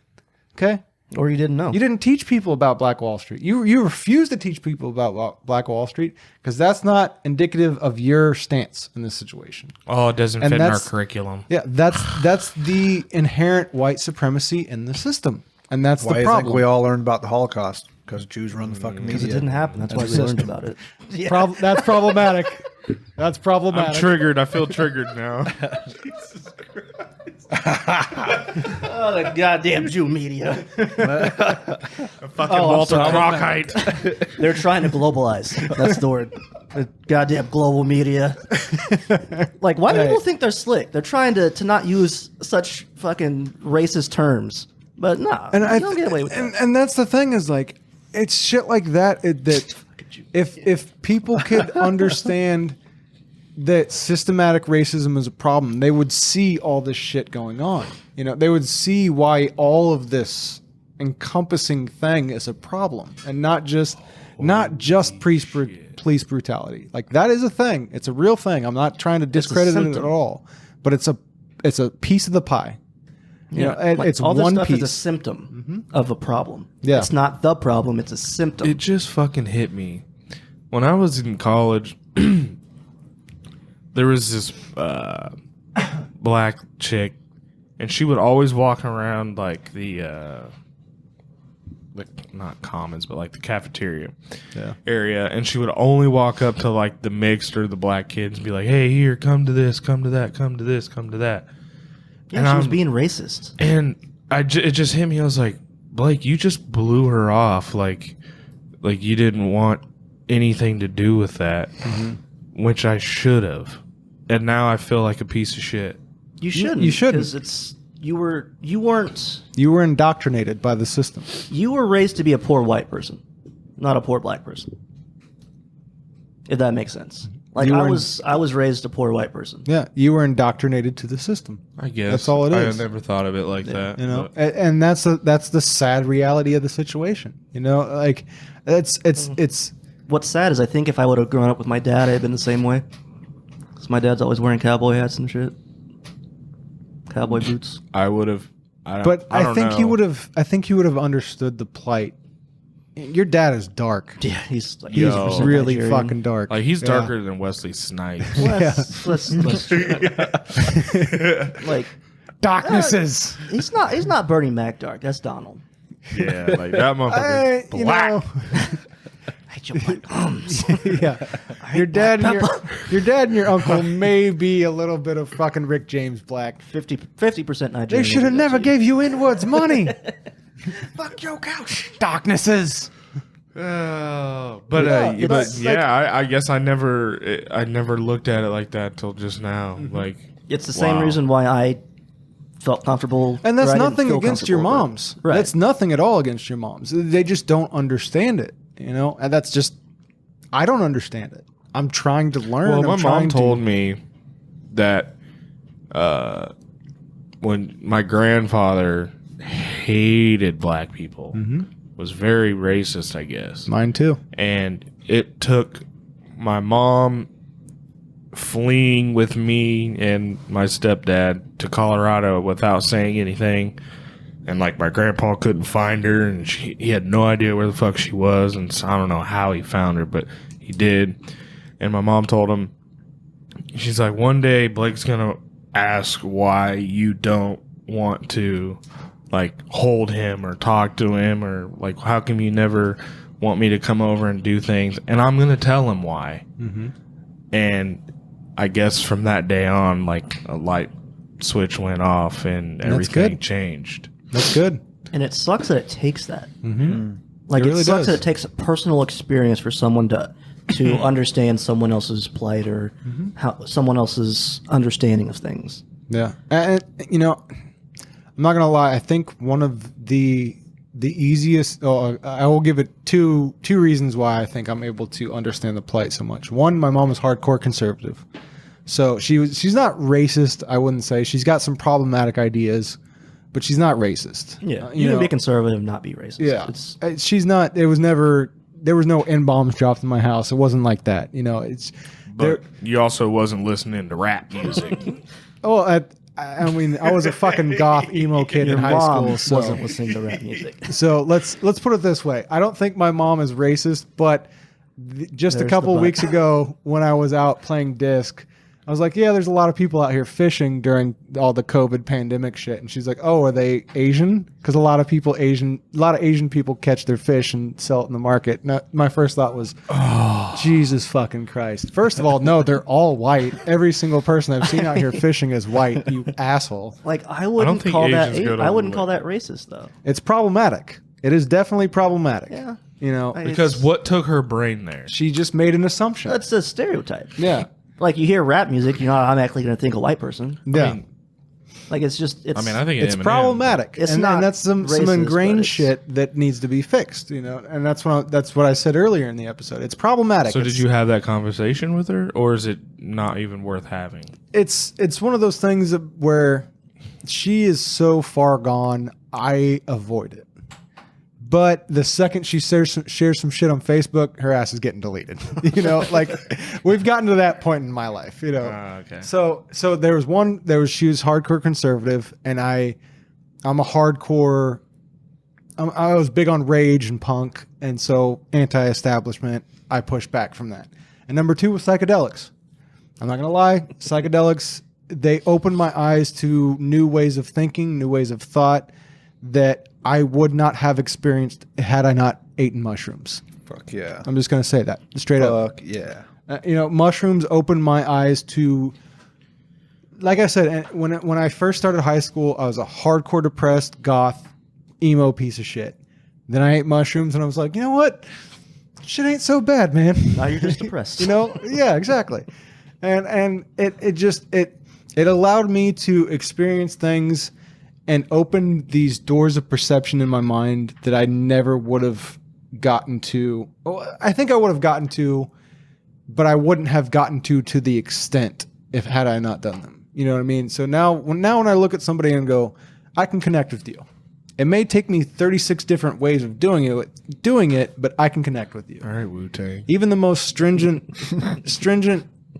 Okay. Or you didn't know. You didn't teach people about Black Wall Street. You refuse to teach people about Black Wall Street because that's not indicative of your stance in this situation. Oh, it doesn't And fit in our that's- curriculum. Yeah, that's the inherent white supromacy in the system, and that's Why the do you problem. think we all learned about the Holocaust? Because Jews run the fucking media. Because it didn't happen. That's why we learned about it. That's problematic. That's I'm problematic. triggered. I feel triggered now. Oh, the goddamn Jew media. Fucking Oh, I'm Walter sorry. Cronkite. They're trying to globalize. That's the word. The goddamn global media. Like, why do Hey. people think they're slick? They're trying to not use such fucking racist terms. But no, And you don't get away with that. and that's the thing is like it's shit like that that if people could understand that systematic racism is a problem, they would see all this shit going on. You know, they would see why all of this encompassing thing is a problem, and not just police brutality. Like that is a thing. It's a real thing. I'm not trying to discredit it at symptom. all, but it's a piece of the pie. You know, and like, it's all this one stuff piece. is a symptom of a problem. Yeah. It's not the problem, it's a symptom. It just fucking hit me. When I was in college, there was this black chick, and she would always walk around like the not commons, but like the cafeteria area, and she would only walk up to like the mixed or the black kids and be like, "Hey, here, come to this, come to that, come to this, come to that." yeah, and she was I'm- being racist. And it just hit me. I was like, Blake, you just blew her off. Like you didn't want anything to do with that, which I should have. And now I feel like a piece of shit. You shouldn't. you shouldn't. Because it's you weren't You were indoctrinated by the system. you were raised to be a poor white person, not a poor black person. If that makes sense. Like You I were in- was raised a poor white person. Yeah, you were indoctrinated to the system. I guess That's all it is. I never thought of it like that. You know, but- and that's the sad reality of the situation. You know, like it's What's sad is I think if I would have grown up with my dad, I'd have been the same way. Because my dad's always wearing cowboy hats and shit, cowboy boots. I would have. I think you would have. I think you would have understood the plight. Your dad is dark. Yeah, he's like Yo. 80% Really Nigerian. fucking dark. Like he's Yeah. darker than Wesley Snipes. Let's like Darknesses. he's not Bernie Mac dark. That's Donald. Yeah, like that motherfucker. You Black. know, I hate your black arms. yeah. Your dad and your uncle may be a little bit of fucking Rick James black. 50% Nigerian. They should have never That's gave you inwards money. Fuck your couch. Darknesses. But it's I guess I never looked at it like that till just now. Like It's the same wow. reason why I felt comfortable. And that's or I didn't nothing feel against your comfortable, but- moms. Right. That's nothing at all against your moms. They just don't understand it, you know? And that's just I don't understand it. I'm trying to learn. Well, I'm my trying mom told me that when my grandfather hated black people, was very racist, I guess. Mine too. And it took my mom fleeing with me and my stepdad to Colorado without saying anything. And like my grandpa couldn't find her, and he had no idea where the fuck she was, and so I don't know how he found her, but he did. And my mom told him, she's like, one day Blake's gonna ask why you don't want to like hold him or talk to him, or like how come you never want me to come over and do things, and I'm gonna tell him why. And I guess from that day on, like a light switch went off and That's everything good. changed. That's good. And it sucks that it takes that. Like It it, really sucks does. that it takes a personal experience for someone to understand someone else's plight or how someone else's understanding of things. Yeah. And you know, I'm not gonna lie. I think one of the easiest. I will give it two reasons why I think I'm able to understand the plight so much. One, my mom is hardcore conservative, so she's not racist. I wouldn't say she's got some problematic ideas, but she's not racist. Yeah, You you can know, be conservative, not be racist. yeah. It's, She's not. There was no N-bombs dropped in my house. It wasn't like that. You know, it's. But you also wasn't listening to rap music. Oh, I mean, I was a fucking goth emo kid your in high mom school. So. wasn't listening to rap music. So let's put it this way. I don't think my mom is racist, but just There's a couple the but. weeks ago when I was out playing disc, I was like, yeah, there's a lot of people out here fishing during all the COVID pandemic shit. And she's like, oh, are they Asian? Because a lot of Asian people catch their fish and sell it in the market. Now, my first thought was, Jesus fucking Christ. First of all, no, they're all white. Every single person I've seen out here fishing is white, you asshole. Like I wouldn't think call that. Asians go to I wouldn't the- call that racist though. It's problematic. It is definitely problematic. Yeah, You know, Because what took her brain there? she just made an assumption. That's a stereotype. Yeah. Like you hear rap music, you're not automatically going to think a white person. Yeah. Like it's just it's. I think It's Eminem- problematic. It's and not that's some racist, but ingrained it's- shit that needs to be fixed, you know. And that's what I said earlier in the episode. It's problematic. So It's- did you have that conversation with her, or is it not even worth having? It's one of those things where she is so far gone, I avoid it. But the second she shares some shit on Facebook, her ass is getting deleted. You know, like we've gotten to that point in my life. You know, Okay. so she was hardcore conservative, and I'm a hardcore. I was big on rage and punk, and so anti-establishment. I pushed back from that. And number 2 was psychedelics. I'm not gonna lie, psychedelics, they opened my eyes to new ways of thinking, new ways of thought that I would not have experienced had I not eaten mushrooms. Fuck yeah. I'm just gonna say that straight up. Fuck yeah. You know, mushrooms opened my eyes to, like I said, when I first started high school, I was a hardcore depressed, goth, emo piece of shit. Then I ate mushrooms and I was like, you know what? Shit ain't so bad, man. Now you're just depressed. You know? Yeah, exactly. And it allowed me to experience things and open these doors of perception in my mind that I never would have gotten to. Well, I think I would have gotten to, but I wouldn't have gotten to the extent had I not done them. You know what I mean? So now when I look at somebody and go, I can connect with you. It may take me 36 different ways of doing it, but I can connect with you. All right, Wu-Tang. Even the most stringent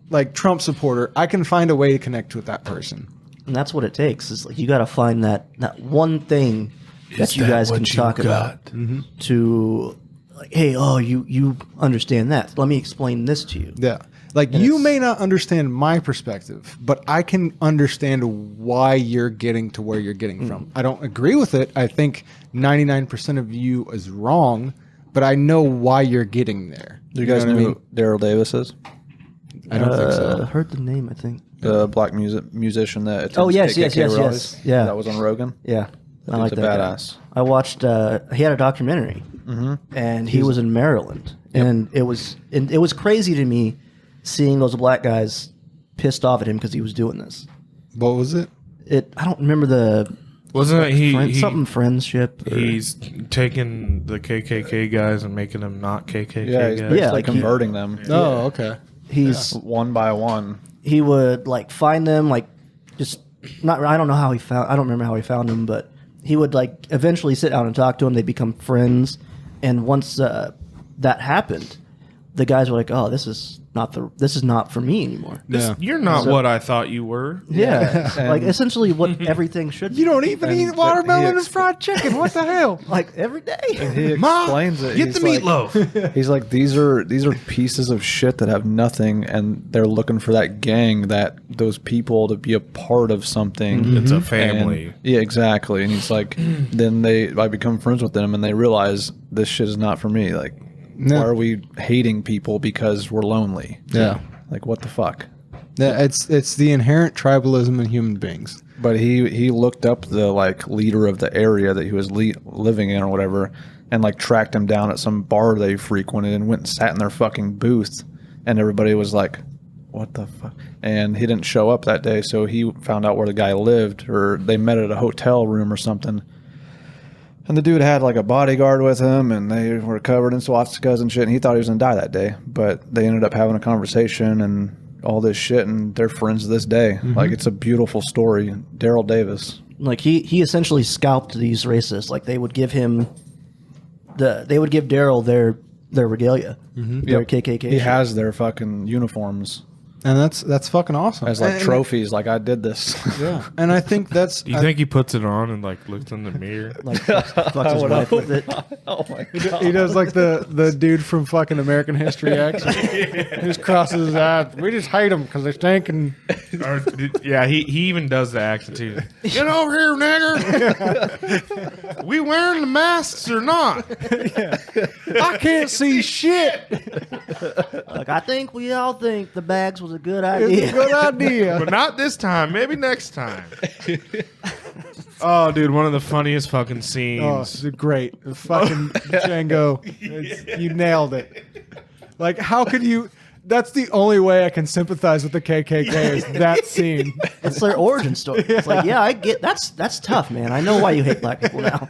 like Trump supporter, I can find a way to connect with that person. And that's what it takes. Is like you got to find that one thing that you guys can talk about to like, hey, oh, you understand that. Let me explain this to you. Yeah. Like you may not understand my perspective, but I can understand why you're getting to where you're getting from. I don't agree with it. I think 99% of you is wrong, but I know why you're getting there. Do you guys know who Daryl Davis is? I don't think so. Heard the name, I think. The black musician that attends Oh, yes, KKK yes. rallies. Yeah. That was on Rogan. Yeah, I That like dude's that a guy. badass. I watched. He had a documentary, and he was in Maryland, and it was crazy to me seeing those black guys pissed off at him because he was doing this. What was it? I don't remember the Wasn't it he something friendship. Or, He's taking the KKK guys and making them not KKK Yeah, he's guys. basically Yeah, like he- converting them Oh, okay. he's one by one. he would like find them like just not. I don't know how he found. I don't remember how he found them, but he would like eventually sit down and talk to them. They become friends, and once that happened, the guys were like, "Oh, this is not for me anymore." Yeah. You're not what I thought you were. Yeah, And- like essentially what everything should. You don't even eat watermelon and fried chicken. What the hell? like every day. He Ma, explains it. get He's the like- meatloaf. He's like, these are pieces of shit that have nothing, and they're looking for that gang, that those people to be a part of something. It's a And- family. yeah, exactly. And he's like, then I become friends with them, and they realize this shit is not for me. Like, No. why are we hating people because we're lonely? Yeah. Like, what the fuck? Yeah, it's the inherent tribalism in human beings. But he looked up the like leader of the area that he was living in or whatever, and like tracked him down at some bar they frequented and went and sat in their fucking booth, and everybody was like, "What the fuck?" And he didn't show up that day, so he found out where the guy lived, or they met at a hotel room or something. And the dude had like a bodyguard with him, and they were covered in swastikas and shit. And he thought he was gonna die that day, but they ended up having a conversation and all this shit, and they're friends to this day. Like, it's a beautiful story. Daryl Davis. Like he essentially scalped these racists. Like they would give him they would give Daryl their regalia, their Yep. KKK. He shit. has their fucking uniforms And that's fucking awesome. as like And- trophies. Like, I did this. Yeah. And I think that's Do you think he puts it on and like looks in the mirror? like fucks his wife with it. Oh my god. he does like the dude from fucking American History X. He just crosses his eyes. We just hate them because they stink and Yeah, he even does the accent too. Get over here, nigger. We wearing the masks or not? I can't see shit. Like I think we all think the bags was a good It's idea. a good idea. But not this time. Maybe next time. Oh, dude, one of the funniest fucking Oh, scenes. it's great. Fucking Django. You nailed it. Like, how could you? That's the only way I can sympathize with the KKK is that scene. It's their origin story. It's like, yeah, I get that's tough, man. I know why you hate black people now.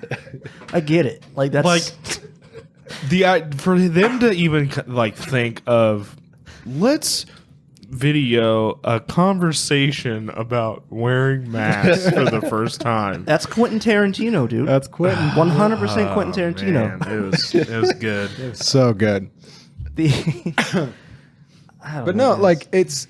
I get it. Like that's Like for them to even like think of, let's video a conversation about wearing masks for the first time. that's Quentin Tarantino, dude. That's Quentin. 100% Quentin Tarantino. Man, it was good. So good. I don't But know, no, guys. like it's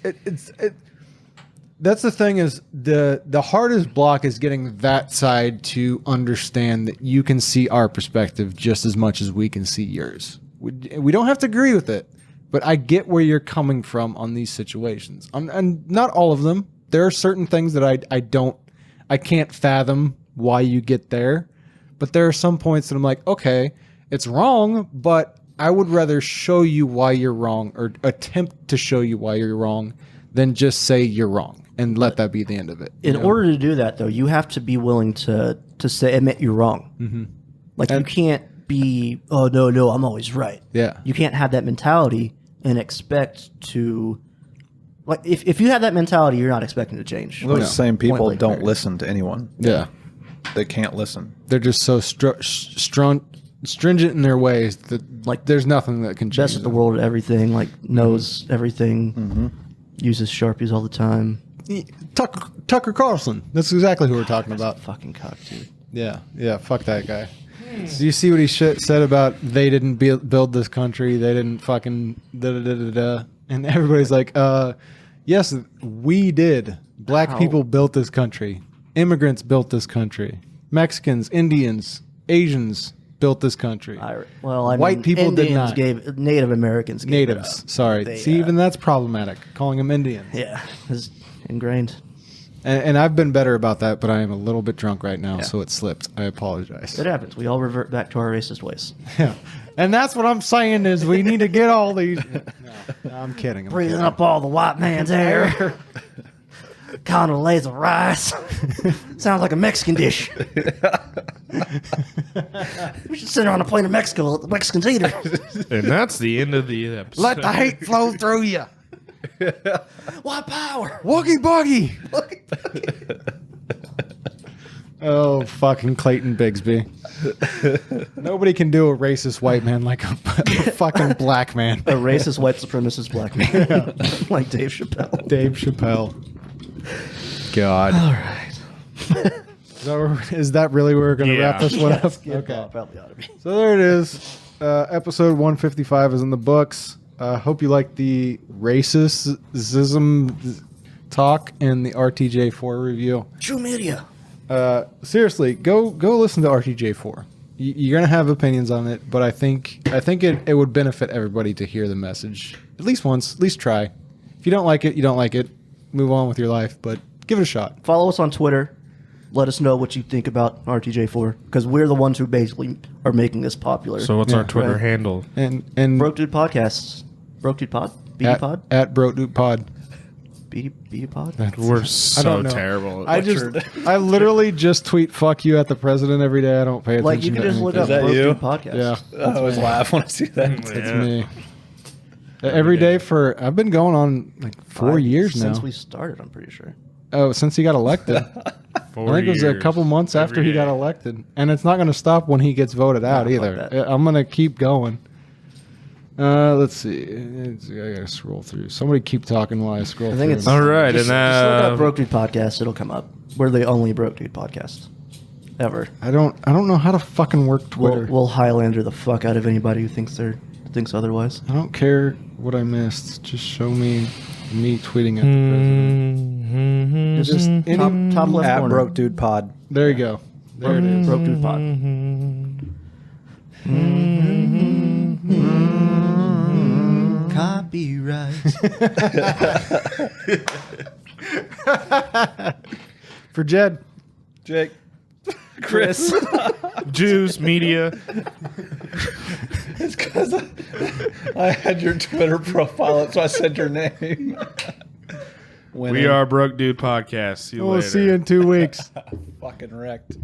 that's the thing is the hardest block is getting that side to understand that you can see our perspective just as much as we can see yours. We don't have to agree with it, but I get where you're coming from on these situations. And not all of them. There are certain things that I can't fathom why you get there, but there are some points that I'm like, okay, it's wrong, but I would rather show you why you're wrong or attempt to show you why you're wrong than just say you're wrong and let that be the end of it. in order to do that, though, you have to be willing to say admit you're wrong. Mm-hmm. Like you can't be, oh no, I'm always right. Yeah. You can't have that mentality and expect to. Like if you have that mentality, you're not expecting to change. Those same people Point blank don't period. listen to anyone. Yeah. They can't listen. They're just so stringent in their ways that Like, there's nothing that can change. Best at the world at everything, like knows everything, uses Sharpies all the time. Tucker Carlson. That's exactly who we're talking about. Fucking cock, dude. Yeah, fuck that guy. Do you see what he said about they didn't build this country? They didn't fucking da-da-da-da-da. And everybody's like, yes, we did. Black How? people built this country. Immigrants built this country. Mexicans, Indians, Asians built this country. White people did Indians not. gave Native Americans gave it Natives. up. Sorry. They, See, even that's problematic. Calling them Indians. Yeah, it's ingrained. And I've been better about that, but I am a little bit drunk right now, Yeah. so it slipped. I apologize. It happens. We all revert back to our racist ways. Yeah. And that's what I'm saying is we need to get all these. No, I'm kidding. I'm Breathing kidding. up all the white man's air. Condoleezza Rice. Sounds like a Mexican dish. We should sit her on a plane to Mexico. Let the Mexicans eat her. And that's the end of the episode. Let the hate flow through you. White power. Woogie boogie. Oh, fucking Clayton Bigsby. Nobody can do a racist white man like a fucking black man. A racist white supremacist black man. Like Dave Chappelle. Dave Chappelle. God. All right. Is that really where we're going to Yeah. wrap this one up? Okay. Probably ought to be. So there it is. Episode 155 is in the books. Hope you like the racism talk and the RTJ4 review. True media. Seriously, go listen to RTJ4. You're gonna have opinions on it, but I think it would benefit everybody to hear the message at least once. At least try. If you don't like it, you don't like it. Move on with your life, but give it a shot. Follow us on Twitter. Let us know what you think about RTJ4 because we're the ones who basically are making this popular. So what's our Yeah, Twitter right. handle? And Broke Dude Podcasts. Broke Dude Pod? BD Pod? at Broke Dude Pod. BD Pod? We're I so don't know. terrible. I literally just tweet "fuck you" at the president every day. I don't pay attention. Like, you to could just look anything. up that Broke you? Dude Podcast. Yeah, I always laugh when I see that. it's me. Every day for I've been going on like 4 years now. Since we started, I'm pretty sure. Oh, since he got elected. I think it was a couple months after he got elected, and it's not going to stop when he gets voted out fuck either. that. I'm going to keep going. Let's see. I got to scroll through. Somebody keep talking while I scroll. I think through. it's All right, Just, and just look up uh, Broke Dude Podcast. It'll come up. We're the only Broke Dude podcast ever. I don't know how to fucking work Twitter. We'll Highlander the fuck out of anybody who thinks otherwise. I don't care what I missed. Just show me tweeting at the Mm-hmm. president. Just any- top left At corner. Broke Dude Pod. There you go. There it is. Broke Dude Pod. Copyright. For Jed. Jake. Chris. Juice Media. It's because I had your Twitter profile up, so I said your name. We are Broke Dude Podcast. See you We'll later. see you in 2 weeks. fucking wrecked.